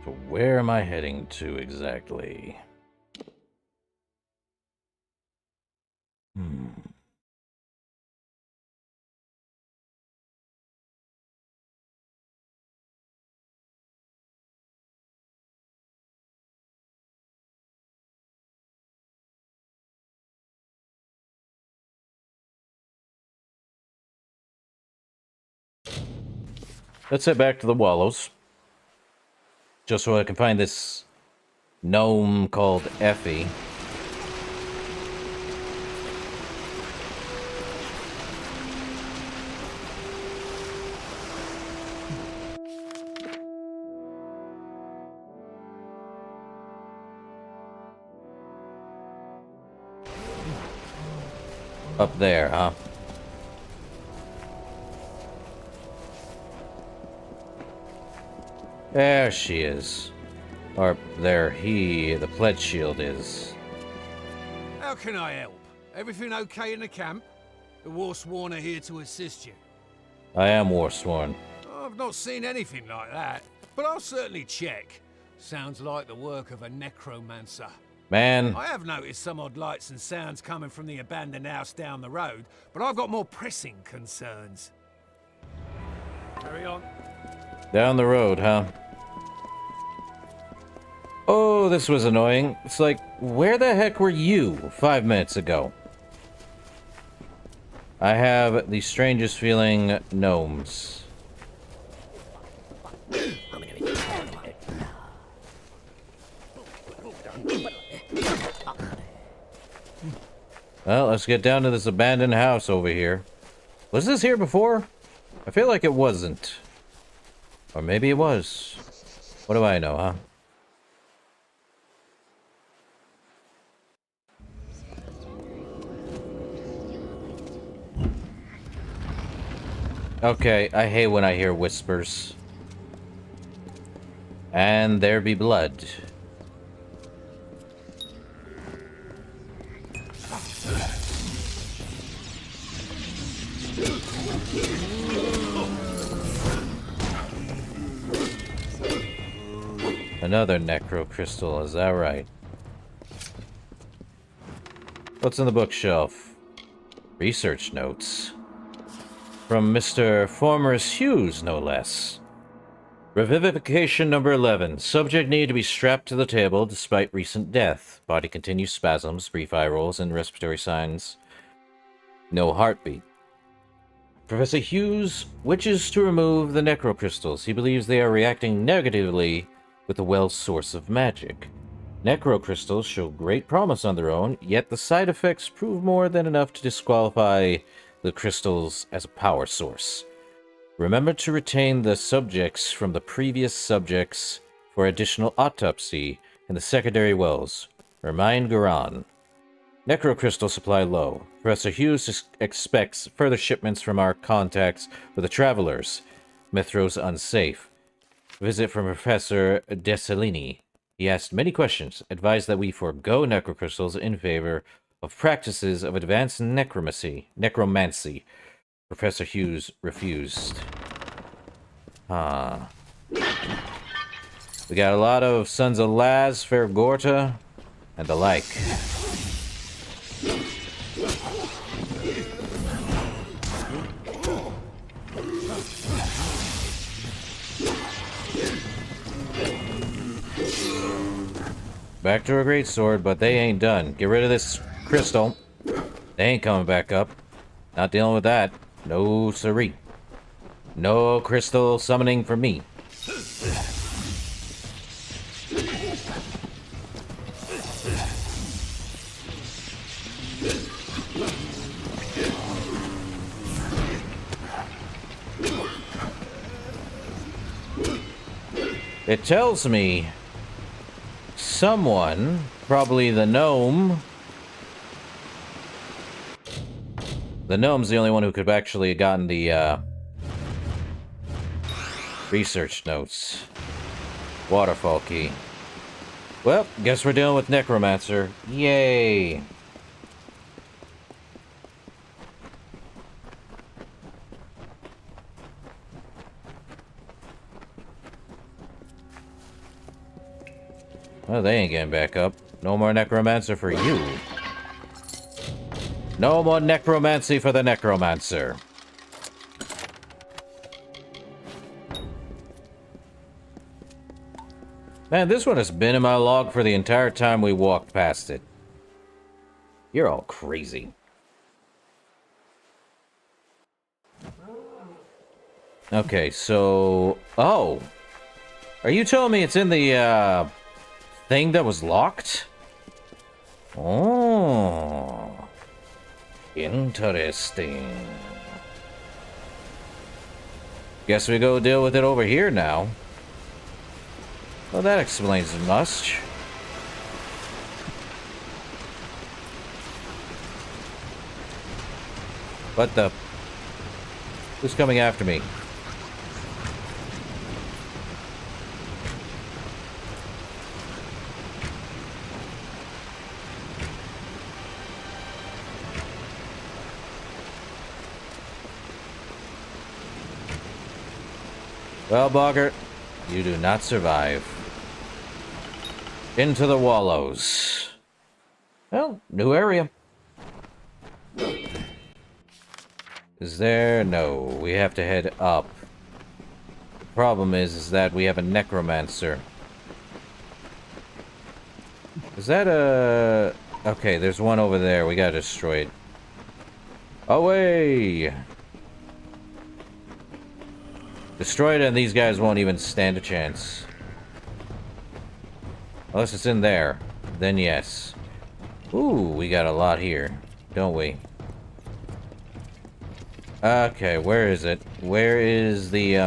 So where am I heading to exactly? Let's head back to the Wallows. Just so I can find this gnome called Effie. Up there, huh? There she is. Or there the pledge shield is. How can I help? Everything okay in the camp? The Warsworn are here to assist you. I am Warsworn. I've not seen anything like that, but I'll certainly check. Sounds like the work of a necromancer. Man. I have noticed some odd lights and sounds coming from the abandoned house down the road, but I've got more pressing concerns. Carry on. Down the road, huh? Oh, this was annoying. It's like, where the heck were you 5 minutes ago? I have the strangest feeling gnomes. Well, let's get down to this abandoned house over here. Was this here before? I feel like it wasn't. Or maybe it was. What do I know, huh? Okay, I hate when I hear whispers. And there be blood. Another necro crystal, is that right? What's in the bookshelf? Research notes. From Mr. Formerus Hughes, no less. Revivification number 11. Subject needed to be strapped to the table despite recent death. Body continues spasms, brief eye rolls, and respiratory signs. No heartbeat. Professor Hughes wishes to remove the necrocrystals. He believes they are reacting negatively with the well's source of magic. Necrocrystals show great promise on their own, yet the side effects prove more than enough to disqualify the crystals as a power source. Remember to retain the subjects from the previous subjects for additional autopsy in the secondary wells. Remind Garan. Necrocrystal supply low. Professor Hughes expects further shipments from our contacts with the travelers. Mithros unsafe. Visit from Professor Desalini. He asked many questions, advised that we forego necrocrystals in favor of practices of advanced necromancy. Professor Hughes refused. We got a lot of Sons of Laz, Fergorta, and the like. Back to a greatsword, but they ain't done. Get rid of this crystal. They ain't coming back up. Not dealing with that. No siree. No crystal summoning for me. It tells me someone, probably the gnome. The gnome's the only one who could have actually gotten the research notes. Waterfall key. Well, guess we're dealing with Necromancer. Yay! Well, they ain't getting back up. No more Necromancer for you. No more necromancy for the Necromancer. Man, this one has been in my log for the entire time we walked past it. You're all crazy. Okay, so... Oh! Are you telling me it's in the, thing that was locked? Oh... Interesting. Guess we go deal with it over here now. Well, that explains much. What the? Who's coming after me? Well, Boggart, you do not survive. Into the wallows. Well, new area. Is there? No. We have to head up. The problem is that we have a necromancer. Is that a... Okay, there's one over there. We gotta destroy it. Away! Destroy it and these guys won't even stand a chance. Unless it's in there. Then yes. Ooh, we got a lot here. Don't we? Okay, where is it? Where is the,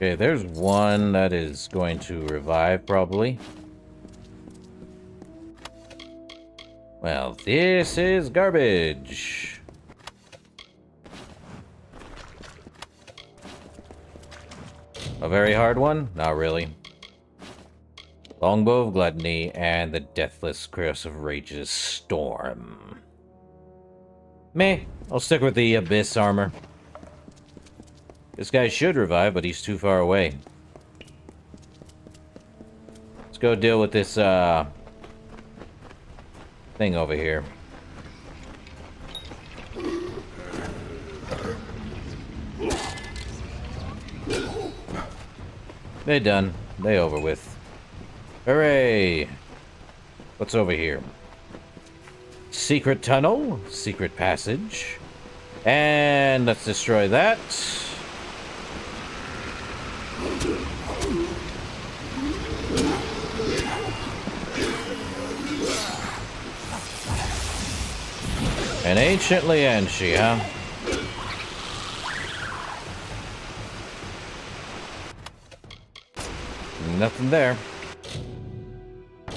Okay, there's one that is going to revive, probably. Well, this is garbage. A very hard one? Not really. Longbow of Gluttony and the Deathless Curse of Rage's Storm. Meh. I'll stick with the Abyss armor. This guy should revive, but he's too far away. Let's go deal with this, thing over here. They done. They over with. Hooray! What's over here? Secret tunnel, secret passage. And let's destroy that. An ancient Lianshi, huh? Nothing there.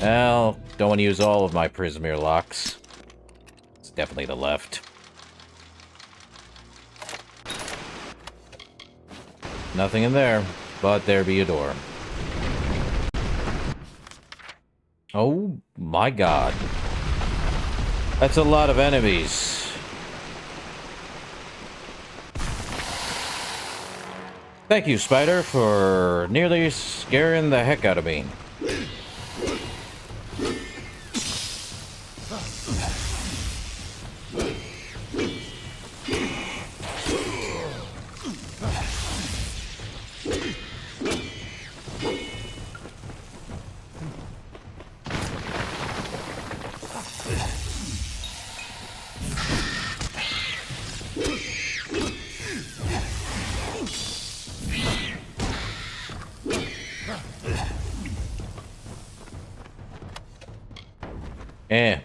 Well, don't want to use all of my Prismere locks. It's definitely the left. Nothing in there, but there be a door. Oh my god. That's a lot of enemies. Thank you, Spider, for nearly scaring the heck out of me.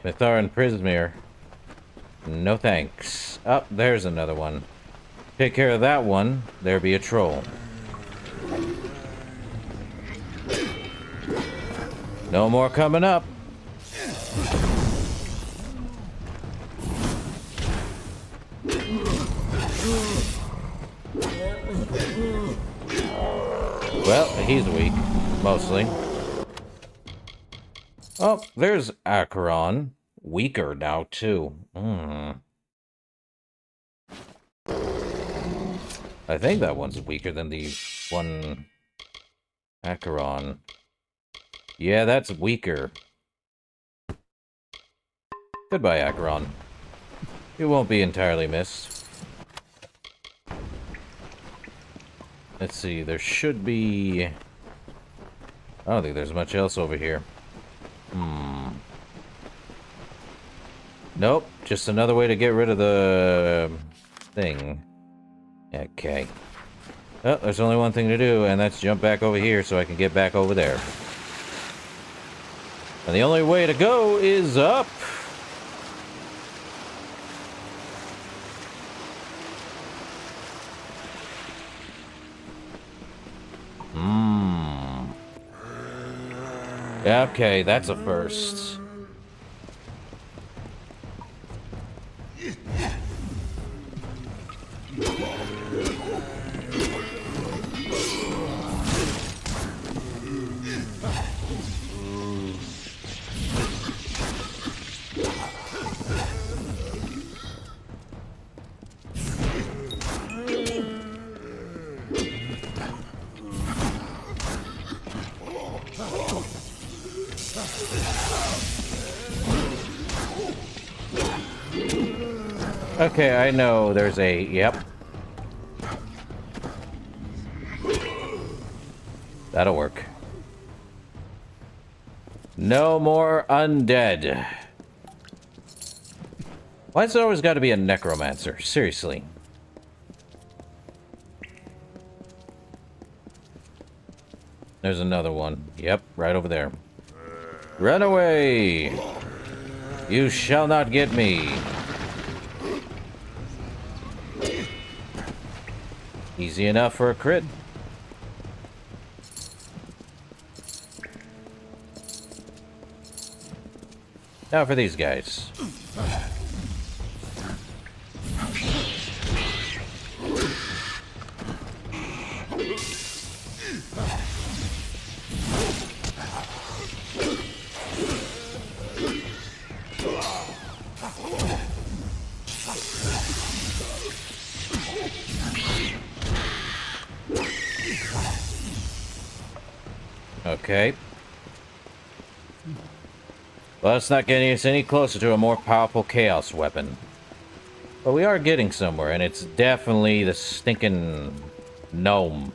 Mithar and Prismere. No thanks. Oh, there's another one. Take care of that one. There be a troll. No more coming up. Well, he's weak. Mostly. Oh, there's Acheron. Weaker now, too. I think that one's weaker than the one... Acheron. Yeah, that's weaker. Goodbye, Acheron. You won't be entirely missed. Let's see, there should be... I don't think there's much else over here. Nope, just another way to get rid of the thing. Okay. Oh, there's only one thing to do, and that's jump back over here so I can get back over there. And the only way to go is up. Okay, that's a first. Okay, I know there's a... Yep. That'll work. No more undead. Why's there always got to be a necromancer? Seriously. There's another one. Yep, right over there. Run away! You shall not get me. Easy enough for a crit. Now for these guys. Okay. Well, it's not getting us any closer to a more powerful chaos weapon. But we are getting somewhere, and it's definitely the stinking gnome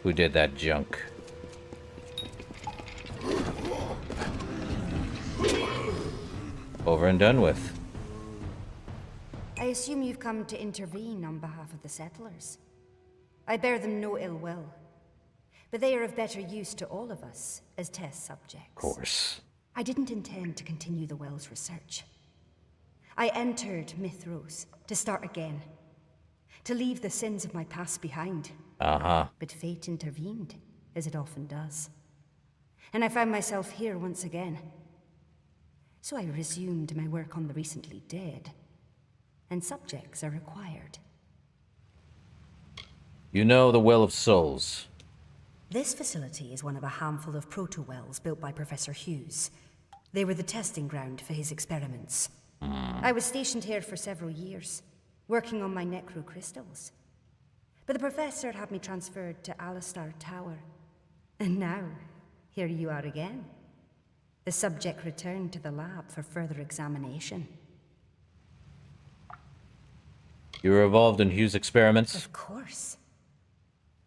who did that junk. Over and done with. I assume you've come to intervene on behalf of the settlers. I bear them no ill will. But they are of better use to all of us as test subjects. Of course. I didn't intend to continue the well's research. I entered Mithros to start again, to leave the sins of my past behind. But fate intervened, as it often does. And I found myself here once again. So I resumed my work on the recently dead, and subjects are required. You know the Well of Souls. This facility is one of a handful of proto-wells built by Professor Hughes. They were the testing ground for his experiments. I was stationed here for several years, working on my necrocrystals. But the professor had me transferred to Alistar Tower. And now, here you are again. The subject returned to the lab for further examination. You were involved in Hughes' experiments? Of course.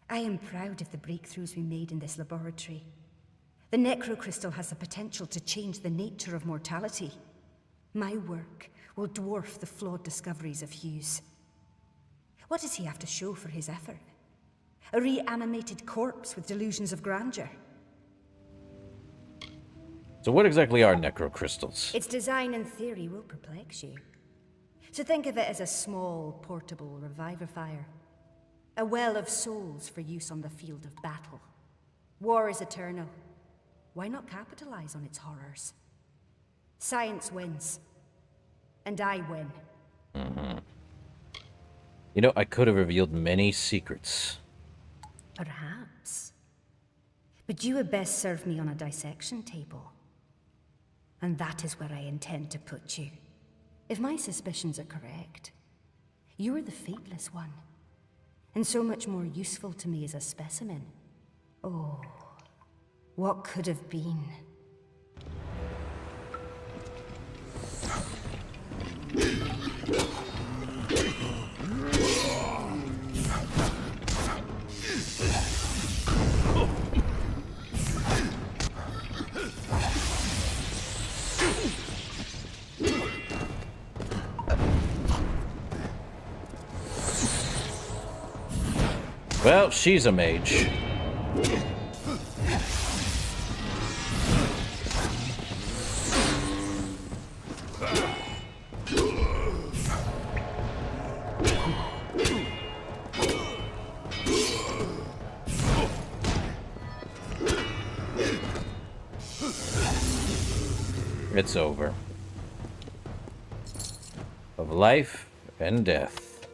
I am proud of the breakthroughs we made in this laboratory. The necrocrystal has the potential to change the nature of mortality. My work will dwarf the flawed discoveries of Hughes. What does he have to show for his effort? A reanimated corpse with delusions of grandeur? So what exactly are necrocrystals? Its design and theory will perplex you. So think of it as a small, portable revivifier. A well of souls for use on the field of battle. War is eternal. Why not capitalize on its horrors? Science wins. And I win. You know, I could have revealed many secrets. Perhaps. But you would best serve me on a dissection table. And that is where I intend to put you. If my suspicions are correct, you are the fateless one. And so much more useful to me as a specimen. Oh, what could have been? Well, she's a mage. It's over. Of life and death.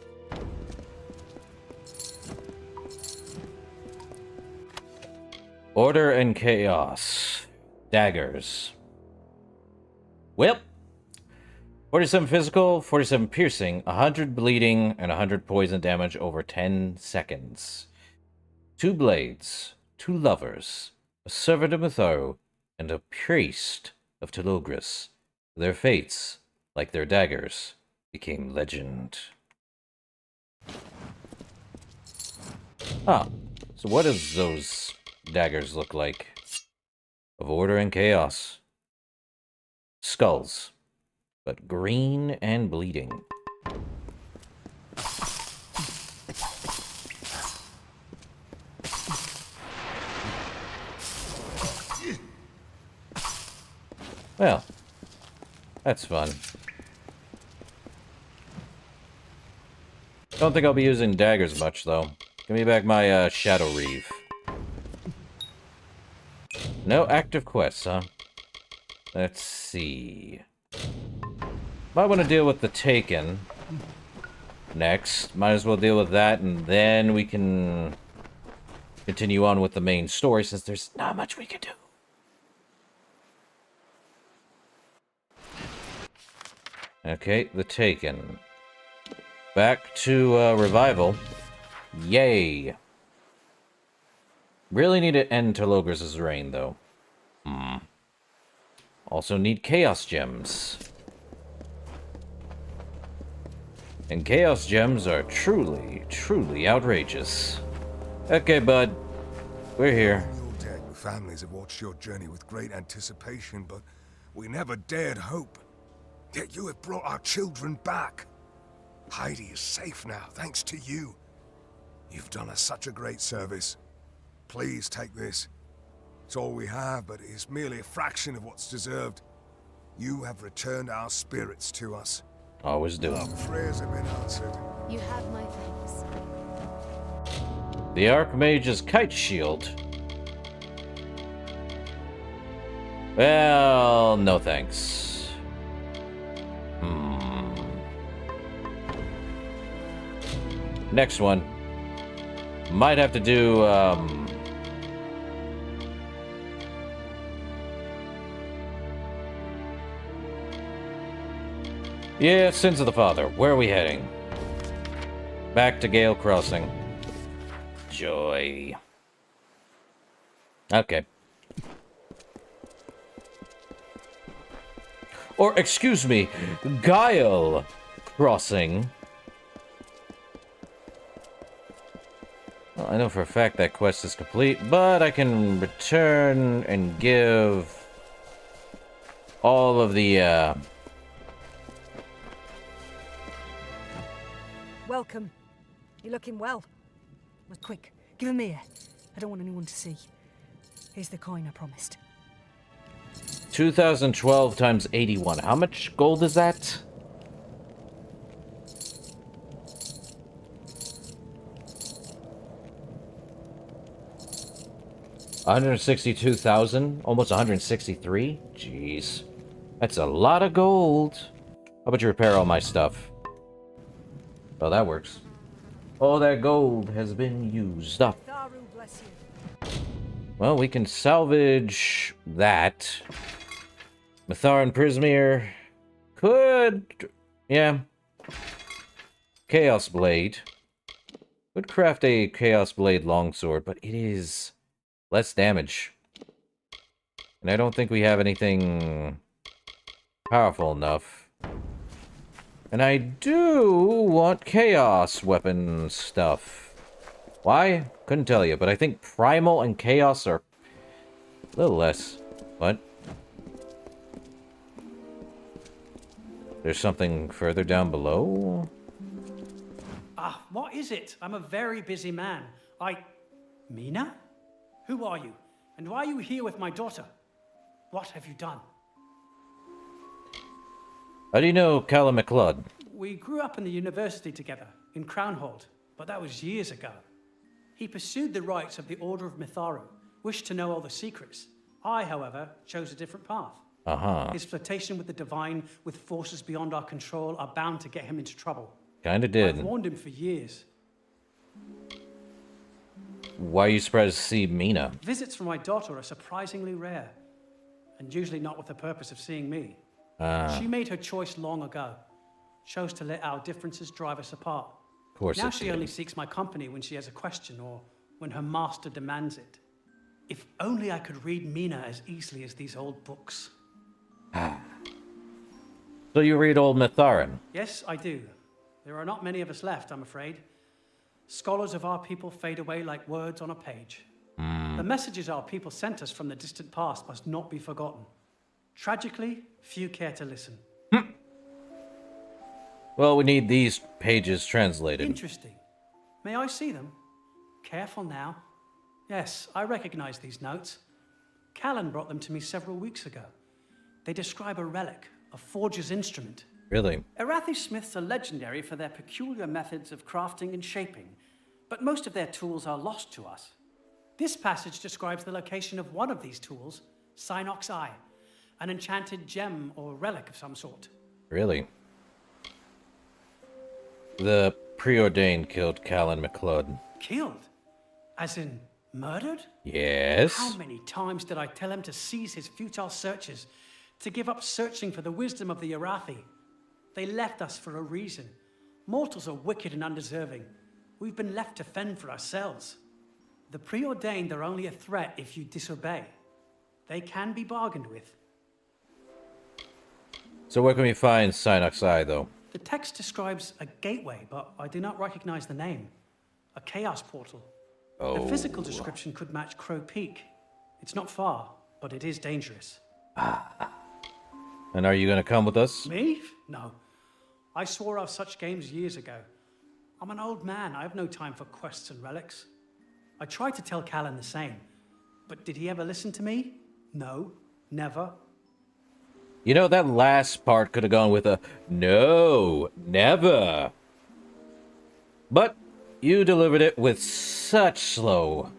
Order and chaos. Daggers. Well, 47 physical, 47 piercing, 100 bleeding, and 100 poison damage over 10 seconds. 2 blades, 2 lovers, a servant of Mitharu, and a priest of Telogris. Their fates, like their daggers, became legend. Ah, so what does those daggers look like? Of order and chaos. Skulls, but green and bleeding. Well, that's fun. Don't think I'll be using daggers much, though. Give me back my Shadow Reeve. No active quests, huh? Let's see. Might want to deal with the Taken next. Might as well deal with that, and then we can continue on with the main story, since there's not much we can do. Okay, the Taken. Back to Revival. Yay. Really need to end Telogris' reign, though. Also need Chaos Gems. And Chaos Gems are truly, truly outrageous. Okay, bud. We're here. You're dead. The families have watched your journey with great anticipation, but we never dared hope. Yet you have brought our children back. Heidi is safe now, thanks to you. You've done us such a great service. Please take this. It's all we have, but it is merely a fraction of what's deserved. You have returned our spirits to us. Always do. Our prayers have been answered. You have my thanks. The Archmage's kite shield. Well, no thanks. Next one. Might have to do, yeah, Sins of the Father. Where are we heading? Back to Gale Crossing. Joy. Okay. Or, excuse me, Guile Crossing. Well, I know for a fact that quest is complete, but I can return and give all of the, Welcome. You're looking well. But quick, give him here. I don't want anyone to see. Here's the coin I promised. 2012 times 81. How much gold is that? $162,000, almost 163. Jeez, that's a lot of gold. How about you repair all my stuff? Well, that works. All that gold has been used up. Well, we can salvage that. Mithar and Prismir could, yeah. Chaos Blade. Could craft a Chaos Blade longsword, but it is less damage. And I don't think we have anything powerful enough. And I do want Chaos weapon stuff. Why? Couldn't tell you, but I think Primal and Chaos are a little less. What? There's something further down below? Ah, what is it? I'm a very busy man. Mina? Who are you? And why are you here with my daughter? What have you done? How do you know Callum MacLeod? We grew up in the university together, in Crownhold, but that was years ago. He pursued the rites of the Order of Mitharu, wished to know all the secrets. I, however, chose a different path. His flirtation with the divine, with forces beyond our control, are bound to get him into trouble. Kinda did. I've warned him for years. Why are you surprised to see Mina? Visits from my daughter are surprisingly rare, and usually not with the purpose of seeing me. She made her choice long ago. Chose to let our differences drive us apart. Of course now it she did. only seeks my company when she has a question or when her master demands it. If only I could read Mina as easily as these old books. So you read Old Mitharan? Yes, I do. There are not many of us left, I'm afraid. Scholars of our people fade away like words on a page. The messages our people sent us from the distant past must not be forgotten. Tragically, few care to listen. Well, we need these pages translated. Interesting. May I see them? Careful now. Yes, I recognize these notes. Callan brought them to me several weeks ago. They describe a relic, a forger's instrument. Really? Arathi smiths are legendary for their peculiar methods of crafting and shaping, but most of their tools are lost to us. This passage describes the location of one of these tools, Synock's Eye, an enchanted gem or relic of some sort. Really? The preordained killed Callan MacLeod. Killed? As in murdered? Yes. How many times did I tell him to cease his futile searches, to give up searching for the wisdom of the Arathi? They left us for a reason. Mortals are wicked and undeserving. We've been left to fend for ourselves. The preordained are only a threat if you disobey. They can be bargained with. So where can we find Synock's Eye, though? The text describes a gateway, but I do not recognize the name. A chaos portal. The physical description could match Crow Peak. It's not far, but it is dangerous. And are you going to come with us? Me? No. I swore off such games years ago. I'm an old man. I have no time for quests and relics. I tried to tell Callan the same, but did he ever listen to me? No, never. You know, that last part could have gone with a no, never. But you delivered it with such slow.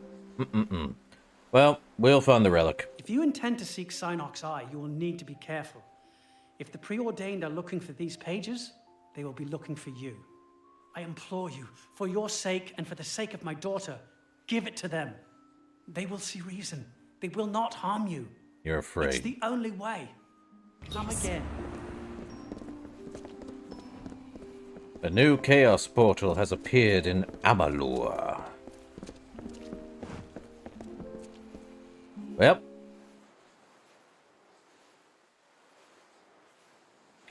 Well, we'll find the relic. If you intend to seek Synock's Eye, you will need to be careful. If the preordained are looking for these pages, they will be looking for you. I implore you, for your sake and for the sake of my daughter, give it to them. They will see reason. They will not harm you. You're afraid. It's the only way. Come again. A new chaos portal has appeared in Amalur. Well,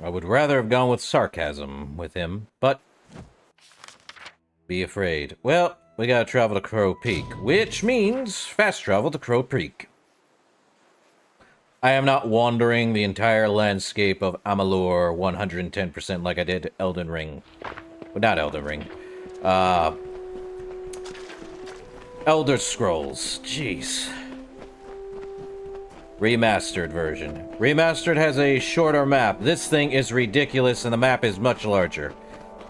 I would rather have gone with sarcasm with him, but be afraid. Well, we gotta travel to Crow Peak, which means fast travel to Crow Peak. I am not wandering the entire landscape of Amalur 110% like I did Elden Ring. Well, not Elden Ring. Elder Scrolls. Jeez. Remastered version. Remastered has a shorter map. This thing is ridiculous and the map is much larger.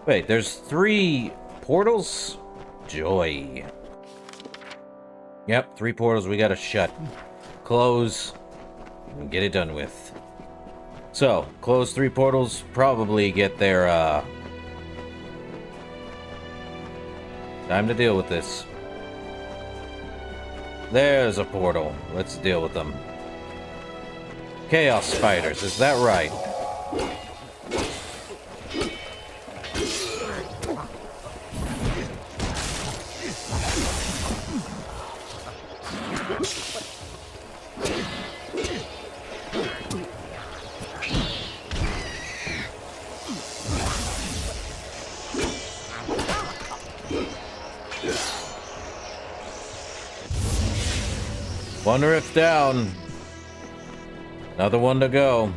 Wait, there's 3 portals? Joy. Yep, 3 portals we gotta shut. Close. And get it done with. So, close 3 portals, probably get their, time to deal with this. There's a portal. Let's deal with them. Chaos spiders, is that right? One rift down. Another one to go.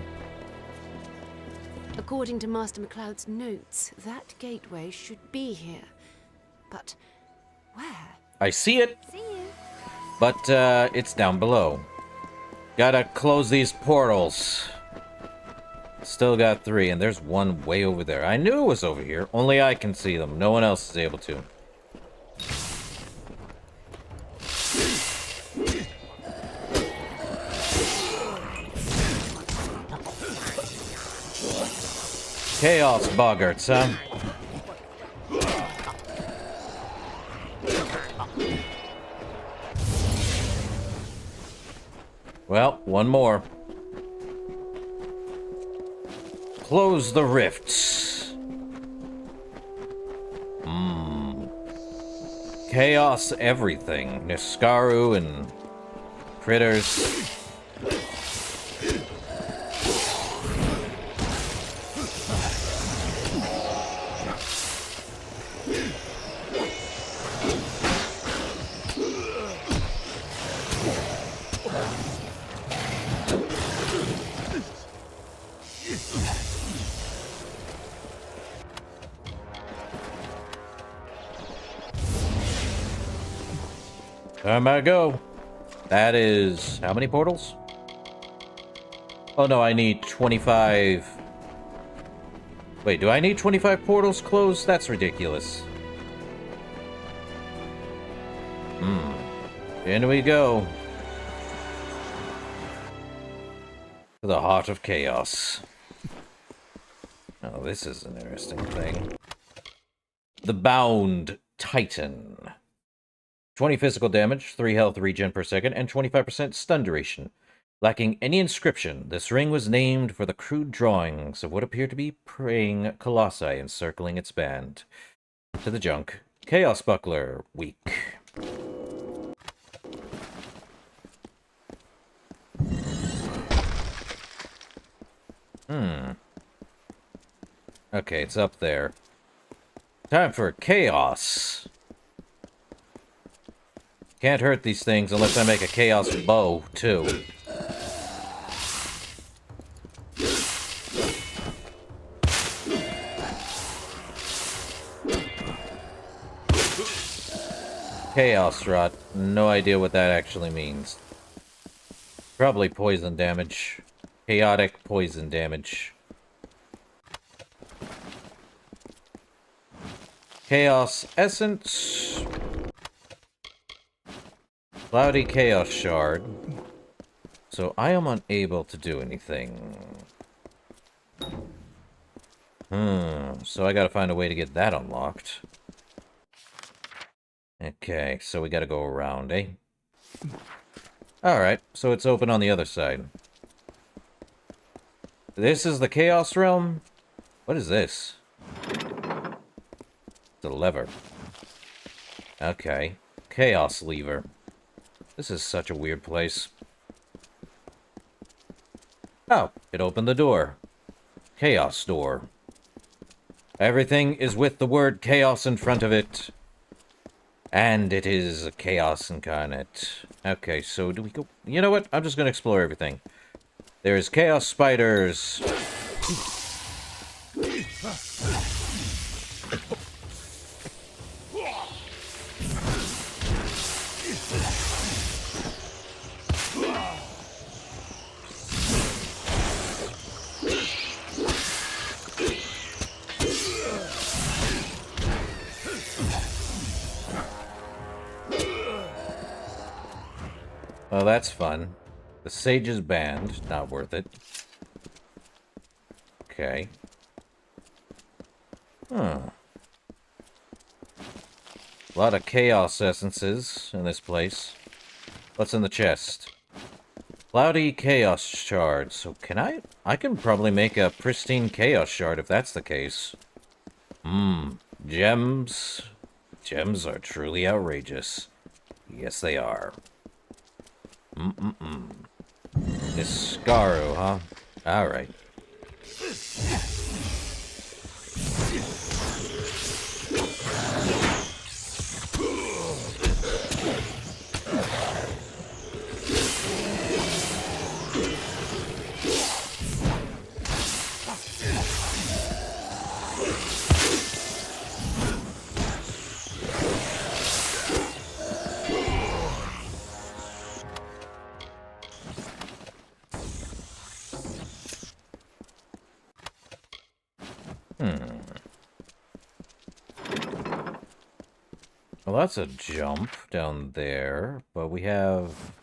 According to Master MacLeod's notes, that gateway should be here. But where? I see it. See you. But, it's down below. Gotta close these portals. Still got 3, and there's one way over there. I knew it was over here. Only I can see them. No one else is able to. Chaos boggarts, huh? Well, one more. Close the rifts. Chaos everything. Niskaru and critters. Time I go. That is... how many portals? Oh no, I need 25... Wait, do I need 25 portals closed? That's ridiculous. In we go. To the heart of chaos. Oh, this is an interesting thing. The Bound Titan. 20 physical damage, 3 health regen per second, and 25% stun duration. Lacking any inscription, this ring was named for the crude drawings of what appear to be praying colossi encircling its band. To the junk. Chaos Buckler, weak. Okay, it's up there. Time for chaos. Can't hurt these things unless I make a chaos bow, too. Chaos rot. No idea what that actually means. Probably poison damage. Chaotic poison damage. Chaos Essence. Cloudy Chaos Shard. So I am unable to do anything. So I gotta find a way to get that unlocked. Okay, so we gotta go around, eh? Alright, so it's open on the other side. This is the Chaos Realm? What is this? It's a lever. Okay. Chaos Lever. This is such a weird place. Oh, it opened the door. Chaos door. Everything is with the word chaos in front of it. And it is a chaos incarnate. Okay, so do we go... You know what? I'm just going to explore everything. There's chaos spiders. Well, that's fun. The Sage's Band. Not worth it. Okay. A lot of chaos essences in this place. What's in the chest? Cloudy Chaos Shard. So can I can probably make a pristine Chaos Shard if that's the case. Gems. Gems are truly outrageous. Yes, they are. Niskaru, huh? Alright. Well, that's a jump down there, but we have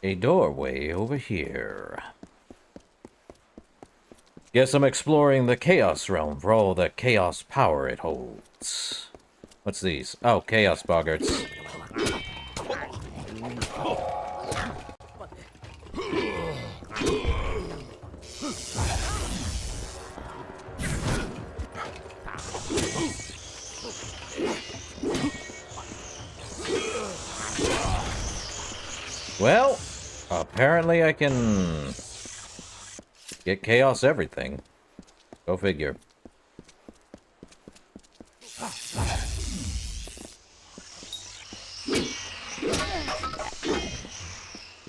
a doorway over here. Guess I'm exploring the Chaos Realm for all the chaos power it holds. What's these? Oh, Chaos Boggarts. Well, apparently I can get chaos everything. Go figure.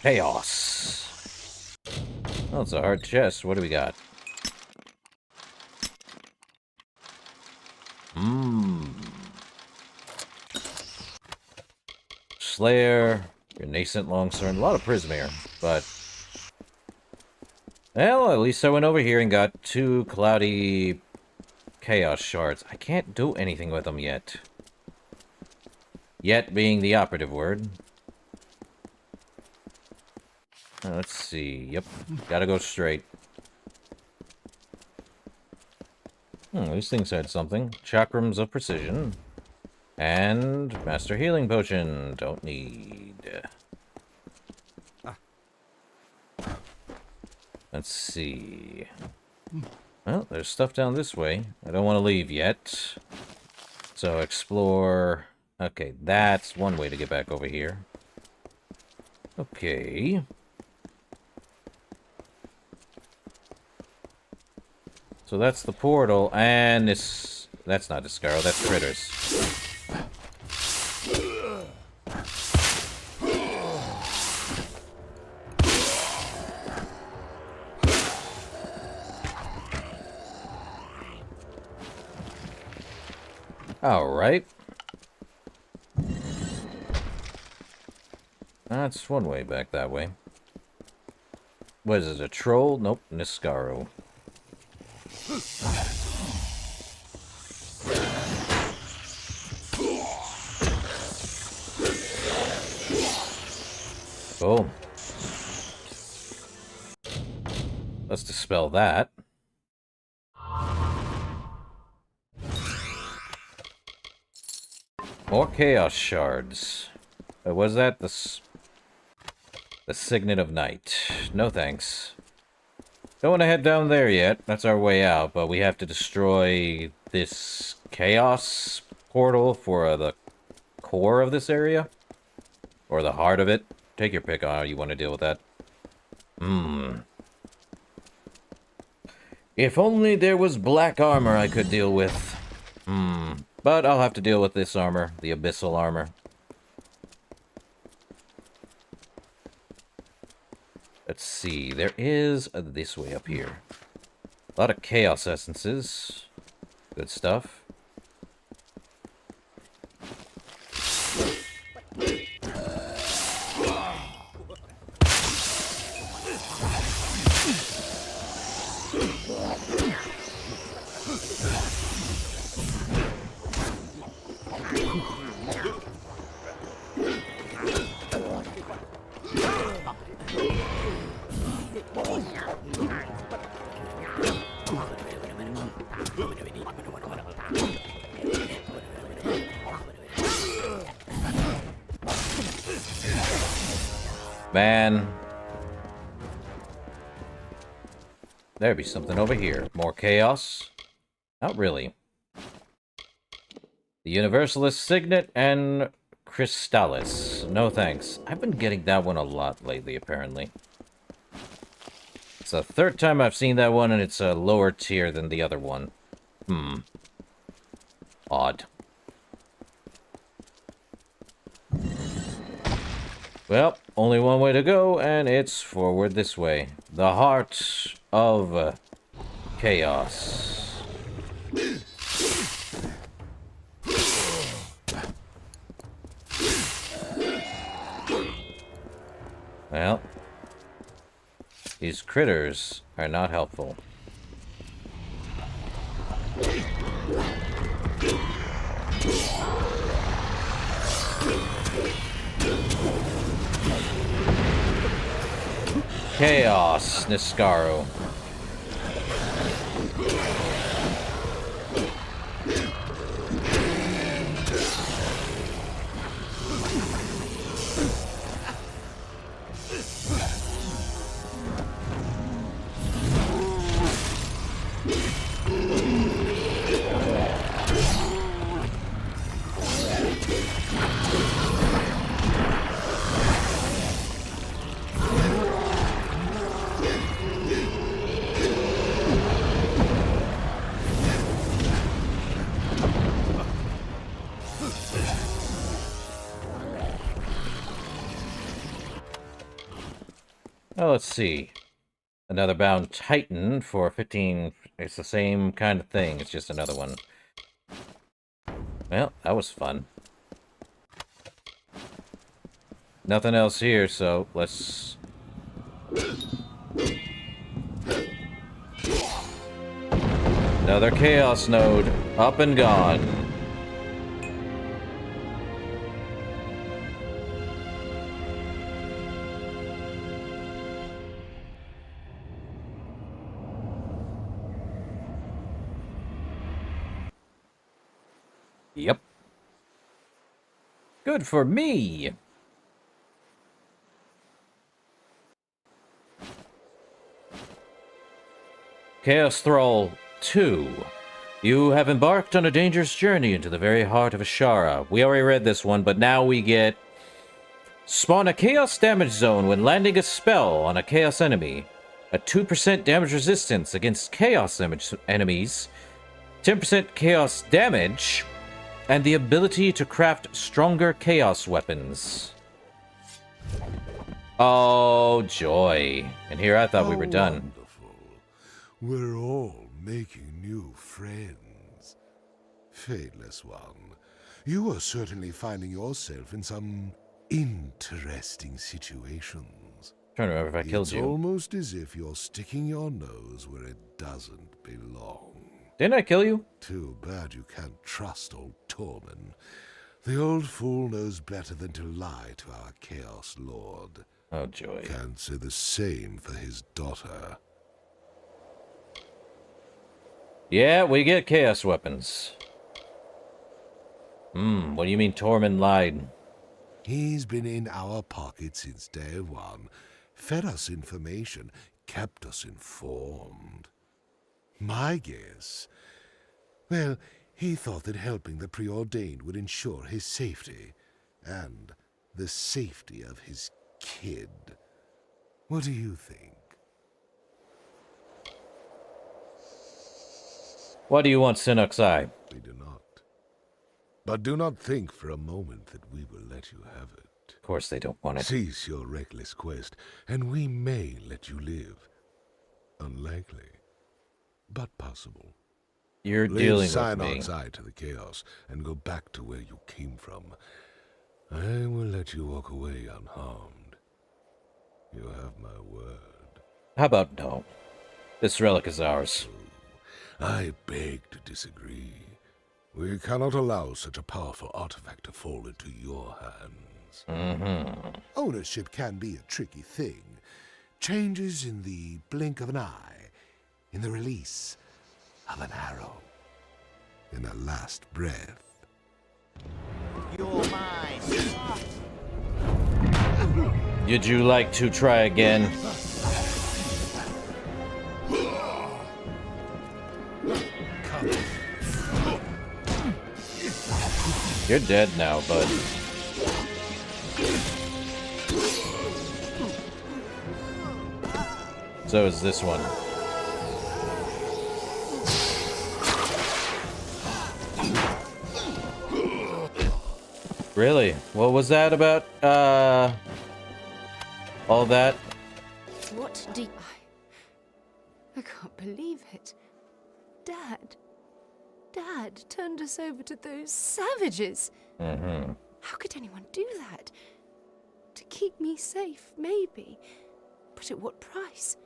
Chaos. Oh, it's a hard chest. What do we got? Slayer, your nascent longsword, a lot of prism here, but well, at least I went over here and got 2 cloudy chaos shards. I can't do anything with them yet. Yet being the operative word. Let's see. Yep, gotta go straight. These things had something. Chakrams of precision. And Master Healing Potion. Don't need. Let's see. Well, there's stuff down this way. I don't want to leave yet. So explore. Okay, that's one way to get back over here. Okay. So that's the portal, and this... That's not Discaro, that's Critters. Alright. That's one way back that way. What is it, a troll? Nope, Niscaro. Boom. Let's dispel that. More chaos shards. Was that the Signet of Night? No thanks. Don't want to head down there yet. That's our way out, but we have to destroy this chaos portal for the core of this area. Or the heart of it. Take your pick on how you want to deal with that. If only there was black armor I could deal with. But I'll have to deal with this armor, the abyssal armor. Let's see, there is this way up here. A lot of chaos essences. Good stuff. Man. There'd be something over here. More chaos? Not really. The Universalist Signet and Crystallis. No thanks. I've been getting that one a lot lately, apparently. It's the 3rd time I've seen that one, and it's a lower tier than the other one. Odd. Well, only one way to go, and it's forward this way. The heart of chaos. Well, these critters are not helpful. Chaos, Niskaro. Oh, let's see. Another bound Titan for 15. It's the same kind of thing. It's just another one. Well, that was fun. Nothing else here, so let's... Another Chaos Node. Up and gone. Yep. Good for me. Chaos Thrall 2. You have embarked on a dangerous journey into the very heart of Ashara. We already read this one, but now we get... Spawn a Chaos damage zone when landing a spell on a Chaos enemy. A 2% damage resistance against Chaos enemies. 10% Chaos damage. And the ability to craft stronger Chaos weapons. Oh, joy. And here I thought we were done. Wonderful. We're all making new friends. Fadeless one, you are certainly finding yourself in some interesting situations. Trying to remember if I killed you. It's almost as if you're sticking your nose where it doesn't belong. Didn't I kill you? Too bad you can't trust old Tormund. The old fool knows better than to lie to our Chaos Lord. Oh, joy. Can't say the same for his daughter. Yeah, we get Chaos weapons. What do you mean Tormund lied? He's been in our pocket since day one, fed us information, kept us informed. My guess? Well, he thought that helping the preordained would ensure his safety, and the safety of his kid. What do you think? What do you want, Sinnock's Eye? We do not. But do not think for a moment that we will let you have it. Of course they don't want it. Cease your reckless quest, and we may let you live. Unlikely, but possible. You're dealing with me. Sinnock's Eye to the Chaos, and go back to where you came from. I will let you walk away unharmed. You have my word. How about no? This relic is ours. I beg to disagree. We cannot allow such a powerful artifact to fall into your hands. Ownership can be a tricky thing. Changes in the blink of an eye, in the release of an arrow, in a last breath. You're mine. Would you like to try again? You're dead now, bud. So is this one. Really? What was that about, all that? What do I can't believe it. Dad turned us over to those savages. How could anyone do that? To keep me safe, maybe. But at what price?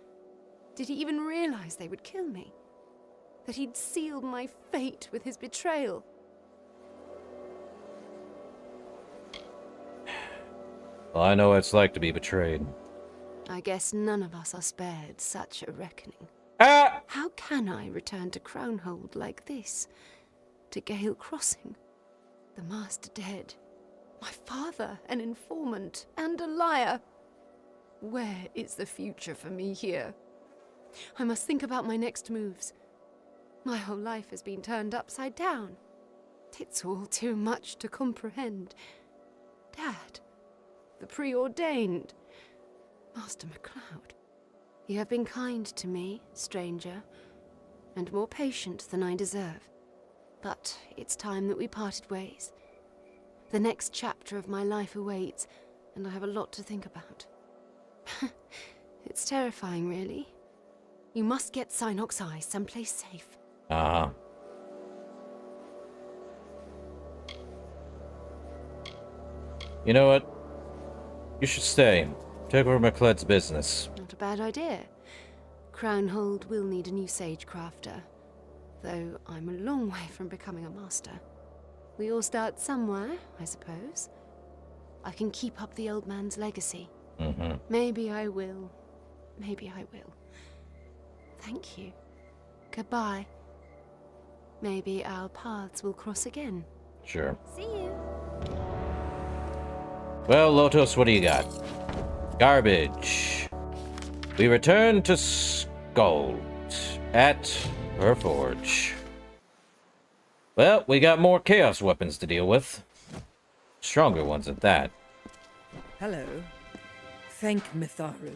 Did he even realize they would kill me? that he'd sealed my fate with his betrayal. Well, I know what it's like to be betrayed. I guess none of us are spared such a reckoning. How can I return to Crownhold like this? To Gale Crossing? The Master dead. My father, an informant and a liar. Where is the future for me here? I must think about my next moves. My whole life has been turned upside down. It's all too much to comprehend. Dad, the preordained. Master MacLeod, you have been kind to me, stranger, and more patient than I deserve. But it's time that we parted ways. The next chapter of my life awaits, and I have a lot to think about. It's terrifying, really. You must get Synock's Eye someplace safe. You know what? You should stay. Take over MacLeod's business. Not a bad idea. Crownhold will need a new sage crafter, though I'm a long way from becoming a master. We all start somewhere, I suppose. I can keep up the old man's legacy. Maybe I will. Maybe I will. Thank you. Goodbye. Maybe our paths will cross again. Sure. See you. Well, Lotus, what do you got? Garbage. We return to Skuld at her forge. Well, we got more chaos weapons to deal with. Stronger ones at that. Hello. Thank Mitharu.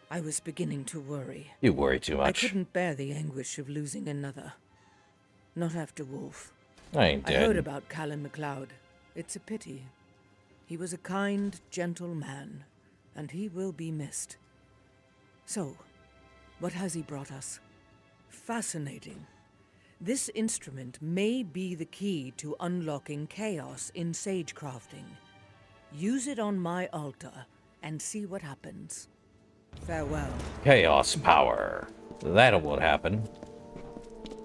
I was beginning to worry. You worry too much. I couldn't bear the anguish of losing another. Not after Wolf. I ain't dead. I heard about Callan MacLeod. It's a pity. He was a kind, gentle man, and he will be missed. So, what has he brought us? Fascinating. This instrument may be the key to unlocking chaos in sagecrafting. Use it on my altar and see what happens. Farewell. Chaos power. That'll what happen.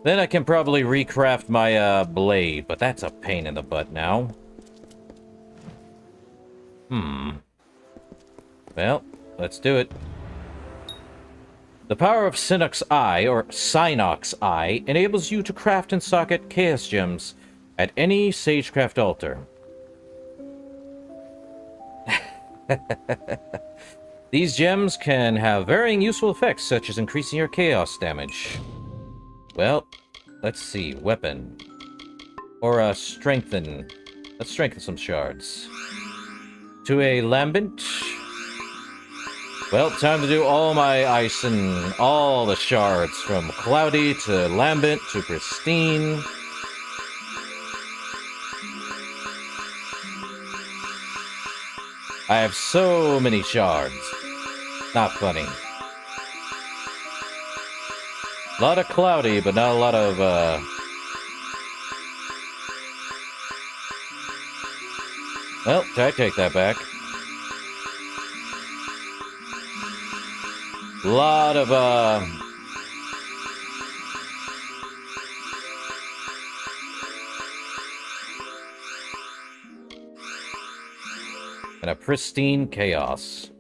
Then I can probably recraft my blade, but that's a pain in the butt now. Well, let's do it. The power of Synock's Eye, or Synock's Eye, enables you to craft and socket chaos gems at any sagecraft altar. These gems can have varying useful effects, such as increasing your chaos damage. Well, let's see. Weapon. Or strengthen. Let's strengthen some shards. To a lambent. Well, time to do all my ice and all the shards, from cloudy to lambent to pristine. I have so many shards. Not funny. A lot of cloudy, but not a lot of, Well, I take that back. A lot of, and a pristine chaos.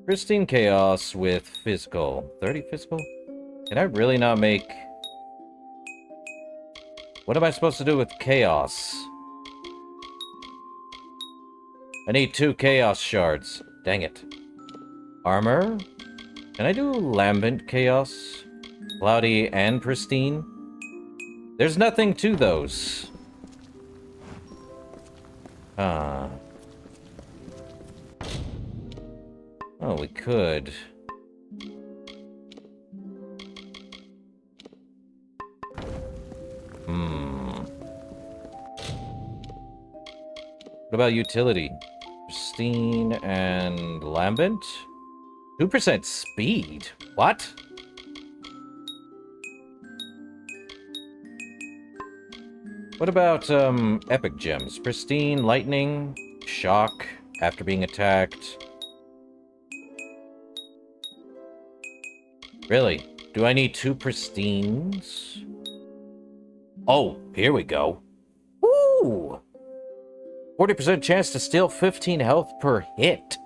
Pristine chaos with physical. 30 physical? Can I really not make... What am I supposed to do with chaos? I need 2 chaos shards. Dang it. Armor? Can I do lambent chaos? Cloudy and pristine? There's nothing to those. Oh, we could. What about utility? Pristine and lambent? 2% speed? What? What about, epic gems? Pristine, lightning, shock, after being attacked. Really? Do I need 2 pristines? Oh, here we go. Woo! 40% chance to steal 15 health per hit.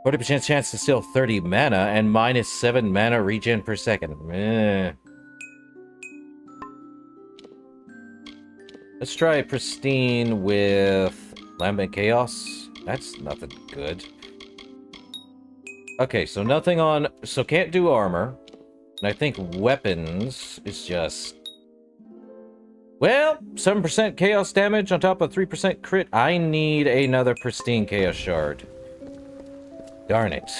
40% chance to steal 30 mana and minus 7 mana regen per second. Let's try pristine with Lambent Chaos. That's nothing good. Okay, so nothing on... So can't do armor. And I think weapons is just... Well, 7% chaos damage on top of 3% crit. I need another pristine chaos shard. Darn it.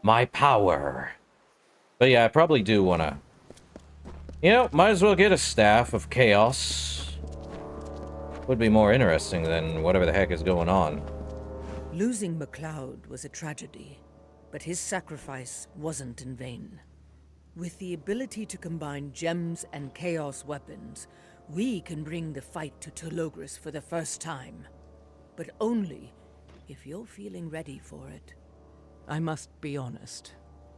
My power. But yeah, I probably do want to... You know, might as well get a staff of chaos. Would be more interesting than whatever the heck is going on. Losing MacLeod was a tragedy, but his sacrifice wasn't in vain. With the ability to combine gems and chaos weapons, we can bring the fight to Telogris for the first time. But only if you're feeling ready for it. I must be honest.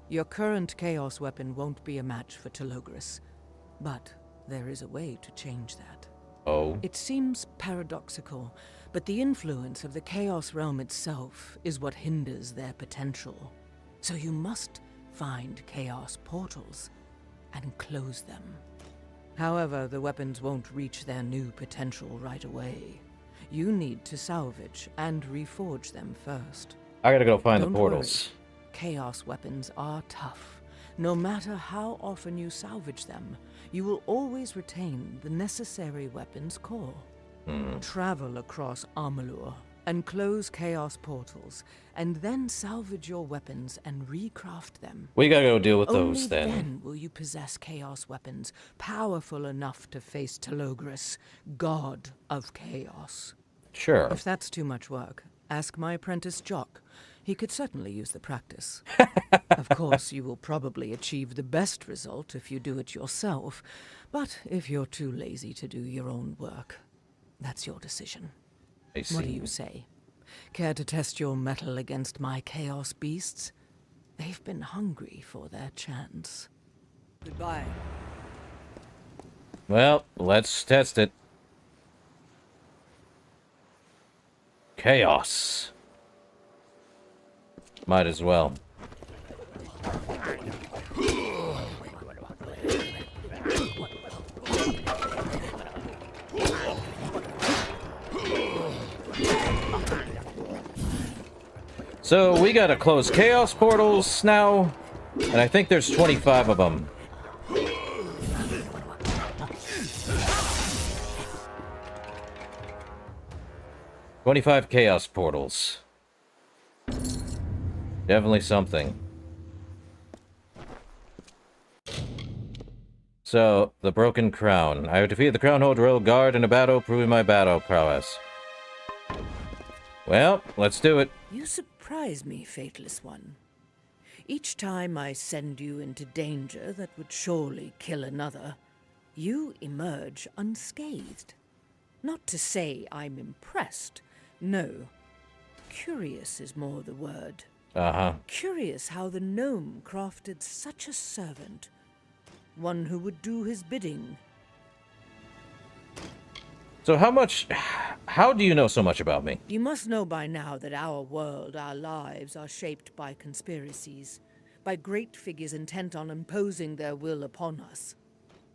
Your current chaos weapon won't be a match for Telogris. But there is a way to change that. Oh? It seems paradoxical, but the influence of the Chaos Realm itself is what hinders their potential. So you must find Chaos portals and close them. However, the weapons won't reach their new potential right away. You need to salvage and reforge them first. I gotta go find Don't the portals. worry. Chaos weapons are tough. No matter how often you salvage them, you will always retain the necessary weapons core. Travel across Amalur and close chaos portals, and then salvage your weapons and recraft them. We gotta go deal with Only those then. Then will you possess chaos weapons powerful enough to face Telogris, god of chaos. Sure. If that's too much work, ask my apprentice Jock. He could certainly use the practice. Of course, you will probably achieve the best result if you do it yourself, but if you're too lazy to do your own work, that's your decision. I see. What do you say? Care to test your mettle against my chaos beasts? They've been hungry for their chance. Goodbye. Well, let's test it. Chaos. Might as well. So we gotta close chaos portals now, and I think there's 25 of them. "25 chaos portals. Definitely something. So, the Broken Crown. I have defeated the Crownhold Royal Guard in a battle, proving my battle prowess. Well, let's do it. You surprise me, Fateless One. Each time I send you into danger that would surely kill another, you emerge unscathed. Not to say I'm impressed. No. Curious is more the word. Curious how the gnome crafted such a servant. One who would do his bidding. So how do you know so much about me? You must know by now that our world, our lives, are shaped by conspiracies. By great figures intent on imposing their will upon us.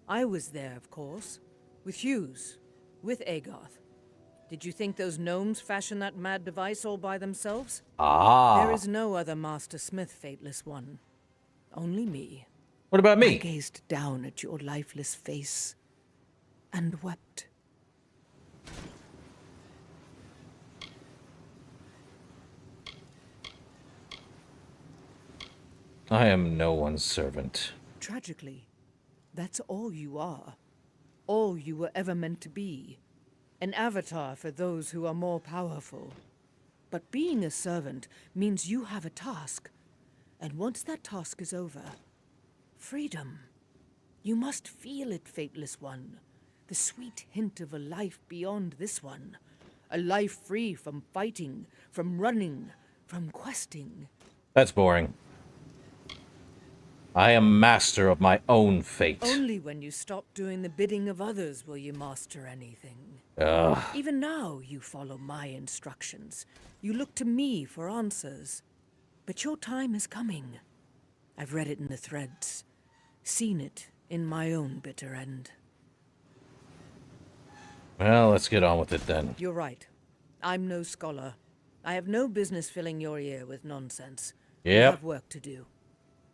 I was there, of course. With Hughes. With Agarth. Did you think those gnomes fashioned that mad device all by themselves? There is no other Master Smith, Fateless One. Only me. What about me? I gazed down at your lifeless face and wept. I am no one's servant. Tragically, that's all you are. All you were ever meant to be. An avatar for those who are more powerful. But being a servant means you have a task. And once that task is over, freedom. You must feel it, Fateless One. The sweet hint of a life beyond this one. A life free from fighting, from running, from questing. That's boring. I am master of my own fate. Only when you stop doing the bidding of others will you master anything. Ugh. Even now, you follow my instructions. You look to me for answers. But your time is coming. I've read it in the threads, seen it in my own bitter end. Well, let's get on with it then. You're right. I'm no scholar. I have no business filling your ear with nonsense. We Yep. have work to do.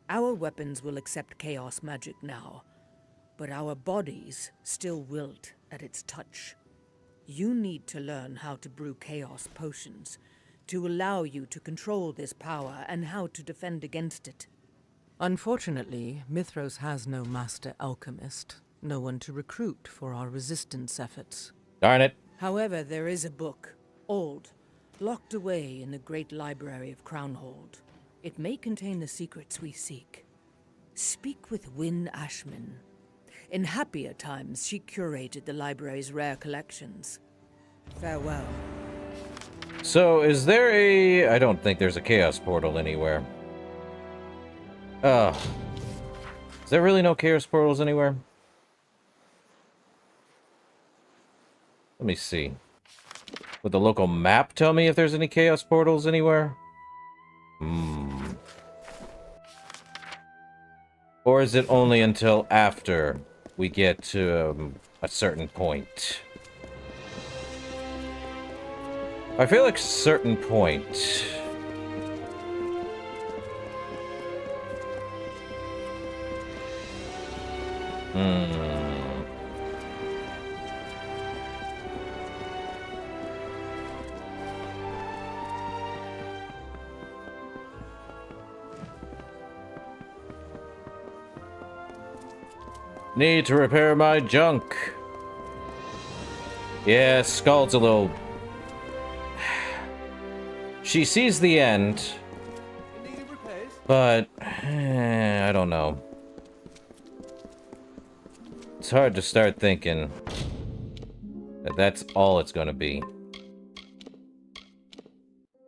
Our weapons will accept chaos magic now, but our bodies still wilt at its touch. You need to learn how to brew chaos potions, to allow you to control this power and how to defend against it. Unfortunately, Mithros has no master alchemist, no one to recruit for our resistance efforts. Darn it. However, there is a book, old, locked away in the great library of Crownhold. It may contain the secrets we seek. Speak with Wynne Ashman. In happier times, she curated the library's rare collections. Farewell. So, is there a... I don't think there's a chaos portal anywhere. Is there really no chaos portals anywhere? Let me see. Would the local map tell me if there's any chaos portals anywhere? Or is it only until after we get to a certain point? I feel like a certain point. Need to repair my junk. Yeah, Scald's a little... She sees the end. But... I don't know. It's hard to start thinking that that's all it's gonna be.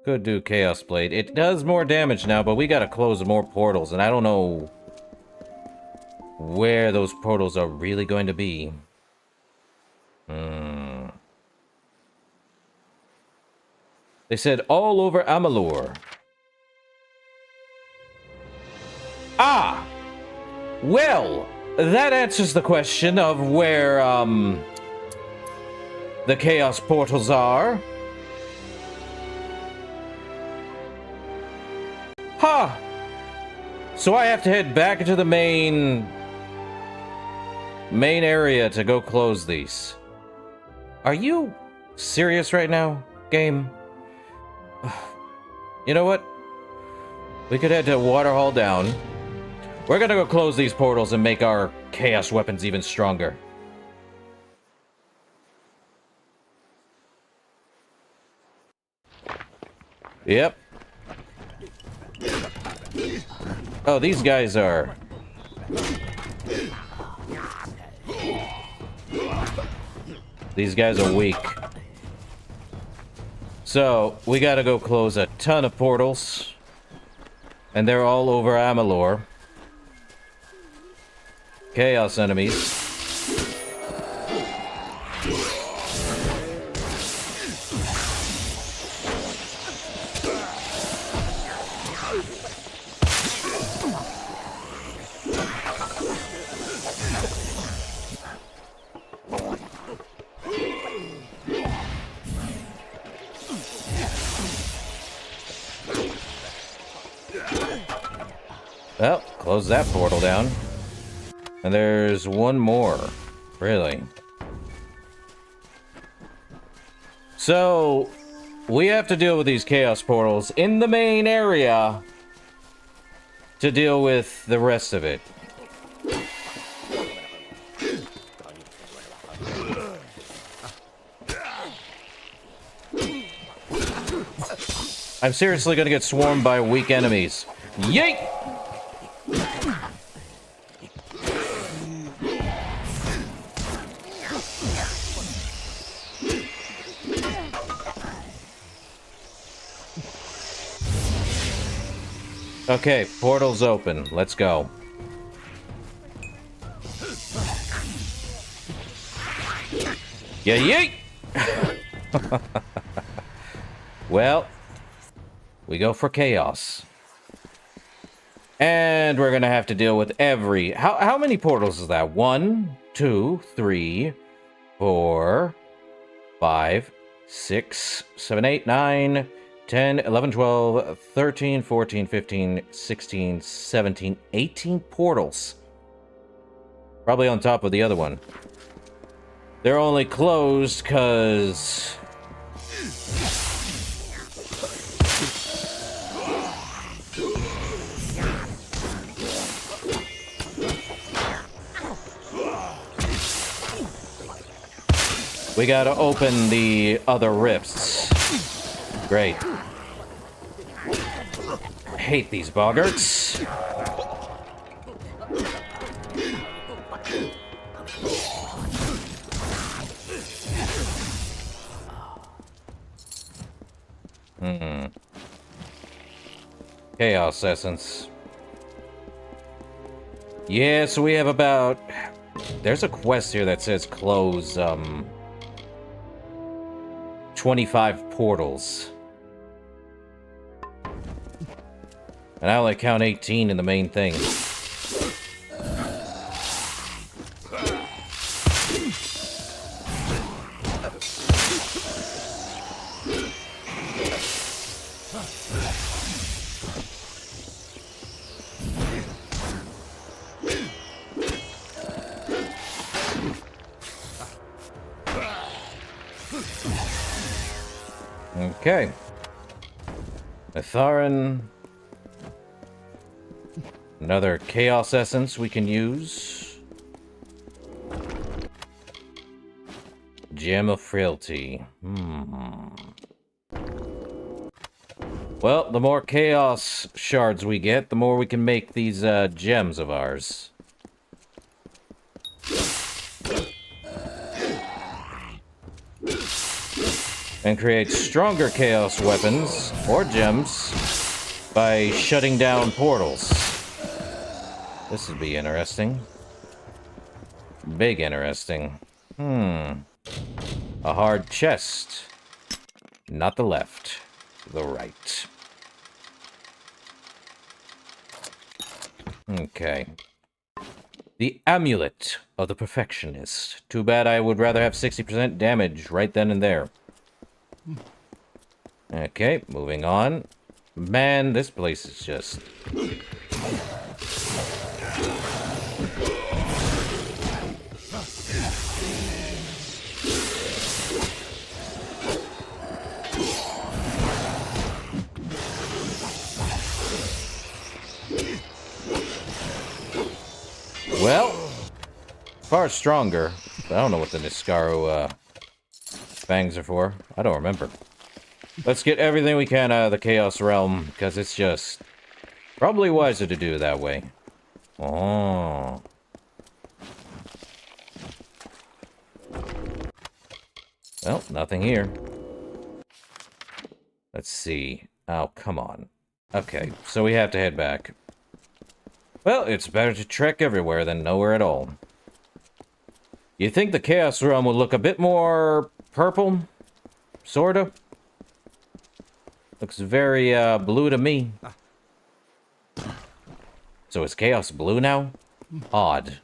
Could do Chaos Blade. It does more damage now, but we gotta close more portals, and I don't know where those portals are really going to be. They said all over Amalur. Ah! Well, that answers the question of where, the Chaos Portals are. Huh! So I have to head back into the main area to go close these. Are you serious right now, game? You know what? We could head to Waterhall Down. We're gonna go close these portals and make our chaos weapons even stronger. Yep. Oh, these guys are... These guys are weak. So, we gotta go close a ton of portals. And they're all over Amalur. Chaos enemies. Well, close that portal down. And there's one more. Really. So, we have to deal with these chaos portals in the main area to deal with the rest of it. I'm seriously gonna get swarmed by weak enemies. Yeet! Okay, portal's open. Let's go. Yeah, yeet! Well, we go for chaos. And we're gonna have to deal with every... How many portals is that? 1, 2, 3, 4, 5, 6, 7, 8, 9, 10, 11, 12, 13, 14, 15, 16, 17, 18 portals. Probably on top of the other one. They're only closed because... we gotta open the other rifts. Great. Hate these boggarts. Chaos Essence. Yeah, so we have about... There's a quest here that says close, 25 portals. And I only count 18 in the main thing. Okay. Atharan. Another Chaos Essence we can use. Gem of Frailty. Well, the more Chaos Shards we get, the more we can make these gems of ours. And create stronger Chaos weapons, or gems, by shutting down portals. This would be interesting. Big interesting. A hard chest. Not the left. The right. Okay. The Amulet of the Perfectionist. Too bad I would rather have 60% damage right then and there. Okay, moving on. Man, this place is just... Well, far stronger. I don't know what the Niskaru fangs are for. I don't remember. Let's get everything we can out of the Chaos Realm, because it's just probably wiser to do it that way. Oh. Well, nothing here. Let's see. Oh, come on. Okay, so we have to head back. Well, it's better to trek everywhere than nowhere at all. You think the Chaos Realm would look a bit more purple? Sorta? Looks very, blue to me. So is Chaos blue now? Odd.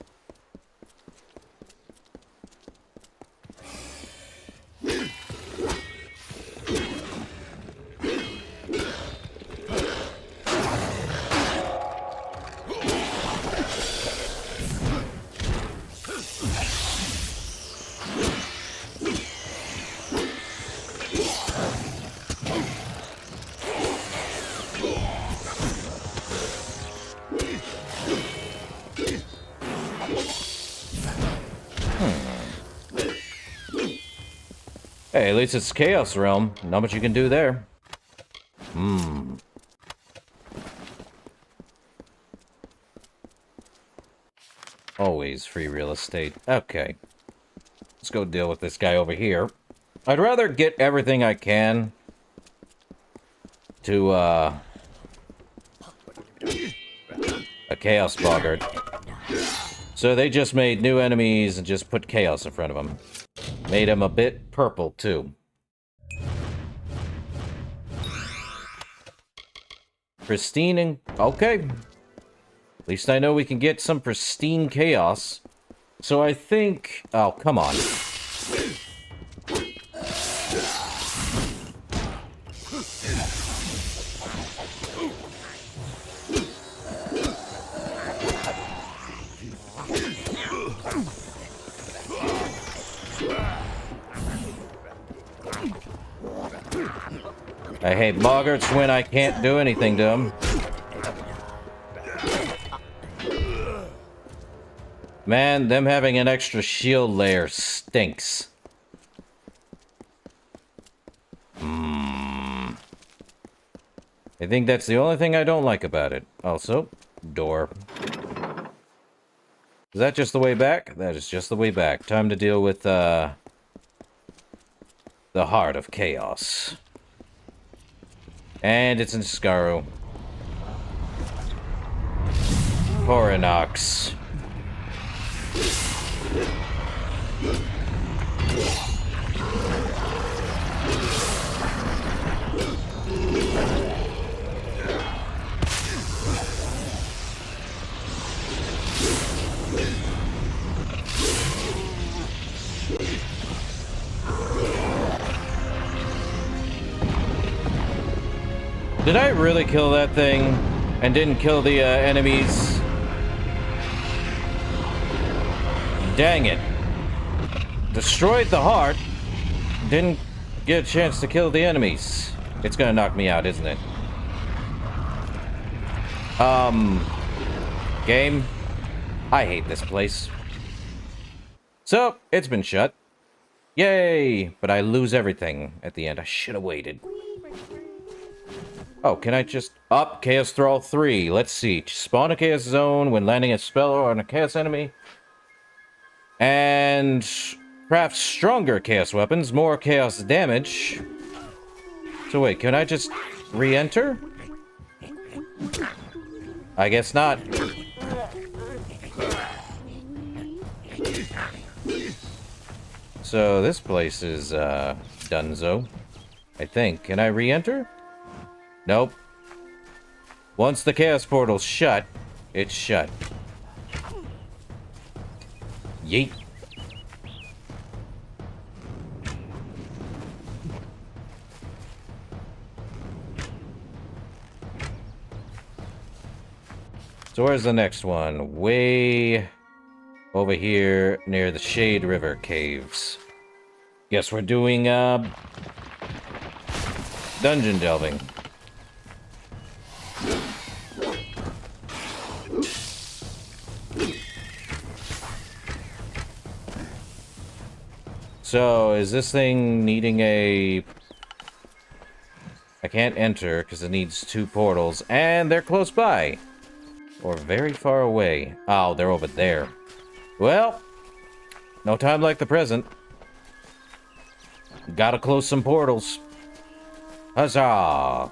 Hey, at least it's Chaos Realm. Not much you can do there. Always free real estate. Okay. Let's go deal with this guy over here. I'd rather get everything I can to, a Chaos Boggart. So they just made new enemies and just put Chaos in front of them. Made him a bit purple, too. Pristine and... okay. At least I know we can get some pristine chaos. So I think... oh, come on. I hate boggarts when I can't do anything to them. Man, them having an extra shield layer stinks. I think that's the only thing I don't like about it. Also, door. Is that just the way back? That is just the way back. Time to deal with, the heart of chaos. And it's in Scarrow. Coronox. Did I really kill that thing and didn't kill the enemies? Dang it. Destroyed the heart. Didn't get a chance to kill the enemies. It's gonna knock me out, isn't it? Game. I hate this place. So, it's been shut. Yay! But I lose everything at the end. I should have waited. Oh, can I just... up Chaos Thrall 3. Let's see. Spawn a Chaos Zone when landing a spell on a Chaos enemy. And... craft stronger Chaos weapons, more Chaos damage. So wait, can I just re-enter? I guess not. So this place is, donezo. I think. Can I re-enter? Nope. Once the Chaos Portal's shut, it's shut. Yeet. So where's the next one? Way over here near the Shade River Caves. Guess we're doing, dungeon delving. So, is this thing needing a... I can't enter because it needs 2 portals, and they're close by. Or very far away. Oh, they're over there. Well, no time like the present. Gotta close some portals. Huzzah!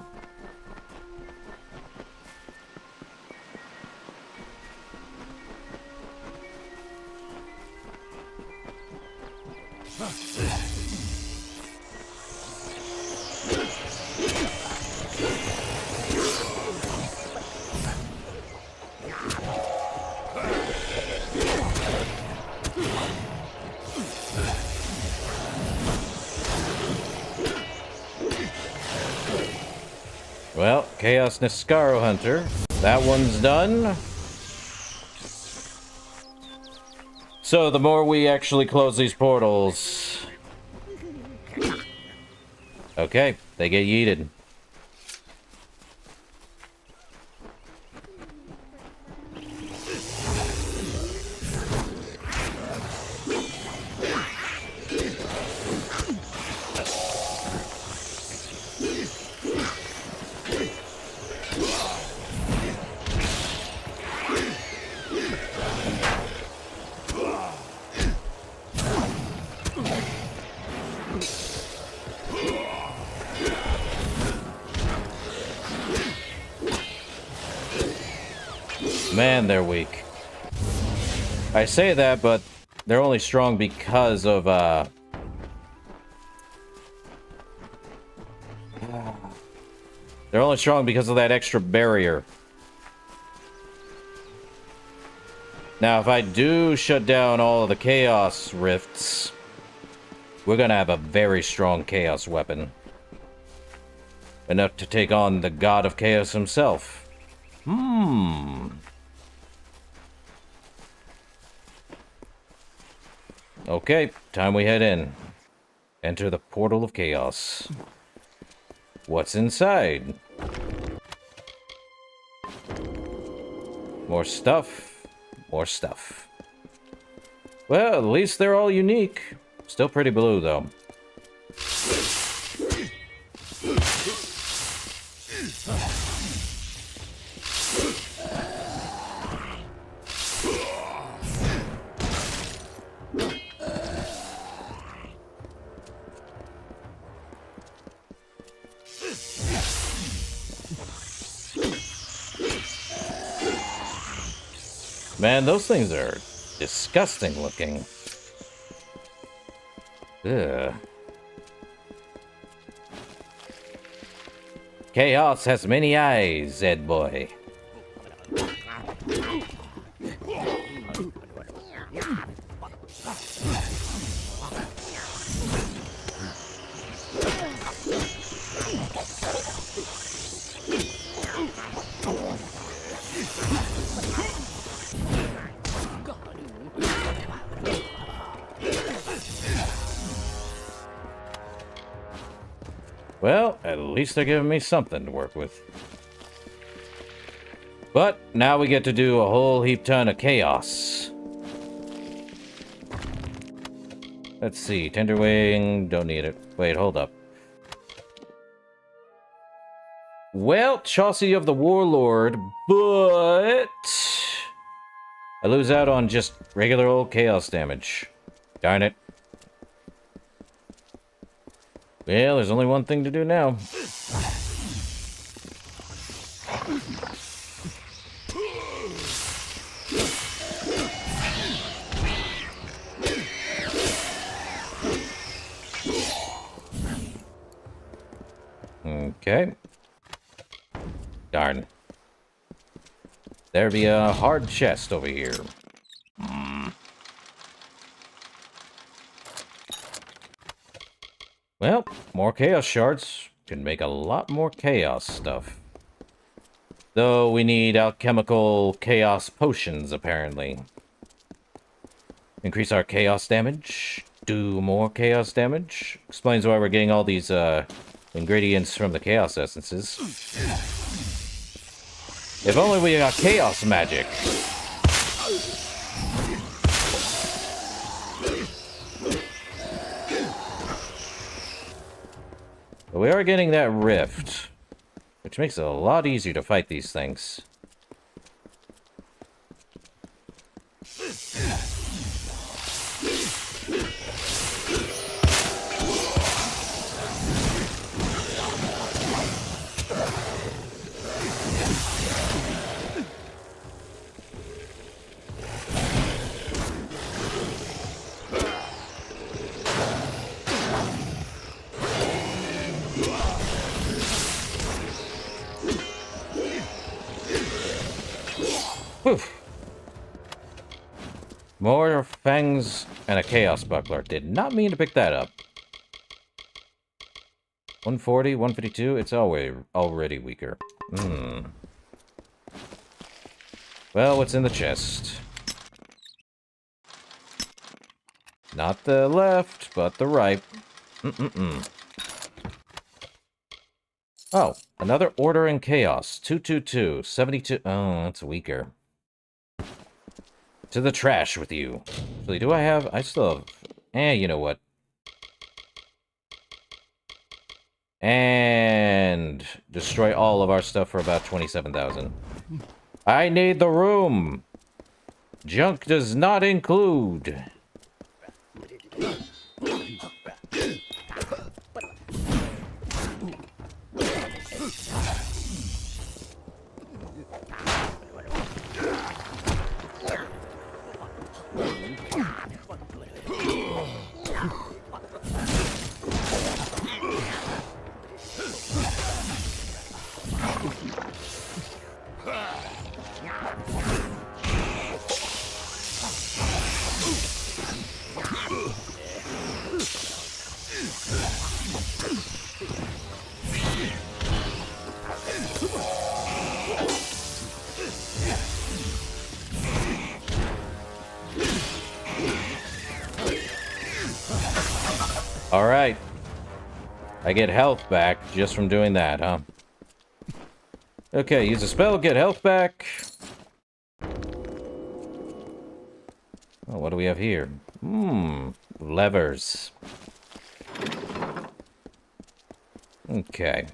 Well, Chaos Niscaro Hunter. That one's done. So the more we actually close these portals... Okay, they get yeeted. Man, they're weak. I say that, but they're only strong because of, They're only strong because of that extra barrier. Now, if I do shut down all of the Chaos Rifts, we're gonna have a very strong Chaos weapon. Enough to take on the God of Chaos himself. Okay, time we head in. Enter the Portal of Chaos. What's inside? More stuff. More stuff. Well, at least they're all unique. Still pretty blue, though. Man, those things are disgusting looking. Ugh. Chaos has many eyes, Ed boy. Well, at least they're giving me something to work with. But now we get to do a whole heap ton of chaos. Let's see, Tenderwing, don't need it. Wait, hold up. Well, Chauncey of the Warlord, but I lose out on just regular old chaos damage. Darn it. Well, there's only one thing to do now. Okay. Darn. There be a hard chest over here. Well, more chaos shards can make a lot more chaos stuff. Though we need alchemical chaos potions, apparently. Increase our chaos damage. Do more chaos damage. Explains why we're getting all these ingredients from the chaos essences. If only we got chaos magic. But we are getting that rift, which makes it a lot easier to fight these things. Whew. More fangs and a chaos buckler. Did not mean to pick that up. 140, 152. It's already weaker. Well, what's in the chest? Not the left, but the right. Oh, another Order in Chaos. 222, 72. Oh, that's weaker. To the trash with you. Actually, do I have... I still have... you know what? And destroy all of our stuff for about 27,000. I need the room! Junk does not include... Alright. I get health back just from doing that, huh? Okay, use a spell, get health back. Oh, what do we have here? Levers. Okay.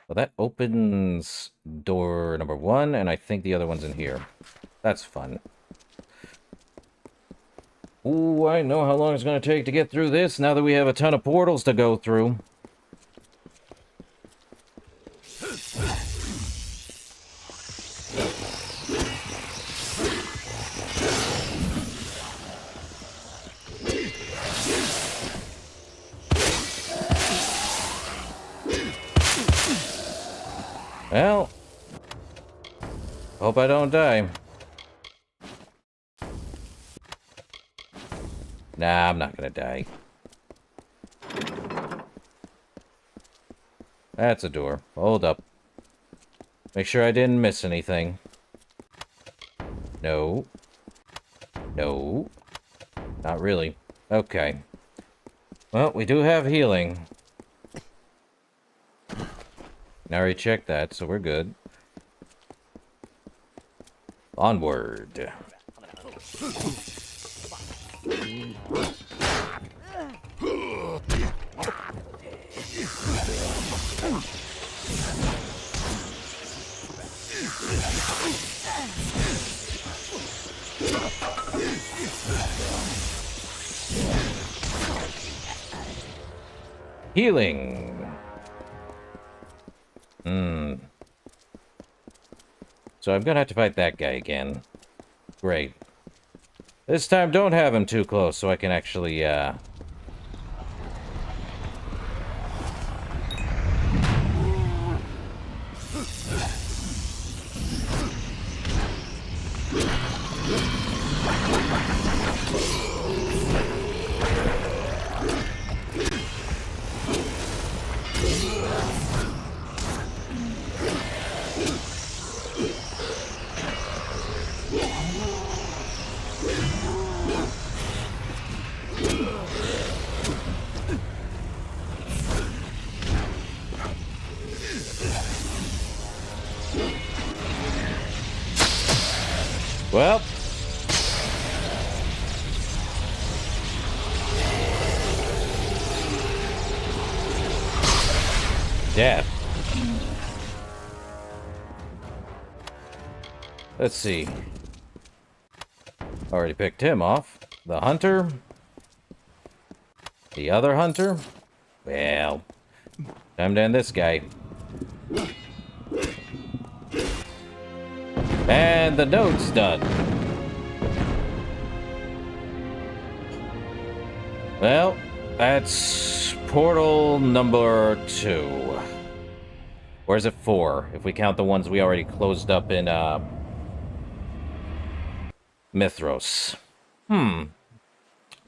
Well, that opens door number 1, and I think the other one's in here. That's fun. Ooh, I know how long it's going to take to get through this now that we have a ton of portals to go through. Well, hope I don't die. Nah, I'm not gonna die. That's a door. Hold up. Make sure I didn't miss anything. No. No. Not really. Okay. Well, we do have healing. I already checked that, so we're good. Onward. Healing. So I'm gonna have to fight that guy again. Great. This time don't have him too close so I can actually, well. Death. Let's see. Already picked him off. The hunter. The other hunter. Well, time to end this guy. And the node's done. Well, that's portal number 2. Or is it 4, if we count the ones we already closed up in, Mithros.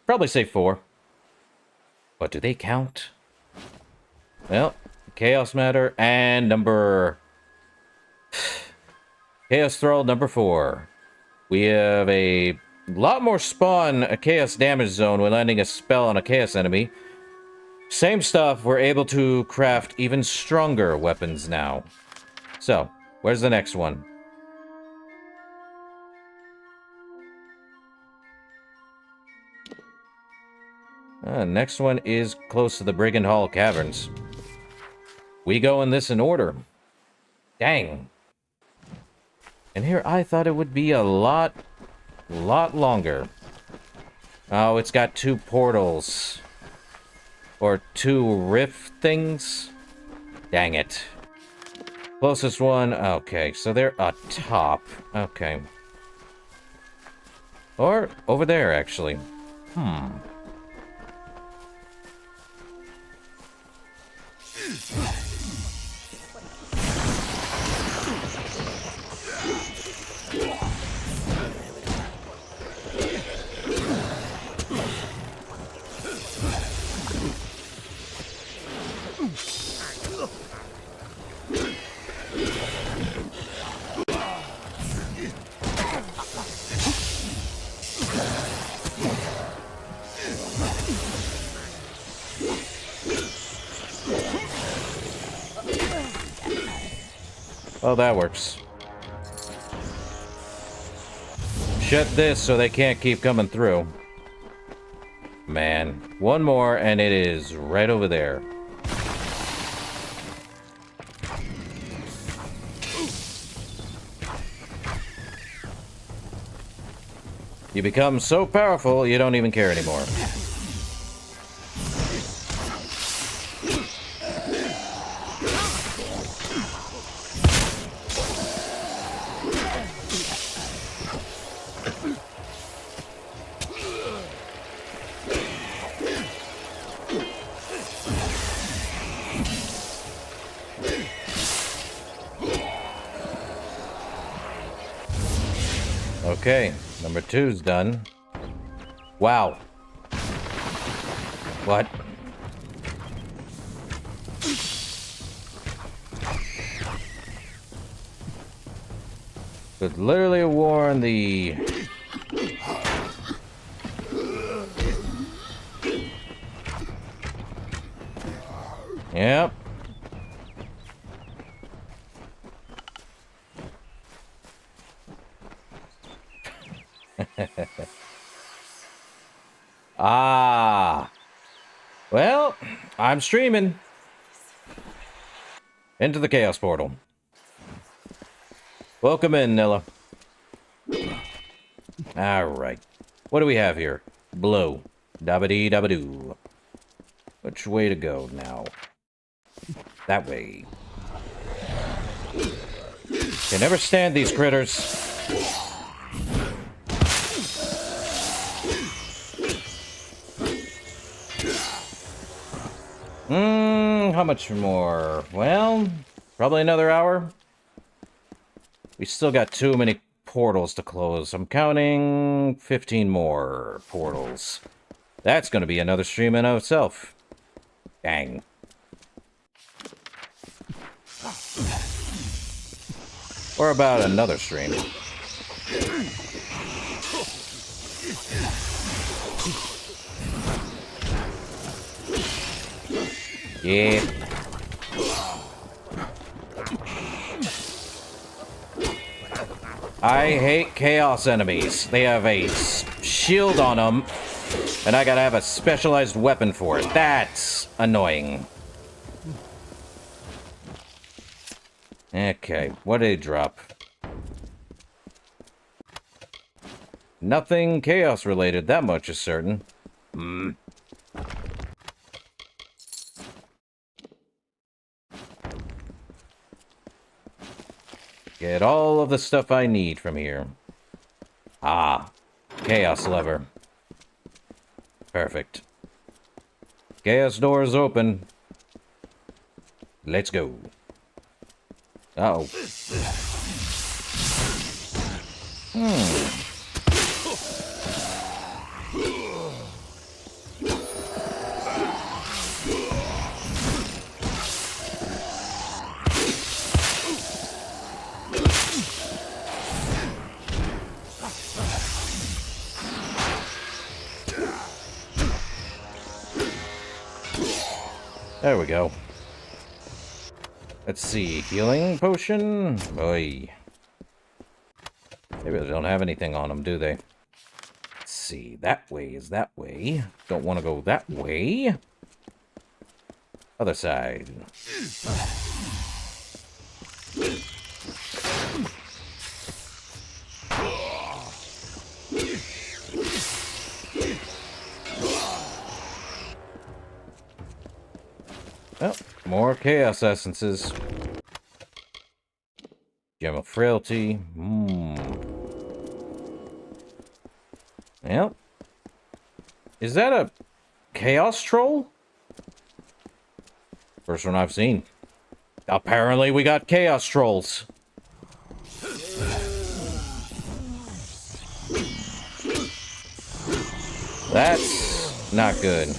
Probably say 4. But do they count? Well, Chaos Matter and number... Chaos Thrall number 4. We have a lot more spawn, a Chaos damage zone when landing a spell on a Chaos enemy. Same stuff, we're able to craft even stronger weapons now. So, where's the next one? Next one is close to the Brigand Hall Caverns. We go in this in order. Dang. And here I thought it would be a lot longer. Oh, it's got 2 portals. Or 2 rift things. Dang it. Closest one, okay, so they're atop. Okay. Or over there, actually. Well, that works. Shut this so they can't keep coming through. Man, one more and it is right over there. You become so powerful, you don't even care anymore. Okay, number 2's done. Wow. What? Could literally warn the... Yep. Ah. Well, I'm streaming. Into the Chaos Portal. Welcome in, Nilla. Alright. What do we have here? Blow. Dabba-dee-dabba-doo. Which way to go now? That way. Can never stand these critters. How much more? Well, probably another hour. We still got too many portals to close. I'm counting 15 more portals. That's going to be another stream in of itself. Dang. Or about another stream. Yeah. I hate chaos enemies. They have a shield on them, and I gotta have a specialized weapon for it. That's annoying. Okay, what did it drop? Nothing chaos related, that much is certain. Get all of the stuff I need from here. Ah, chaos lever. Perfect. Chaos door is open. Let's go. Uh-oh. There we go. Let's see. Healing potion? Oy. They really don't have anything on them, do they? Let's see. That way is that way. Don't want to go that way. Other side. Oh, more chaos essences. Gem of frailty. Yep. Is that a chaos troll? First one I've seen. Apparently we got chaos trolls. That's not good.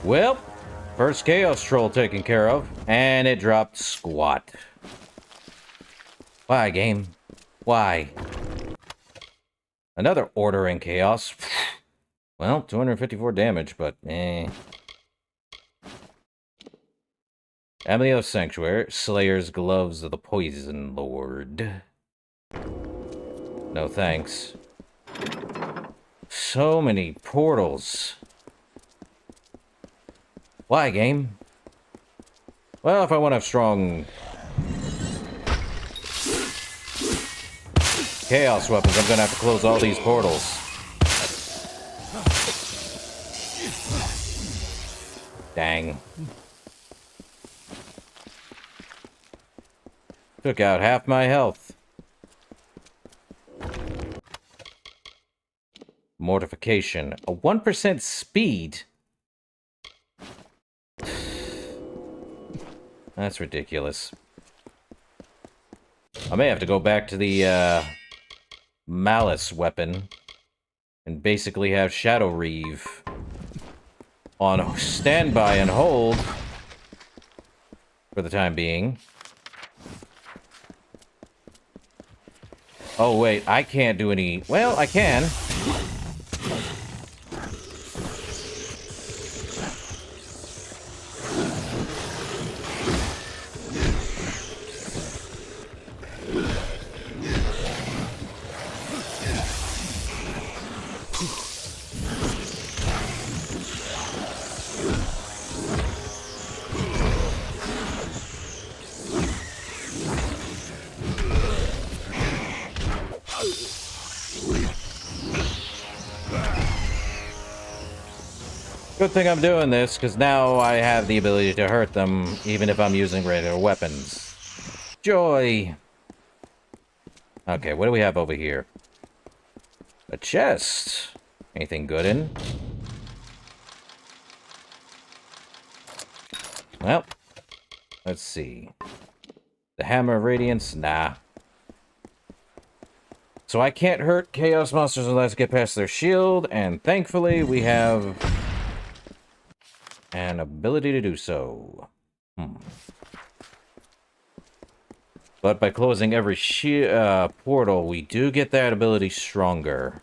Well, first Chaos Troll taken care of, and it dropped squat. Why, game? Why? Another Order in Chaos. Well, 254 damage, but eh. Amalur Sanctuary, Slayer's Gloves of the Poison Lord. No thanks. So many portals. Why, game? Well, if I want to have strong Chaos weapons, I'm gonna have to close all these portals. Dang. Took out half my health. Mortification. A 1% speed? That's ridiculous. I may have to go back to the, Malice weapon and basically have Shadow Reeve on standby and hold for the time being. Oh, wait, I can't do any... Well, I can. Good thing I'm doing this, because now I have the ability to hurt them, even if I'm using regular weapons. Joy! Okay, what do we have over here? A chest. Anything good in? Well, let's see. The Hammer of Radiance? Nah. So I can't hurt Chaos Monsters unless I get past their shield, and thankfully we have an ability to do so. But by closing every portal, we do get that ability stronger.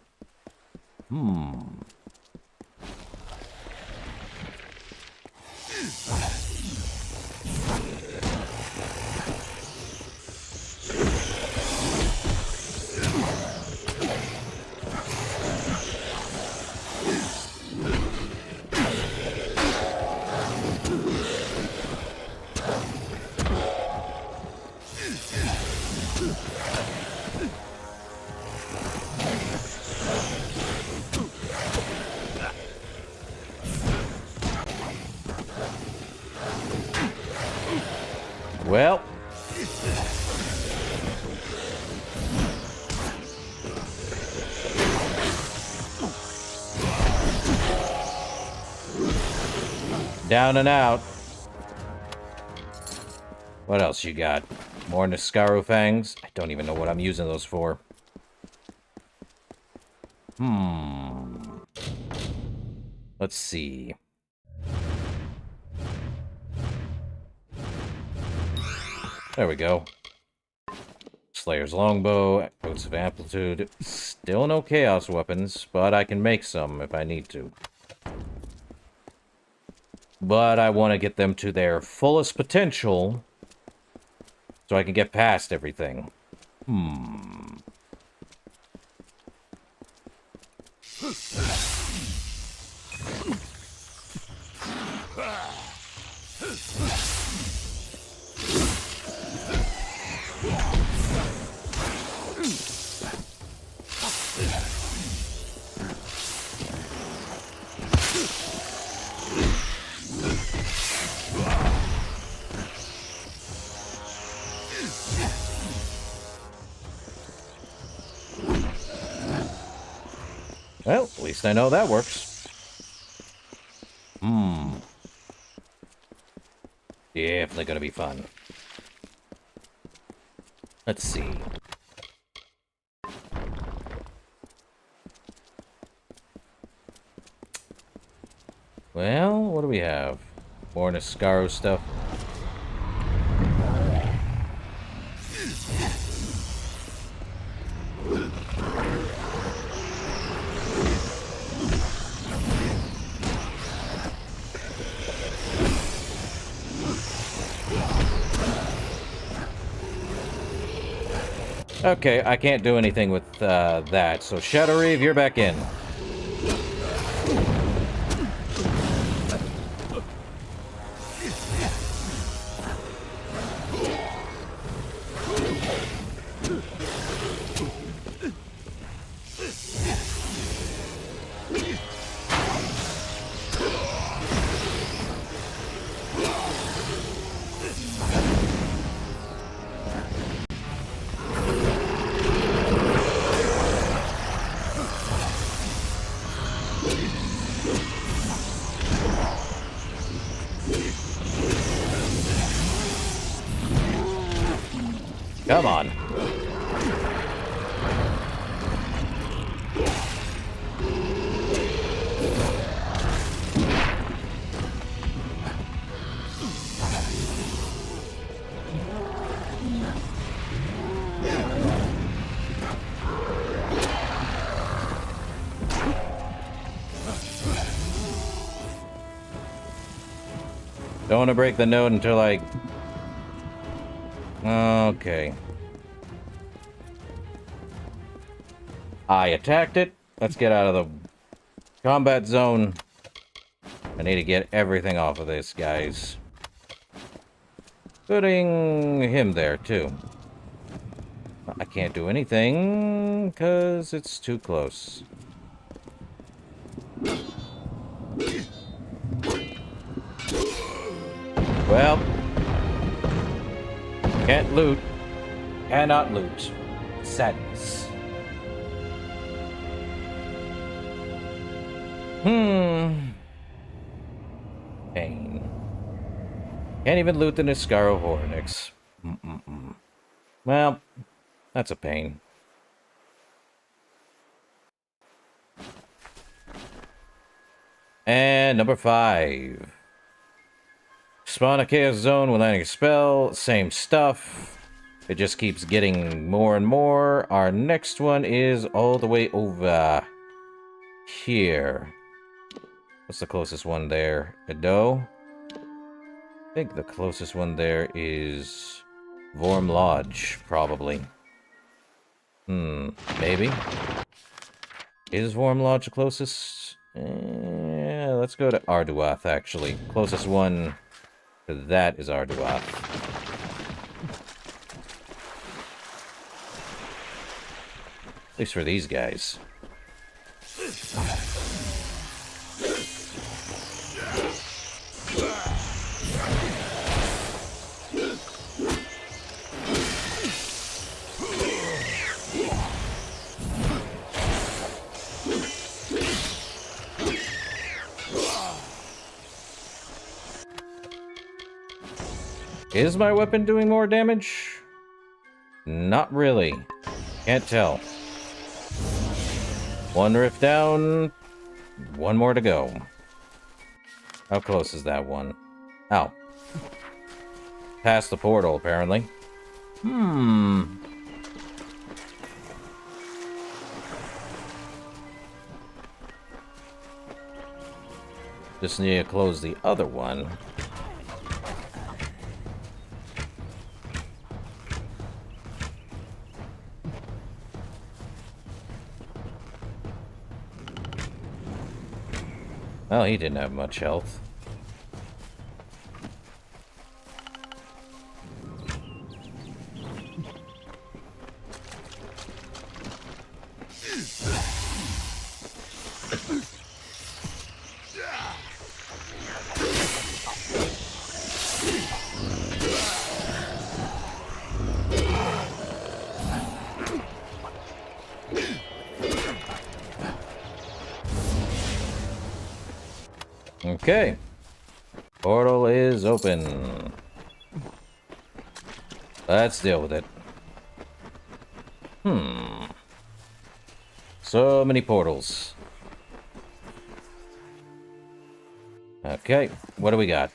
Well. Down and out. What else you got? More Niskaru Fangs? I don't even know what I'm using those for. Let's see. There we go. Slayer's Longbow, Coats of Amplitude. Still no Chaos weapons, but I can make some if I need to. But I want to get them to their fullest potential so I can get past everything. Well, at least I know that works. Definitely gonna be fun. Let's see. Well, what do we have? More Niscaro stuff. Okay, I can't do anything with that, so Shadow Reeve, you're back in. Come on. Don't want to break the node until I... Okay. I attacked it. Let's get out of the combat zone. I need to get everything off of this, guys. Putting him there, too. I can't do anything, because it's too close. Well, can't loot. Cannot loot. Sadness. Pain. Can't even loot the Niscaro Hornix. Well, that's a pain. And number 5. Spawn a Chaos Zone when landing a spell. Same stuff. It just keeps getting more and more. Our next one is all the way over here. What's the closest one there? Edo? I think the closest one there is Vorm Lodge, probably. Maybe. Is Vorm Lodge the closest? Let's go to Arduath, actually. Closest one to that is Arduath. At least for these guys. Is my weapon doing more damage? Not really. Can't tell. One rift down. One more to go. How close is that one? Ow. Past the portal, apparently. Just need to close the other one. Well, he didn't have much health. Okay. Portal is open. Let's deal with it. So many portals. Okay, what do we got?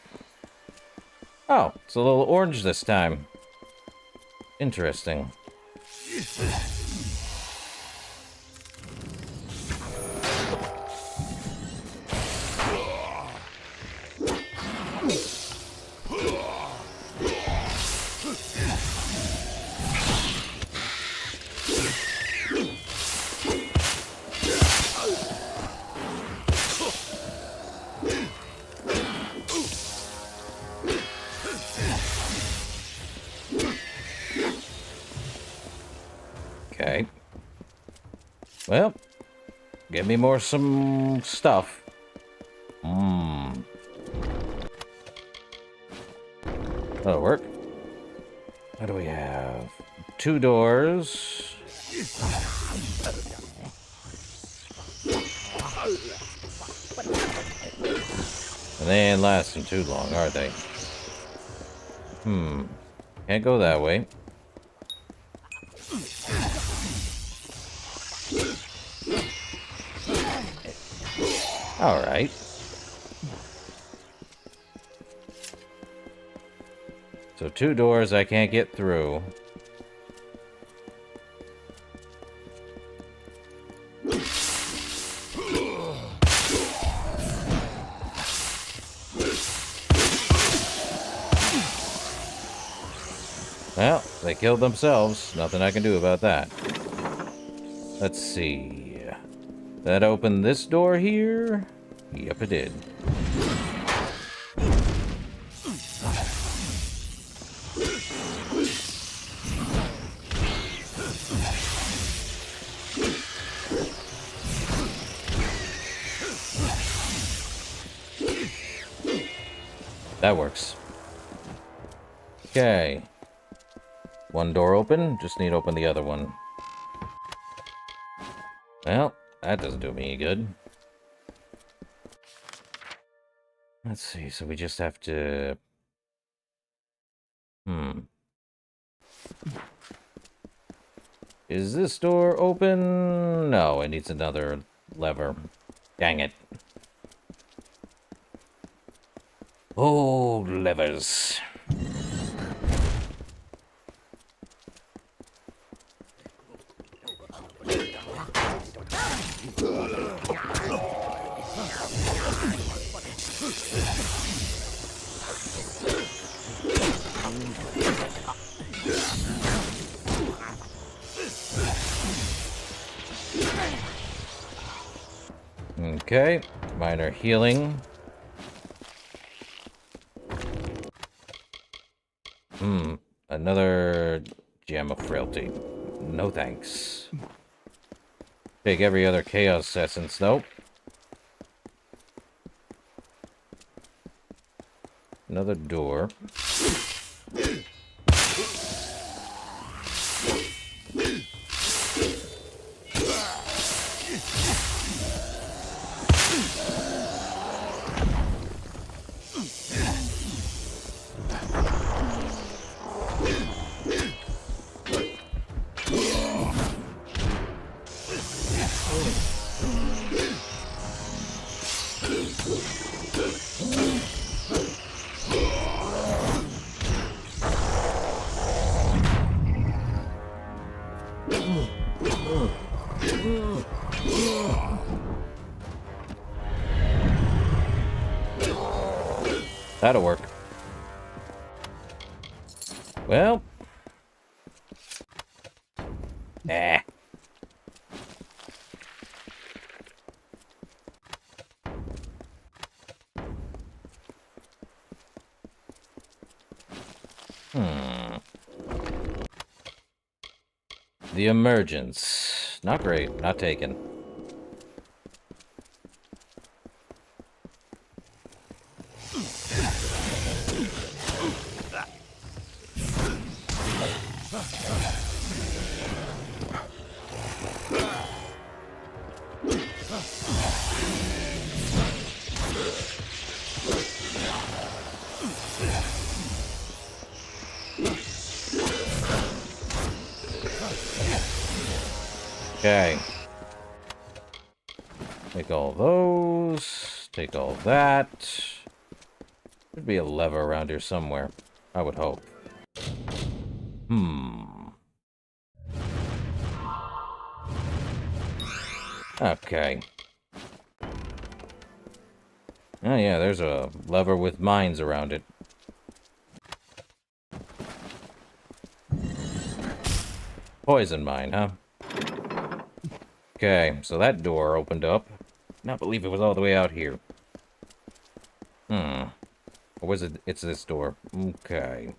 Oh, it's a little orange this time. Interesting. Okay. Well, give me some stuff. That'll work. What do we have? 2 doors. And they ain't lasting too long, are they? Can't go that way. All right. So 2 doors I can't get through. Well, they killed themselves. Nothing I can do about that. Let's see. That opened this door here? Yep, it did. That works. Okay. 1 door open, just need to open the other one. Well, that doesn't do me any good. Let's see, so we just have to... Is this door open? No, it needs another lever. Dang it. Oh, levers. Okay, minor healing. Another gem of frailty. No thanks. Take every other chaos essence, nope. Another door. That'll work. Well. The emergence. Not great. Not taken. Okay. Take all those. Take all that. Should be a lever around here somewhere. I would hope. Okay. Oh yeah, there's a lever with mines around it. Poison mine, huh? Okay, so that door opened up. Not believe it was all the way out here. Or was it? It's this door. Okay.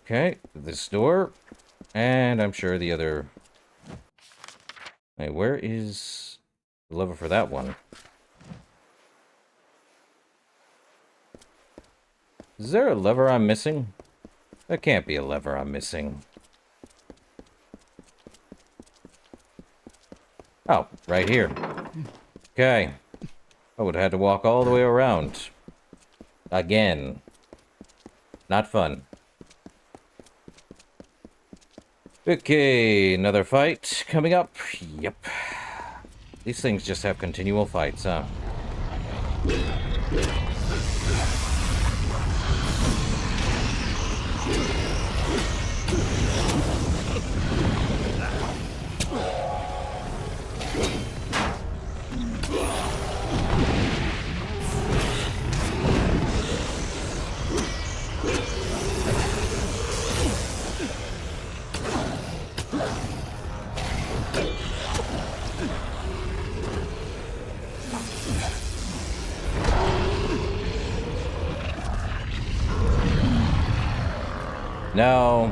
Okay, this door. And I'm sure the other... Wait, where is the lever for that one? Is there a lever I'm missing? There can't be a lever I'm missing. Oh, right here. Okay. I would have had to walk all the way around. Again. Not fun. Okay, another fight coming up. Yep. These things just have continual fights, huh? No.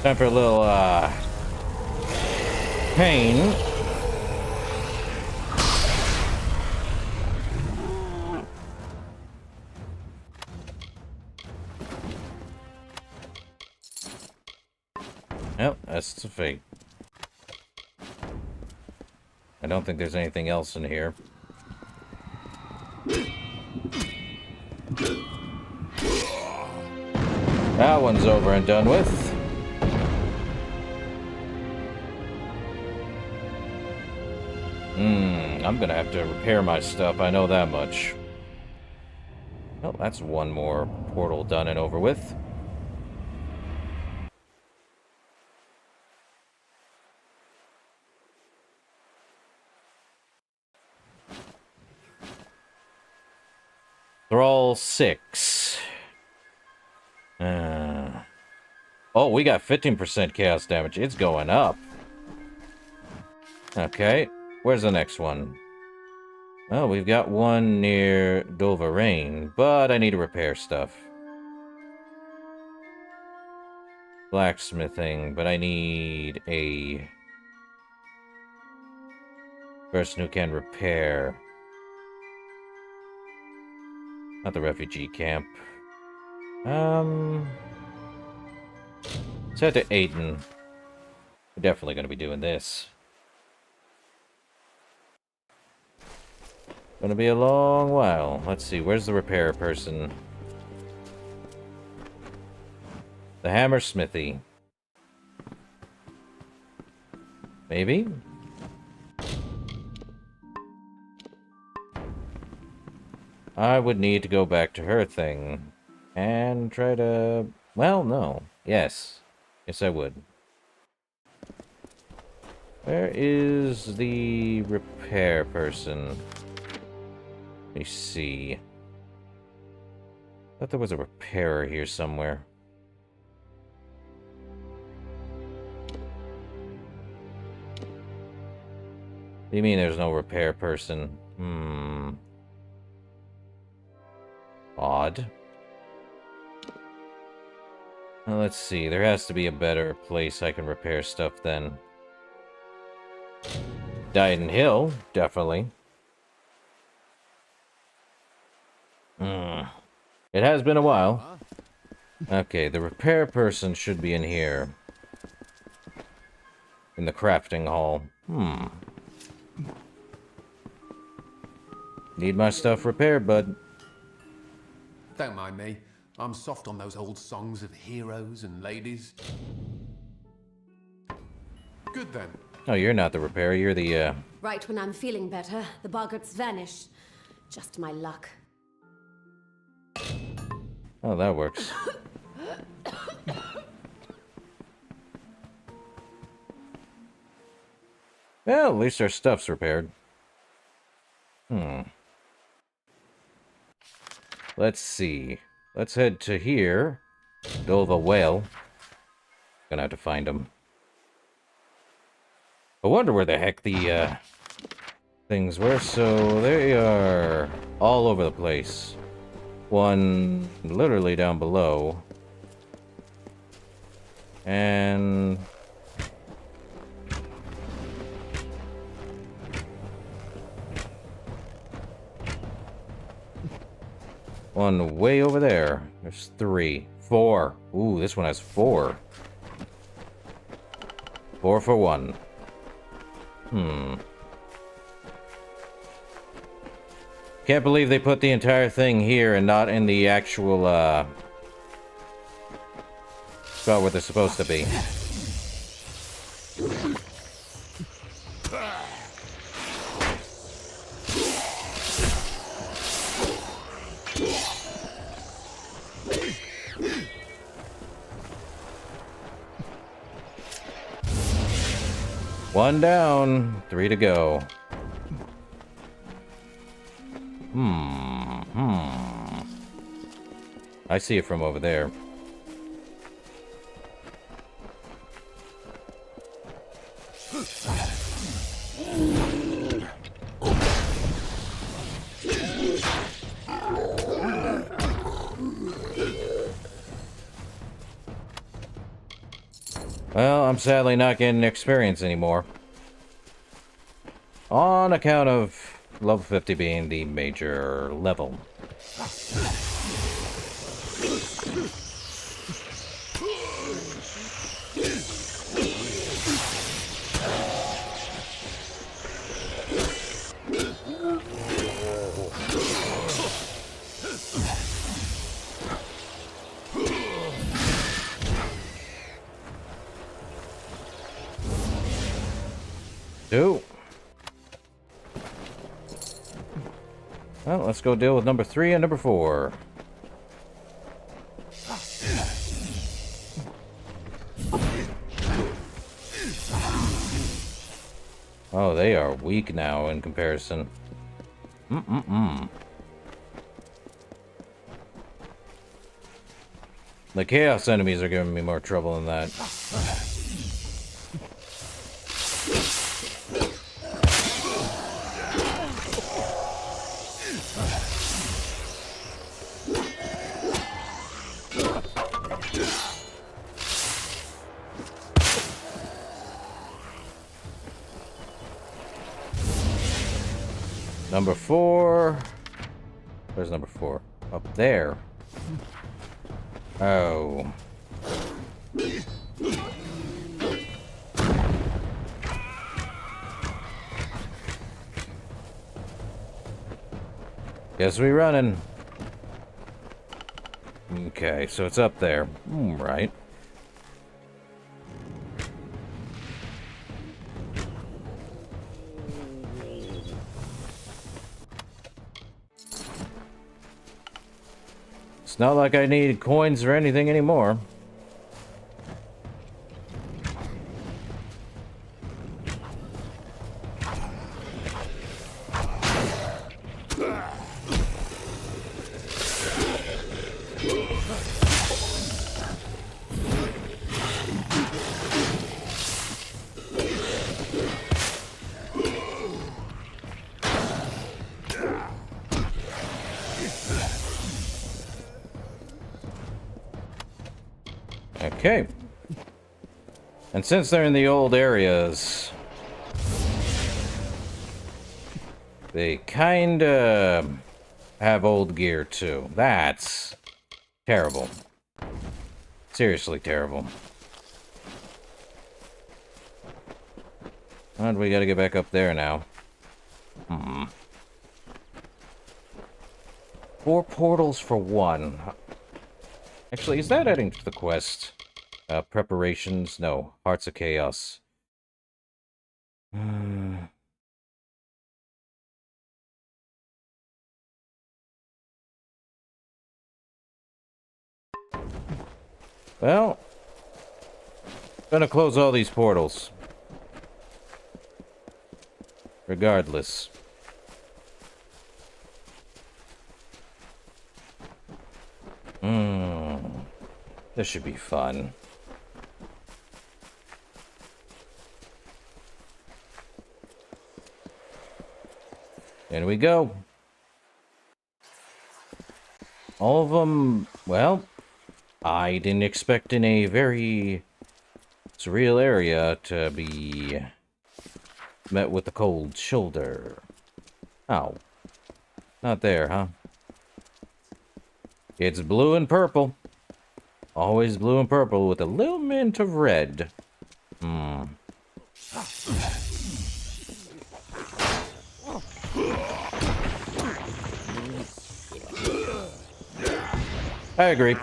Time for a little, pain. Yep, that's the fate. I don't think there's anything else in here. That one's over and done with. I'm gonna have to repair my stuff, I know that much. Well, that's one more portal done and over with. Thrall 6. Oh, we got 15% chaos damage. It's going up. Okay, where's the next one? Oh, we've got one near Doverain, but I need to repair stuff. Blacksmithing, but I need a person who can repair. Not the refugee camp. Let's head to Aiden. We're definitely going to be doing this. Gonna be a long while. Let's see, where's the repair person? The hammer smithy. Maybe? I would need to go back to her thing. And try to... Well, no. Yes. Yes, I would. Where is the repair person? Let me see. I thought there was a repairer here somewhere. What do you mean there's no repair person? Odd. Well, let's see. There has to be a better place I can repair stuff then. Dyden Hill, definitely. It has been a while. Okay, the repair person should be in here. In the crafting hall. Need my stuff repaired, bud. Don't mind me. I'm soft on those old songs of heroes and ladies. Good then. Oh, you're not the repairer. You're the, Right when I'm feeling better, the boggarts vanish. Just my luck. Oh, that works. Well, at least our stuff's repaired. Let's see. Let's head to here. Go of a whale. Gonna have to find them. I wonder where the heck the, things were. So, they are all over the place. One literally down below. And... one way over there. There's 3. 4. Ooh, this one has 4. 4 for 1. Can't believe they put the entire thing here and not in the actual, spot where they're supposed to be. One down, 3 to go. I see it from over there. Well, I'm sadly not getting experience anymore. On account of level 50 being the major level. Two. Well, let's go deal with number 3 and number 4. Oh, they are weak now in comparison. The chaos enemies are giving me more trouble than that. Number 4. Where's number 4? Up there. Oh. Guess we running. Okay, so it's up there. Right. It's not like I need coins or anything anymore. Okay. And since they're in the old areas, they kinda have old gear too. That's terrible. Seriously terrible. And we gotta get back up there now. 4 portals for 1. Actually, is that adding to the quest? Preparations? No. Hearts of Chaos. Well, gonna close all these portals. Regardless. This should be fun. In we go. All of them, well, I didn't expect in a very surreal area to be met with the cold shoulder. Oh. Not there, huh? It's blue and purple. Always blue and purple with a little mint of red. I agree.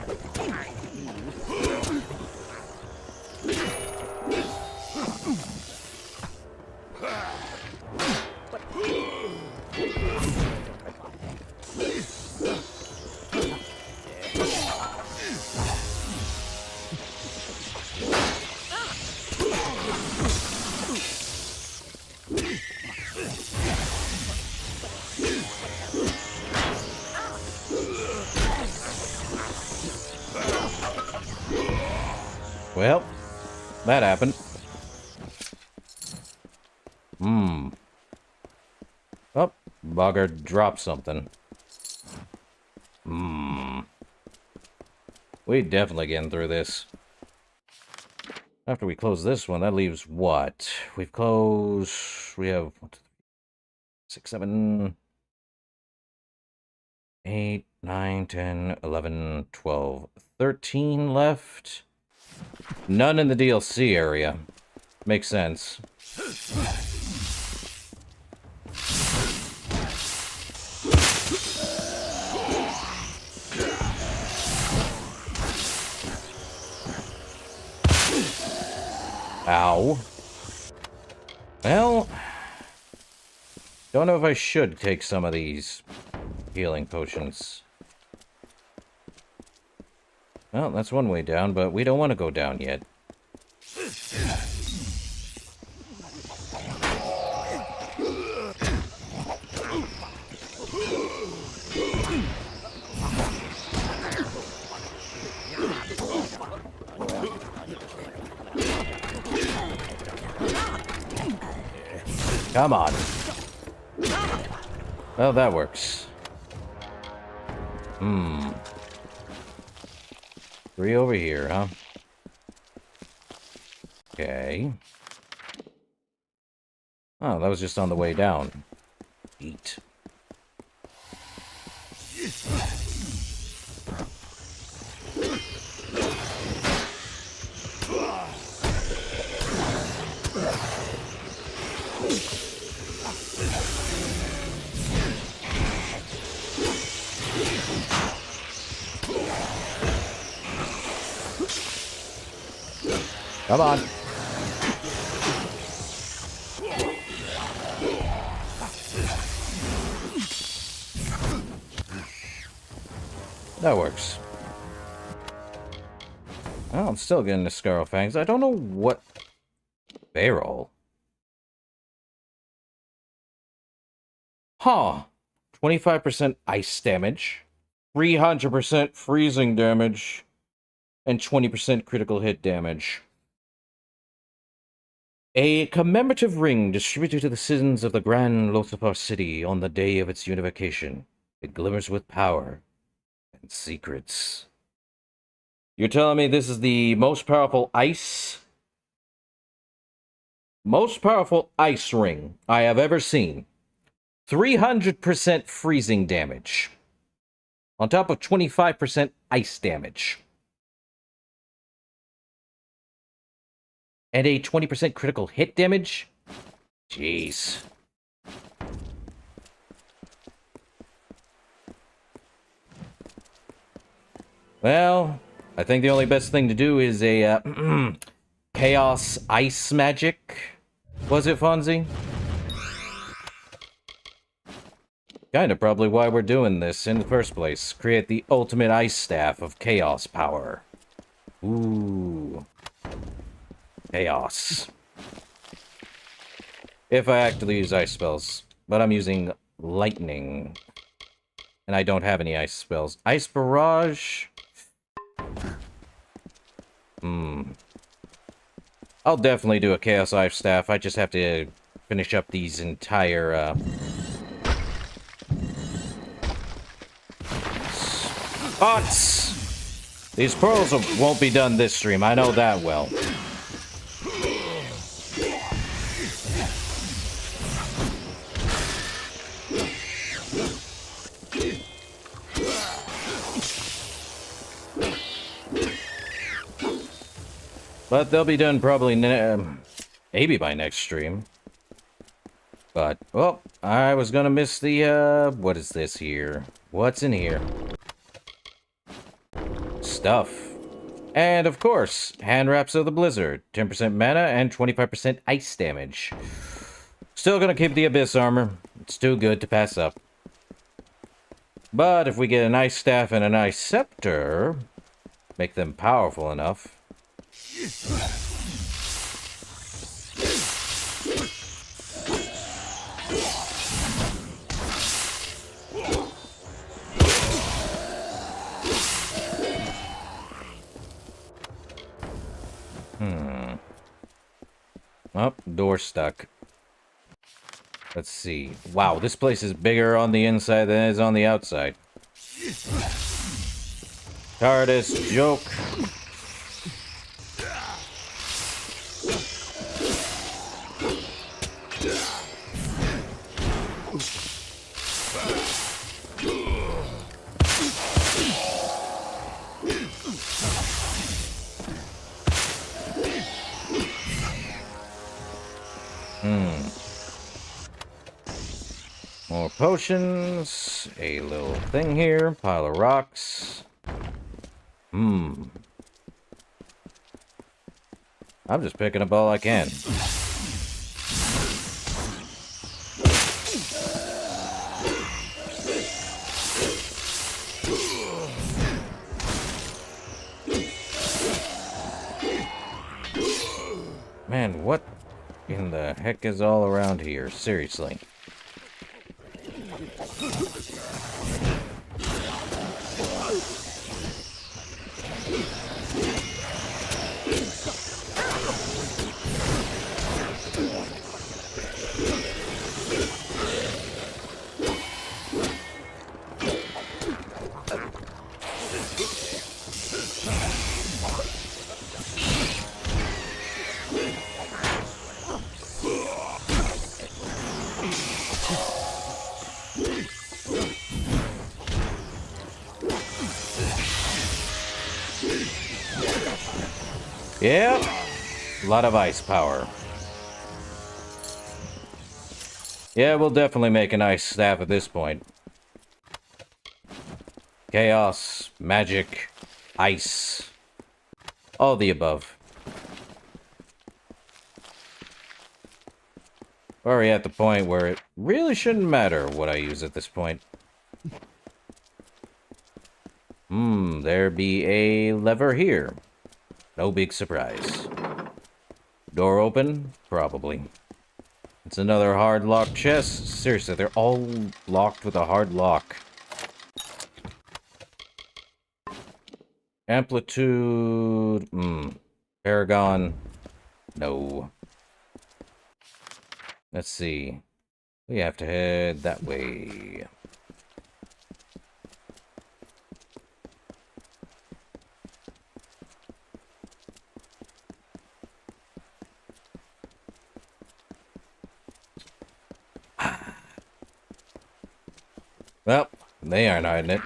Well, that happened. Oh, Bogger dropped something. We definitely getting through this. After we close this one, that leaves what? We've closed... We have... 6, 7... 8, 9, 10, 11, 12, 13 left. None in the DLC area. Makes sense. Ow. Well, don't know if I should take some of these healing potions. Well, that's one way down, but we don't want to go down yet. Come on. Well, that works. 3 over here, huh? Okay. Oh, that was just on the way down. Eat. Come on. That works. Oh, I'm still getting the Scarrow Fangs. I don't know what... Barrel. Huh. 25% ice damage, 300% freezing damage, and 20% critical hit damage. A commemorative ring distributed to the citizens of the Grand Lothar City on the day of its unification. It glimmers with power and secrets. You're telling me this is the most powerful ice ring I have ever seen. 300% freezing damage. On top of 25% ice damage. And a 20% critical hit damage? Jeez. Well, I think the only best thing to do is a chaos ice magic. Was it, Fonzie? Kinda probably why we're doing this in the first place. Create the ultimate ice staff of chaos power. Ooh. Chaos. If I actually use ice spells. But I'm using lightning. And I don't have any ice spells. Ice barrage? I'll definitely do a chaos ice staff. I just have to finish up these entire, spots! These pearls won't be done this stream. I know that well. But they'll be done probably maybe by next stream. But, well, I was gonna miss the, what is this here? What's in here? Stuff. And, of course, Hand Wraps of the Blizzard. 10% mana and 25% ice damage. Still gonna keep the Abyss Armor. It's too good to pass up. But if we get an Ice Staff and an Ice Scepter, make them powerful enough. Oh, door stuck. Let's see. Wow, this place is bigger on the inside than it is on the outside. TARDIS joke. More potions, a little thing here, pile of rocks. I'm just picking up all I can. Man, what in the heck is all around here? Seriously. Yep, a lot of ice power. Yeah, we'll definitely make an ice staff at this point. Chaos, magic, ice, all the above. We're already at the point where it really shouldn't matter what I use at this point. There be a lever here. No big surprise. Door open? Probably. It's another hard lock chest. Seriously, they're all locked with a hard lock. Amplitude. Paragon. No. Let's see. We have to head that way. Well, they aren't hiding it.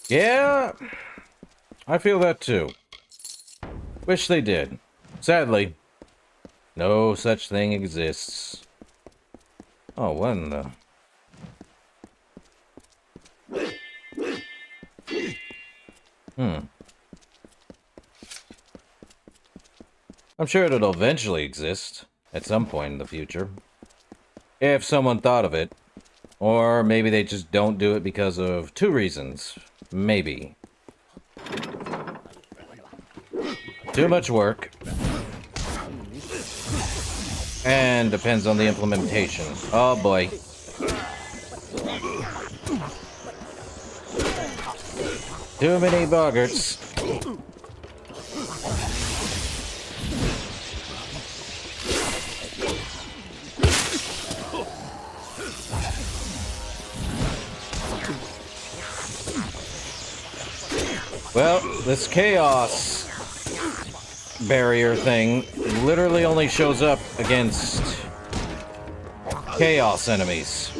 Yeah, I feel that too. Wish they did. Sadly, no such thing exists. Oh, what in the... I'm sure it'll eventually exist at some point in the future. If someone thought of it. Or maybe they just don't do it because of two reasons. Maybe. Too much work. And depends on the implementation. Oh boy. Too many boggarts. Well, this chaos barrier thing literally only shows up against chaos enemies.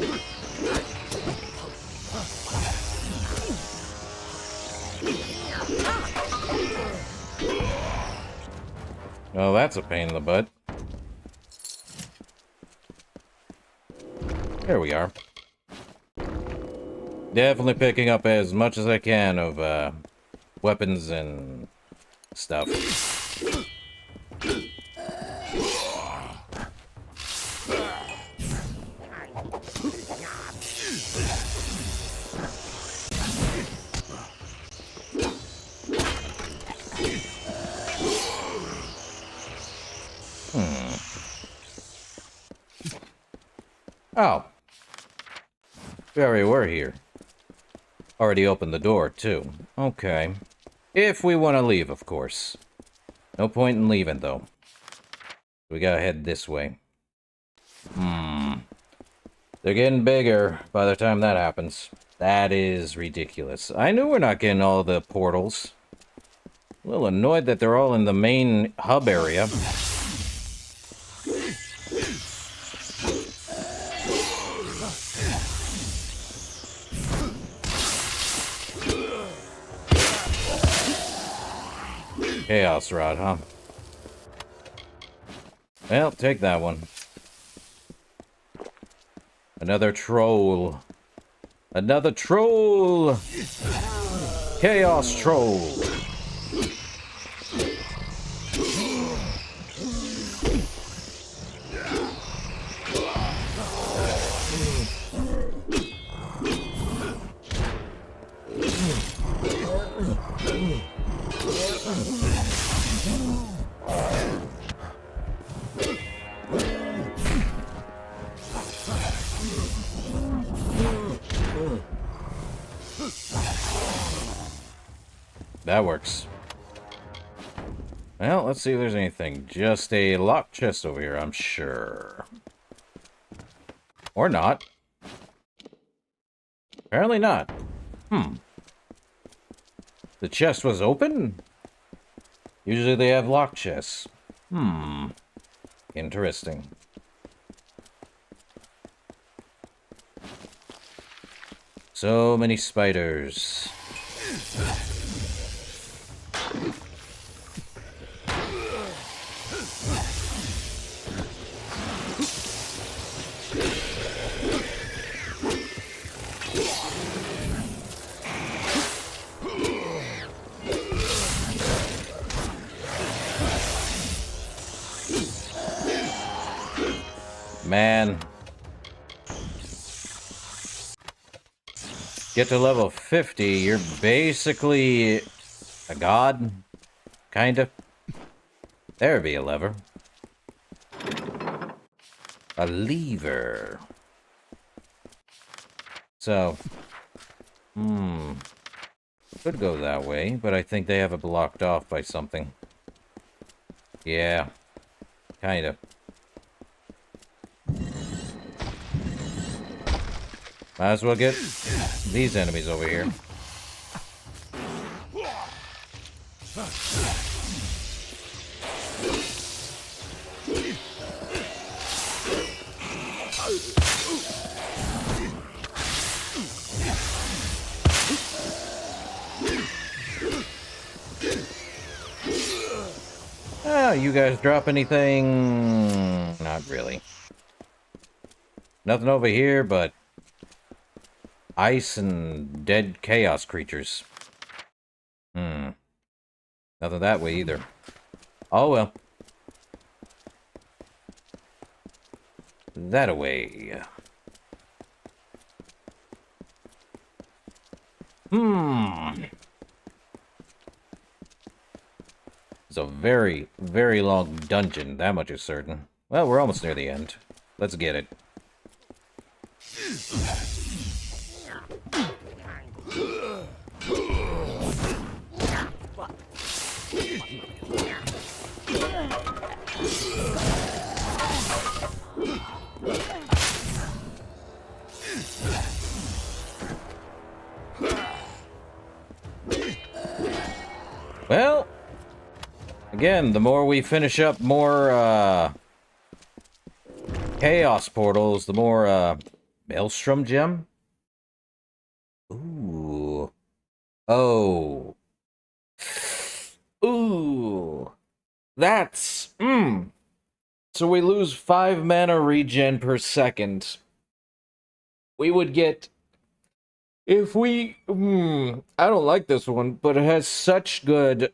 Oh, that's a pain in the butt. There we are. Definitely picking up as much as I can of, weapons and stuff. Oh. We already were here. Already opened the door, too. Okay. If we want to leave, of course. No point in leaving, though. We gotta head this way. They're getting bigger by the time that happens. That is ridiculous. I knew we're not getting all the portals. A little annoyed that they're all in the main hub area. Chaos Rod, huh? Well, take that one. Another troll. Another troll! Chaos Troll! That works. Well, let's see if there's anything. Just a locked chest over here, I'm sure. Or not. Apparently not. The chest was open? Usually they have locked chests. Interesting. So many spiders. Man. Get to level 50, you're basically a god. Kinda. There'd be a lever. A lever. So. Could go that way, but I think they have it blocked off by something. Yeah. Kinda. Might as well get these enemies over here. Yeah, you guys drop anything? Not really. Nothing over here but ice and dead chaos creatures. Nothing that way either. Oh well. That away. It's a very, very long dungeon, that much is certain. Well, we're almost near the end. Let's get it. Well, again, the more we finish up more chaos portals, the more Maelstrom gem. Ooh. Oh. Ooh. That's So we lose 5 mana regen per second. We would get, if we I don't like this one, but it has such good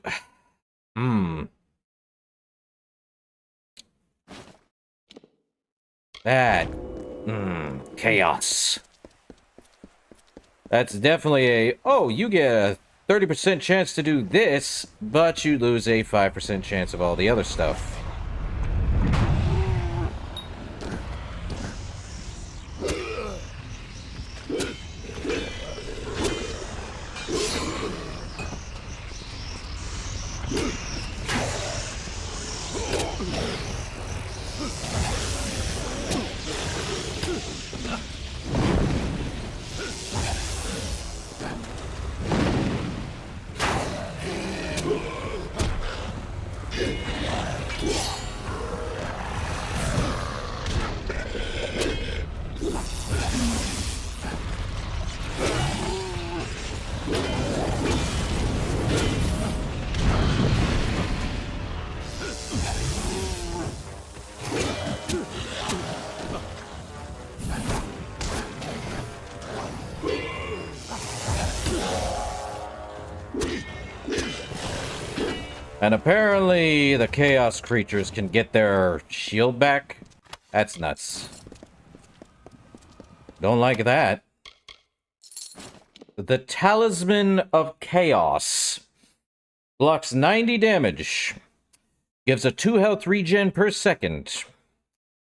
that chaos. That's definitely a, oh, you get a 30% chance to do this, but you lose a 5% chance of all the other stuff. And apparently the chaos creatures can get their shield back. That's nuts. Don't like that. The Talisman of Chaos. Blocks 90 damage. Gives a 2 health regen per second.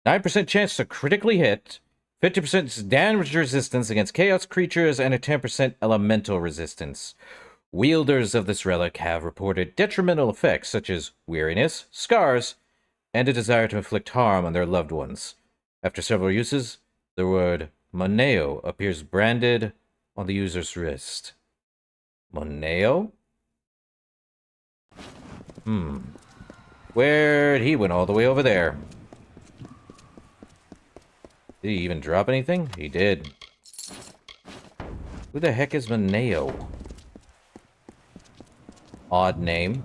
9% chance to critically hit. 50% damage resistance against chaos creatures and a 10% elemental resistance. Wielders of this relic have reported detrimental effects such as weariness, scars, and a desire to inflict harm on their loved ones. After several uses, the word Moneo appears branded on the user's wrist. Moneo? Where'd he went all the way over there? Did he even drop anything? He did. Who the heck is Moneo? Odd name.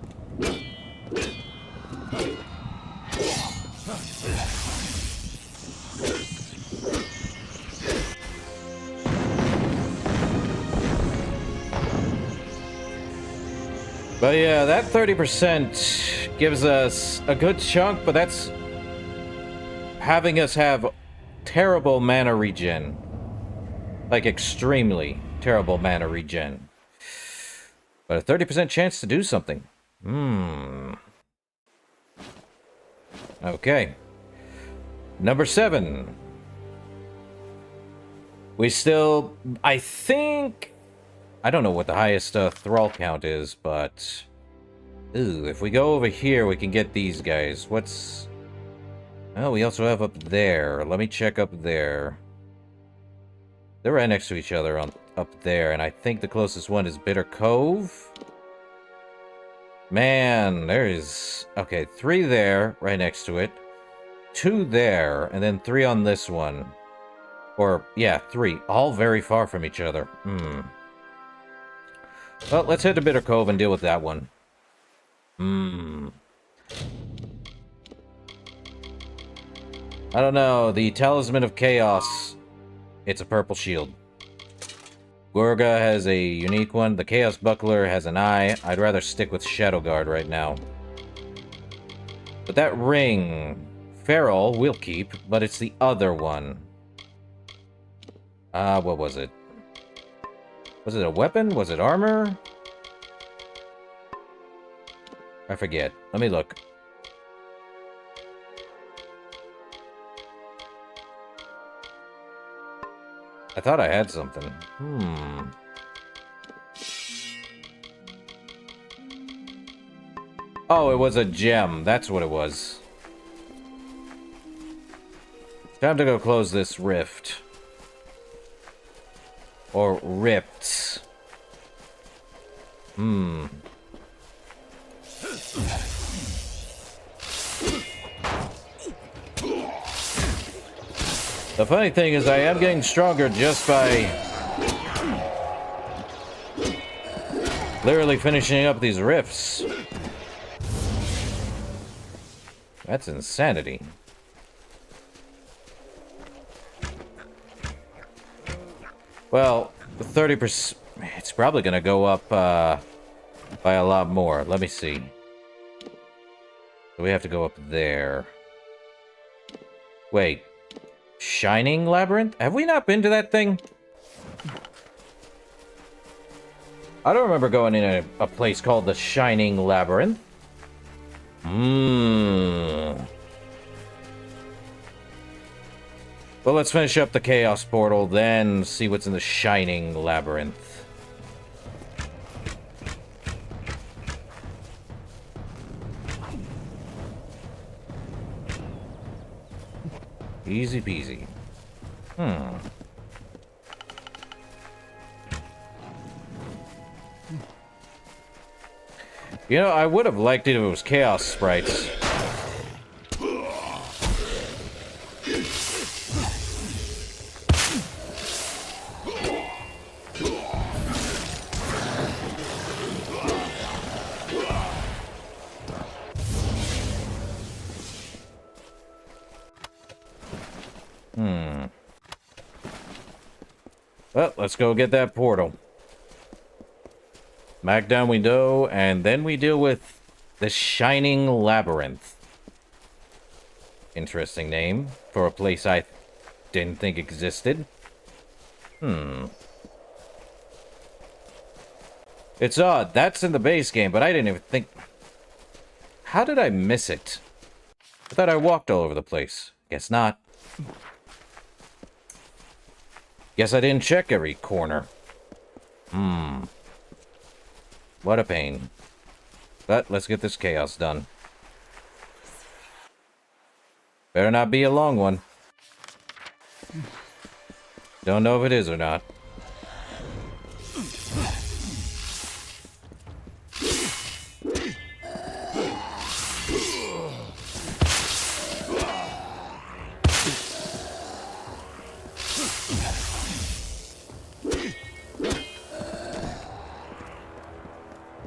But yeah, that 30% gives us a good chunk, but that's having us have terrible mana regen. Like extremely terrible mana regen. But a 30% chance to do something. Okay. Number 7. We still, I think, I don't know what the highest thrall count is, but ooh, if we go over here, we can get these guys. What's, oh, we also have up there. Let me check up there. They're right next to each other on up there, and I think the closest one is Bitter Cove. Man, there is, okay, 3 there, right next to it. 2 there, and then 3 on this one. Or, yeah, 3. All very far from each other. Well, let's head to Bitter Cove and deal with that one. I don't know. The Talisman of Chaos. It's a purple shield. Gorga has a unique one. The Chaos Buckler has an eye. I'd rather stick with Shadow Guard right now. But that ring... Feral, we'll keep, but it's the other one. What was it? Was it a weapon? Was it armor? I forget. Let me look. I thought I had something. Oh, it was a gem. That's what it was. Time to go close this rift. Or rifts. The funny thing is I am getting stronger just by literally finishing up these rifts. That's insanity. Well, 30%... It's probably going to go up by a lot more. Let me see. We have to go up there. Wait. Shining Labyrinth? Have we not been to that thing? I don't remember going in a place called the Shining Labyrinth. Well, let's finish up the Chaos Portal, then see what's in the Shining Labyrinth. Easy peasy. You know, I would have liked it if it was Chaos Sprites. Well, let's go get that portal. Back down we go, and then we deal with the Shining Labyrinth. Interesting name for a place I didn't think existed. It's odd. That's in the base game, but I didn't even think... How did I miss it? I thought I walked all over the place. Guess not. Guess I didn't check every corner. What a pain. But let's get this chaos done. Better not be a long one. Don't know if it is or not.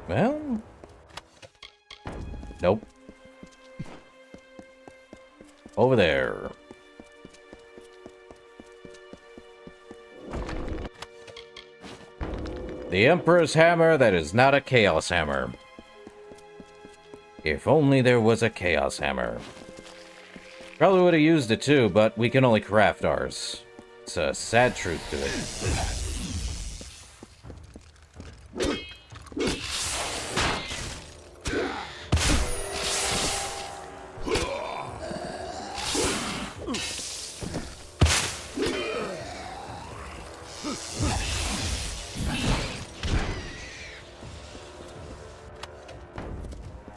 Well... Nope. Over there. The Emperor's Hammer that is not a Chaos Hammer. If only there was a Chaos Hammer. Probably would have used it too, but we can only craft ours. It's a sad truth to it.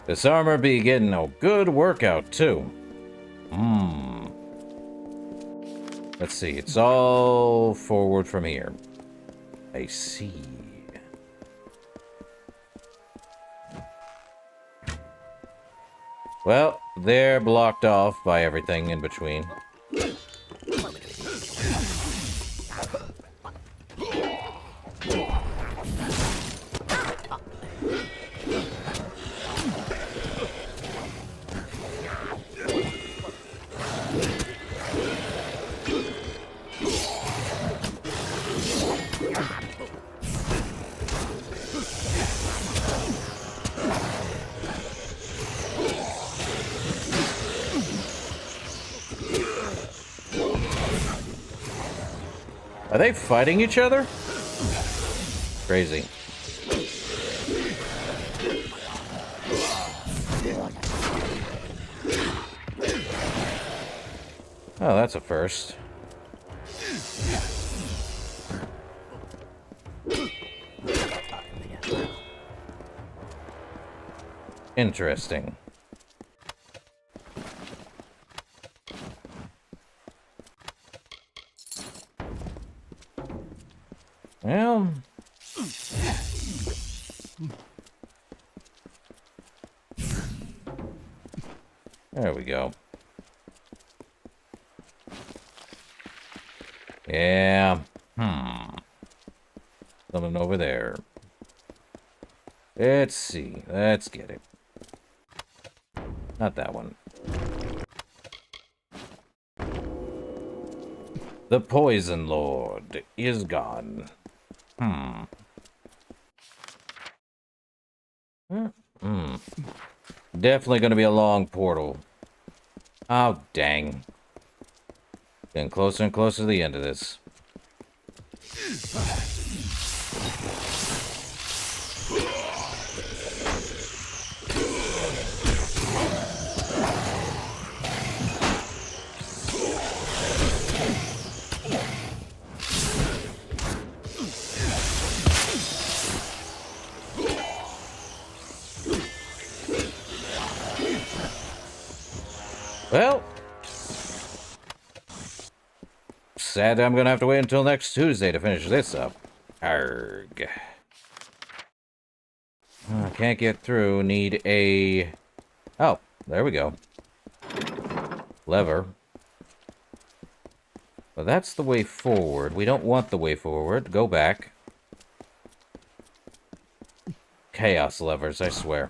This armor be getting a good workout, too. Let's see, it's all forward from here. I see. Well, they're blocked off by everything in between. they fighting each other? Crazy. Oh, that's a first. Interesting. Well... There we go. Yeah. Something over there. Let's see. Let's get it. Not that one. The Poison Lord is gone. Definitely gonna be a long portal. Oh, dang. Getting closer and closer to the end of this. Well, sad I'm gonna have to wait until next Tuesday to finish this up. Arrgh. Can't get through. Need a... Oh, there we go. Lever. Well, that's the way forward. We don't want the way forward. Go back. Chaos levers, I swear.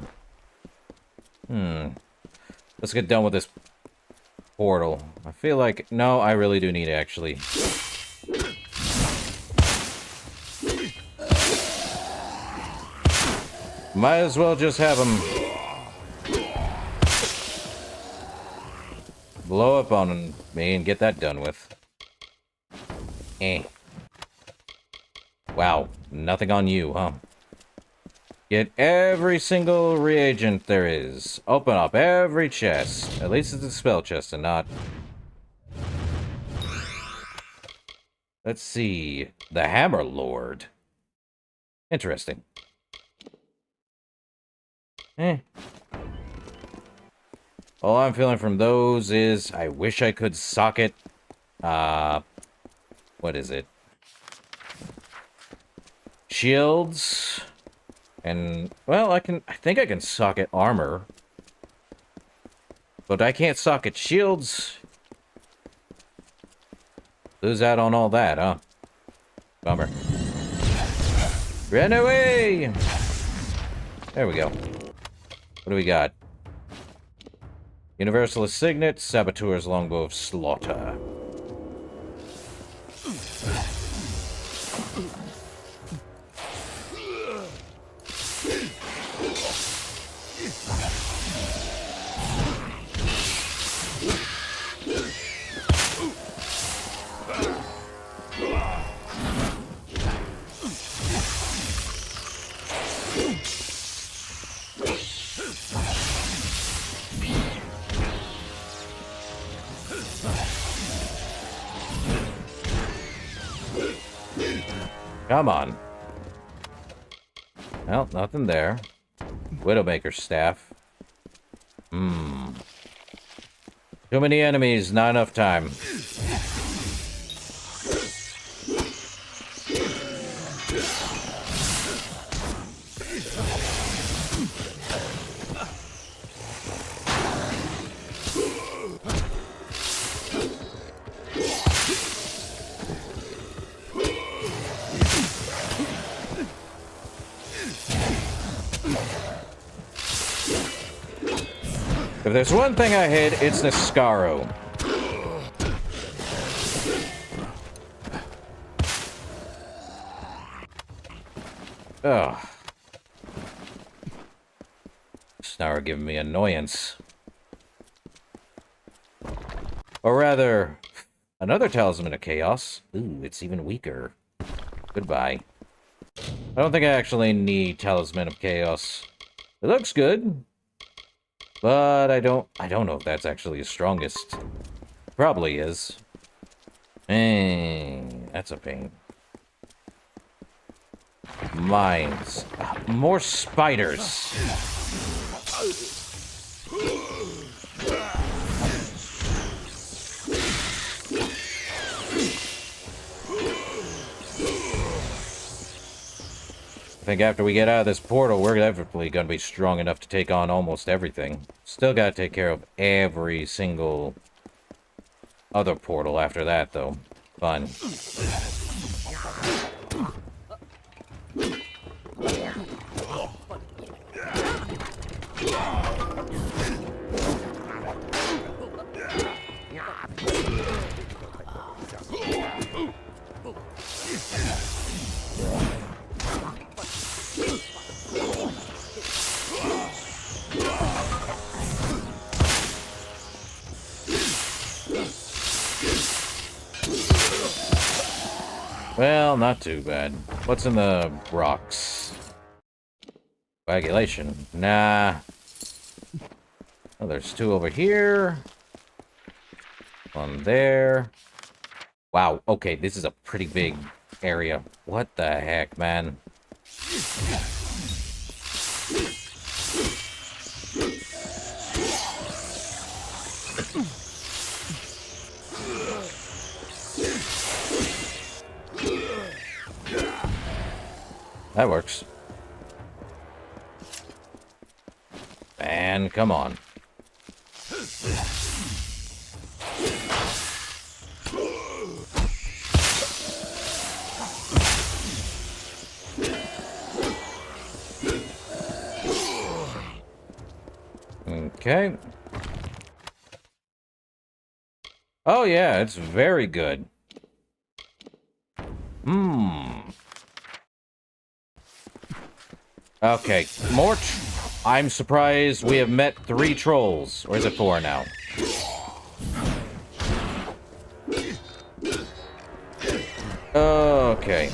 Let's get done with this portal. I feel like... No, I really do need to actually... Might as well just have him... blow up on me and get that done with. Wow, nothing on you, huh? Get every single reagent there is. Open up every chest. At least it's a spell chest and not... Let's see. The Hammer Lord. Interesting. All I'm feeling from those is I wish I could socket... what is it? Shields... And, well, I think I can socket armor. But I can't socket shields. Lose out on all that, huh? Bummer. Run away! There we go. What do we got? Universalist Signet, Saboteur's Longbow of Slaughter. Come on. Well, nothing there. Widowmaker's staff. Too many enemies, not enough time. If there's one thing I hate, it's Niscaro. Ugh. Snarl giving me annoyance. Or rather, Another Talisman of Chaos. Ooh, it's even weaker. Goodbye. I don't think I actually need Talisman of Chaos. It looks good. But I don't know if that's actually his strongest. Probably is. That's a pain. Mines. More spiders. I think after we get out of this portal, we're definitely going to be strong enough to take on almost everything. Still got to take care of every single other portal after that, though. Fun. Well, not too bad. What's in the rocks? Coagulation. Nah. Oh, there's two over here. One there. Wow, okay, this is a pretty big area. What the heck, man? That works. And come on. Okay. Oh yeah, it's very good. Okay, more I'm surprised we have met 3 trolls. Or is it 4 now? Okay.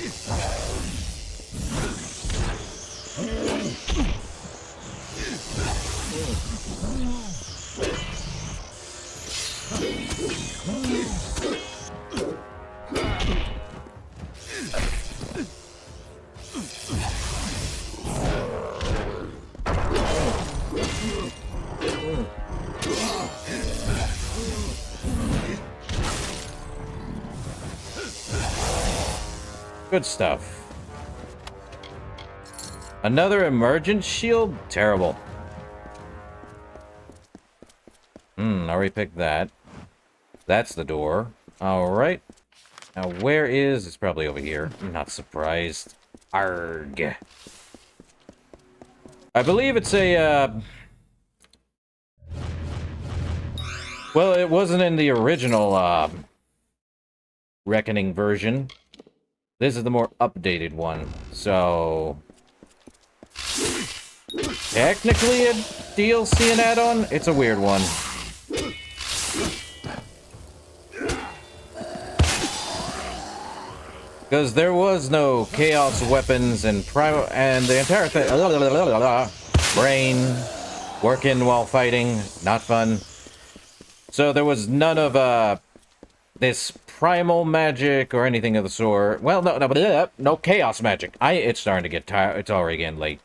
Good stuff. Another emergent shield? Terrible. I already picked that. That's the door. Alright. Now where is... It's probably over here. I'm not surprised. Arg. I believe it's a, well, it wasn't in the original, Reckoning version. This is the more updated one, so... Technically a DLC and add-on? It's a weird one. Because there was no chaos weapons and primal... And the entire thing... Brain. Working while fighting. Not fun. So there was none of, this primal magic or anything of the sort. Well, no chaos magic. It's starting to get tired. It's already getting late.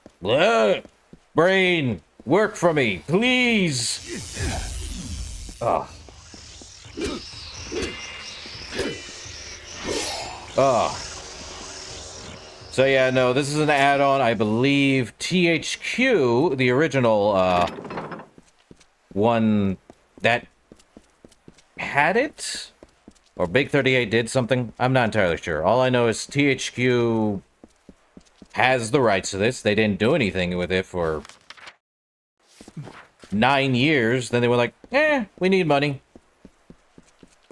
Brain, work for me, please. Oh. So yeah, no, this is an add-on. I believe THQ, the original one that had it. Or Big 38 did something. I'm not entirely sure. All I know is THQ has the rights to this. They didn't do anything with it for 9 years. Then they were like, we need money.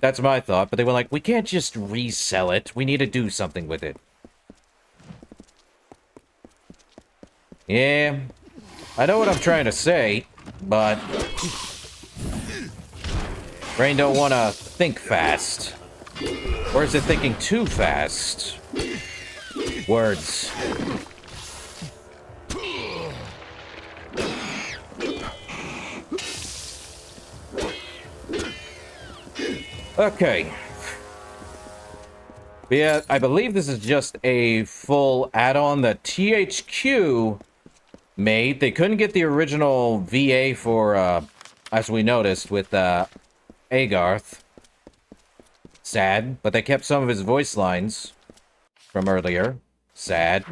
That's my thought. But they were like, we can't just resell it. We need to do something with it. Yeah. I know what I'm trying to say, but... Brain don't want to think fast. Or is it thinking too fast? Words. Okay. But yeah, I believe this is just a full add-on that THQ made. They couldn't get the original VA for, as we noticed, with Agarth. Sad, but they kept some of his voice lines from earlier. Sad.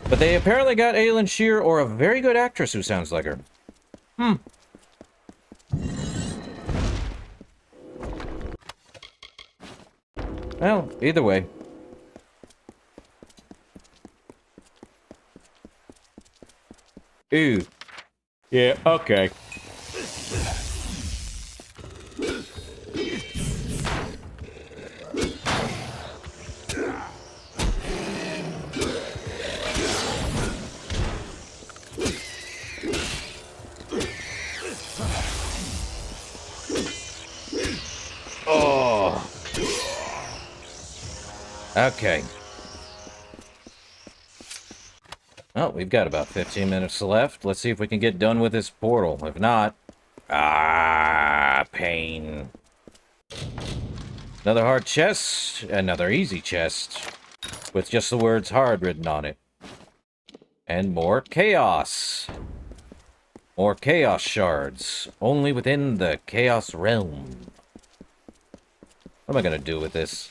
But they apparently got Aylin Shear or a very good actress who sounds like her. Well, either way. Ooh. Yeah, okay. Oh. Okay. Oh, we've got about 15 minutes left. Let's see if we can get done with this portal. If not... pain. Another hard chest. Another easy chest. With just the words hard written on it. And more chaos. More chaos shards. Only within the chaos realm. What am I gonna do with this?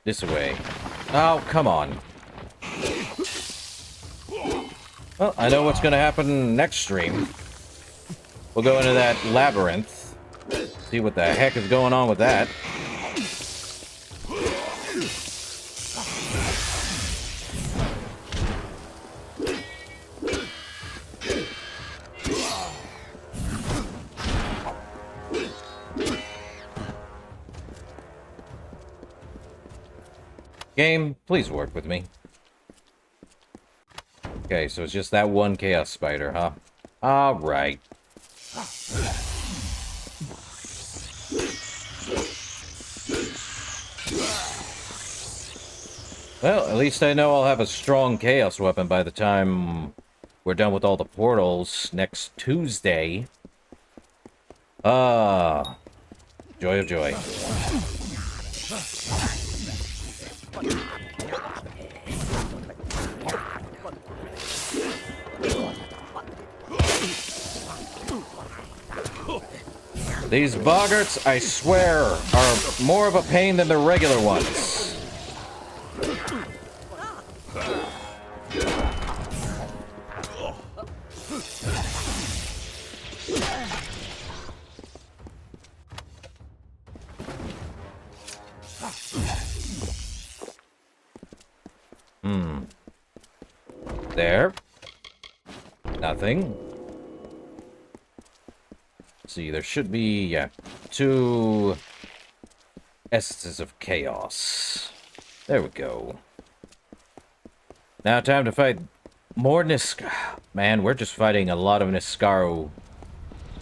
This way. Oh, come on. Well, I know what's gonna happen next stream. We'll go into that labyrinth. See what the heck is going on with that. Game, please work with me. Okay, so it's just that one chaos spider, huh? Alright. Well, at least I know I'll have a strong chaos weapon by the time we're done with all the portals next Tuesday. Joy of joy. These boggarts, I swear, are more of a pain than the regular ones. There. Nothing. Let's see, there should be, yeah, 2 essences of chaos. There we go. Now time to fight more Man, we're just fighting a lot of Niskaro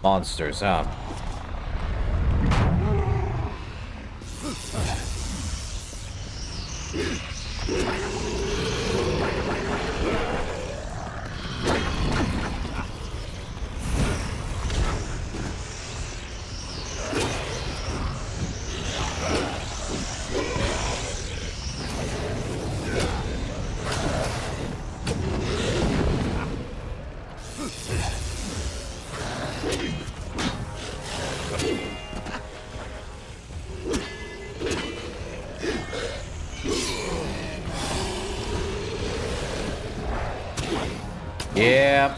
monsters, huh? Yeah.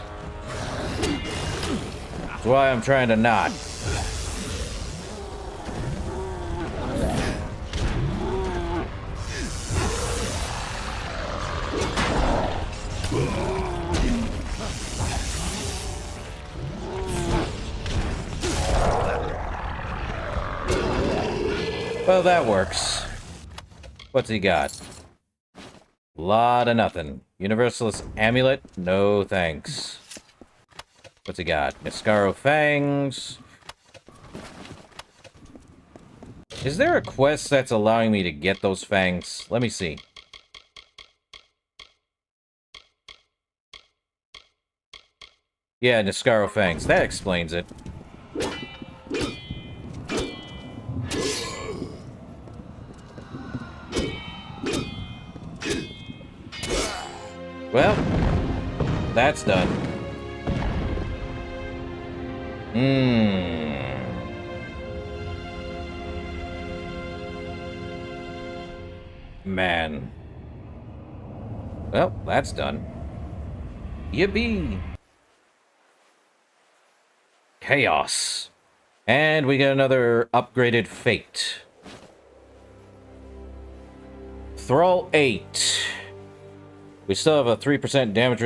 That's why I'm trying to not. Well, that works. What's he got? Lot of nothing. Universalist amulet? No thanks. What's he got? Niscaro fangs. Is there a quest that's allowing me to get those fangs? Let me see. Yeah, Niscaro fangs. That explains it. Well, that's done. Man. Well, that's done. Yippee! Chaos. And we get another upgraded fate. Thrall 8. We still have a 3% damage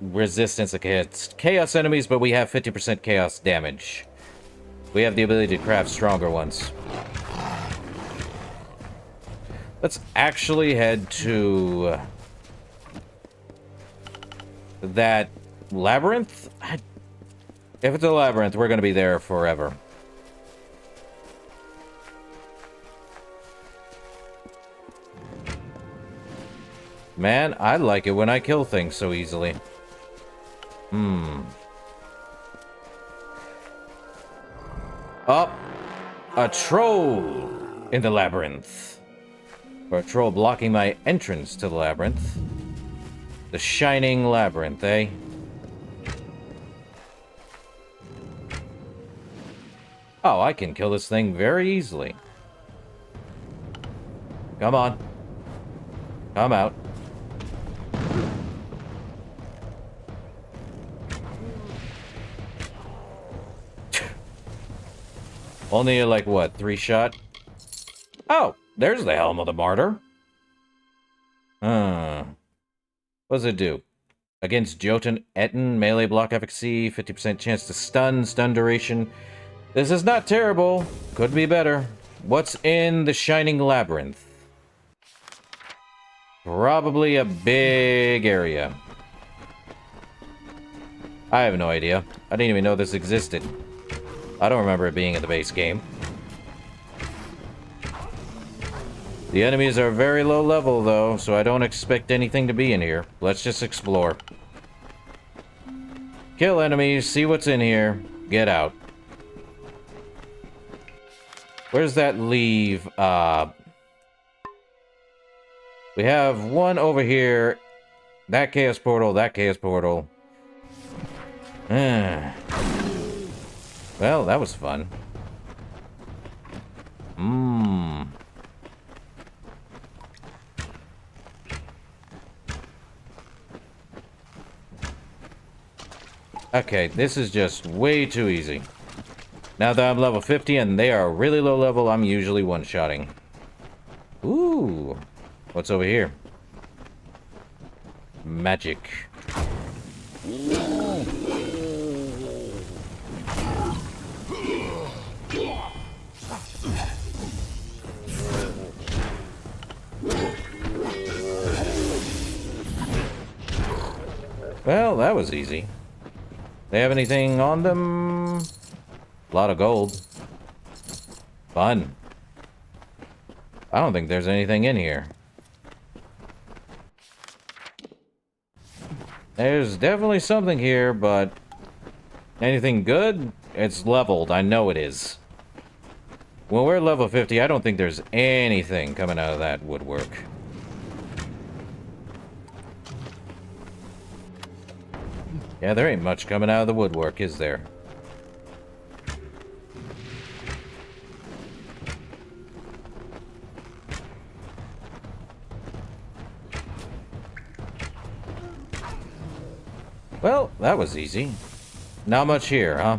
resistance against chaos enemies, but we have 50% chaos damage. We have the ability to craft stronger ones. Let's actually head to that labyrinth. If it's a labyrinth, we're going to be there forever. Man, I like it when I kill things so easily. Up. A troll in the labyrinth. Or a troll blocking my entrance to the labyrinth. The shining labyrinth, eh? Oh, I can kill this thing very easily. Come on. Come out. Only like, what, 3-shot? Oh, there's the Helm of the Martyr. What does it do? Against Jotun Etten, melee block efficacy, 50% chance to stun, stun duration. This is not terrible. Could be better. What's in the Shining Labyrinth? Probably a big area. I have no idea. I didn't even know this existed. I don't remember it being in the base game. The enemies are very low level, though, so I don't expect anything to be in here. Let's just explore. Kill enemies, see what's in here, get out. Where's that leave? We have one over here. That chaos portal, that chaos portal. Well, that was fun. Okay, this is just way too easy. Now that I'm level 50 and they are really low level, I'm usually one-shotting. Ooh. What's over here? Magic. Well, that was easy. They have anything on them? A lot of gold. Fun. I don't think there's anything in here. There's definitely something here, but anything good? It's leveled. I know it is. When we're level 50, I don't think there's anything coming out of that woodwork. Yeah, there ain't much coming out of the woodwork, is there? Well, that was easy. Not much here, huh?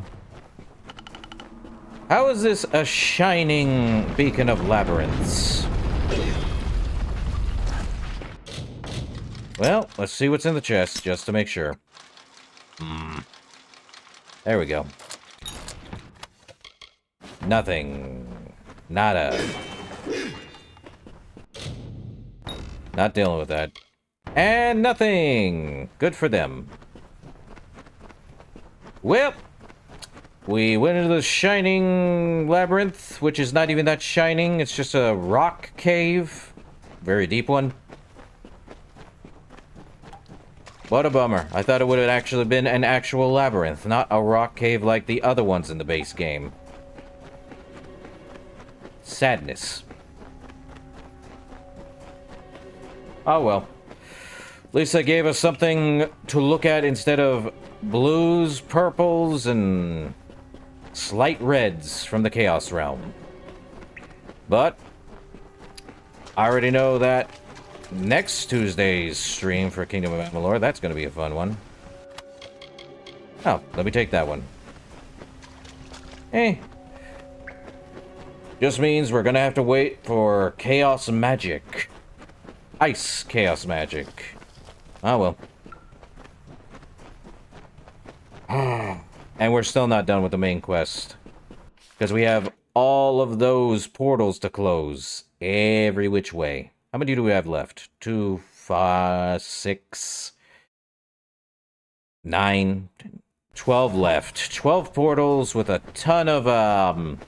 How is this a shining beacon of labyrinths? Well, let's see what's in the chest, just to make sure. There we go. Nothing. Nada. Not dealing with that. And nothing. Good for them. Well, we went into the Shining Labyrinth, which is not even that shining. It's just a rock cave. Very deep one. What a bummer. I thought it would have actually been an actual labyrinth, not a rock cave like the other ones in the base game. Sadness. Oh well. At least they gave us something to look at instead of blues, purples, and slight reds from the Chaos Realm. But I already know that next Tuesday's stream for Kingdom of Amalur, that's going to be a fun one. Oh, let me take that one. Just means we're going to have to wait for Chaos Magic. Ice Chaos Magic. Oh well. And we're still not done with the main quest. Because we have all of those portals to close. Every which way. How many do we have left? 2, 5, 6, 9, 12 left. 12 portals with a ton of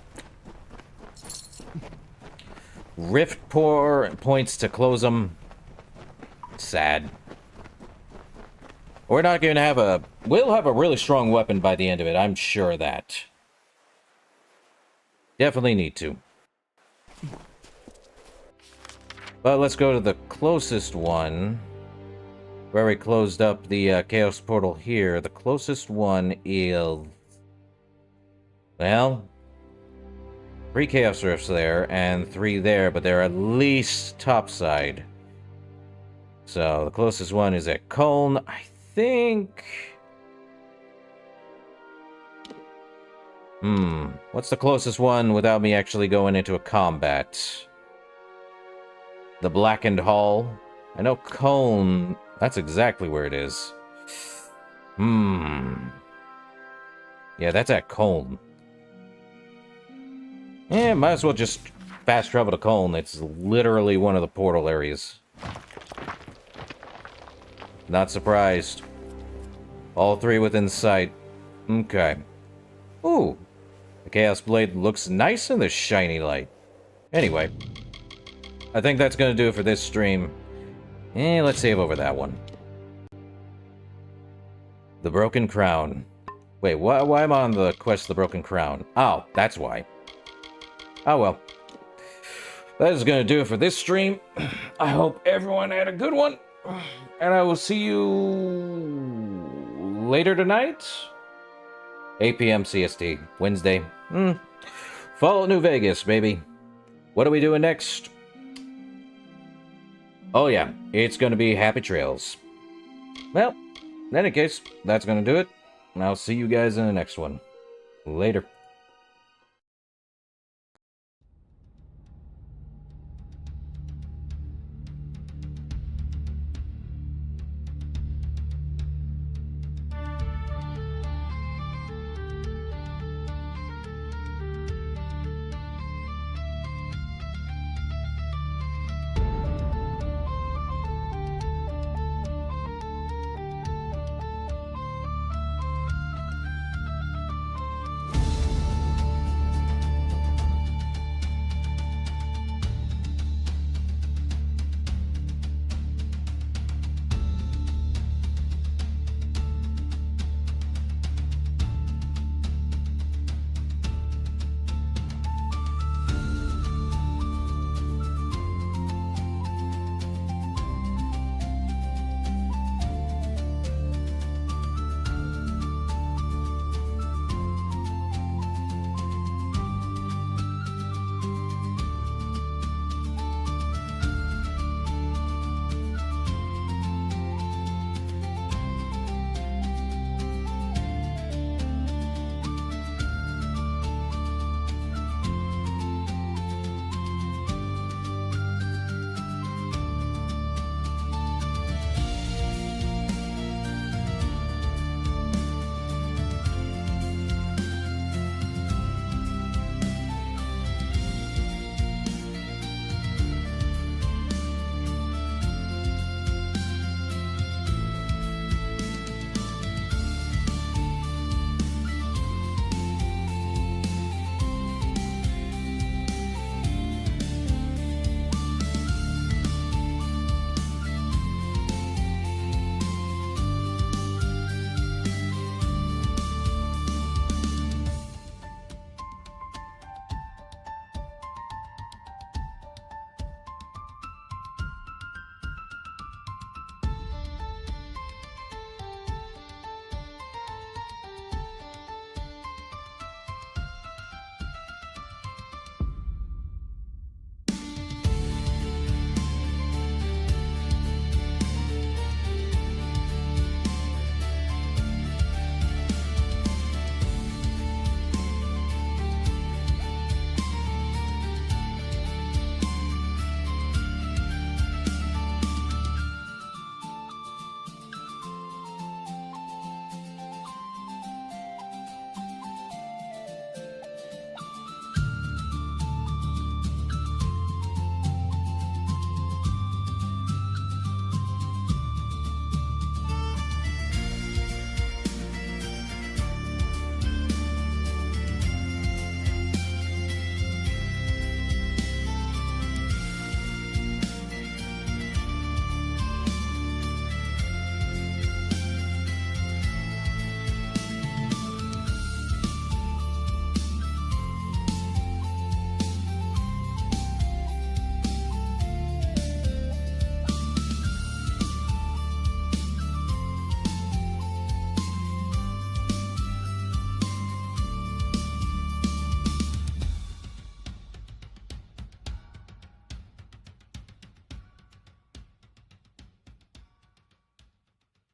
rift points to close them. Sad. We're not going to have a... We'll have a really strong weapon by the end of it. I'm sure of that. Definitely need to. But let's go to the closest one. Where we closed up the Chaos Portal here. The closest one is... Well... 3 Chaos Rifts there, and 3 there, but they're at least topside. So, the closest one is at Colne. I think... What's the closest one without me actually going into a combat? The Blackened Hall. I know Colne... That's exactly where it is. Yeah, that's at Colne. Yeah, might as well just fast travel to Colne. It's literally one of the portal areas. Not surprised. All 3 within sight. Okay. Ooh. The Chaos Blade looks nice in the shiny light. Anyway. I think that's going to do it for this stream. Let's save over that one. The Broken Crown. Wait, why am I on the quest of the Broken Crown? Oh, that's why. Oh well. That is going to do it for this stream. I hope everyone had a good one. And I will see you later tonight. 8 p.m. CST. Wednesday. Fallout New Vegas, baby. What are we doing next? Oh yeah, it's going to be Happy Trails. Well, in any case, that's going to do it. And I'll see you guys in the next one. Later.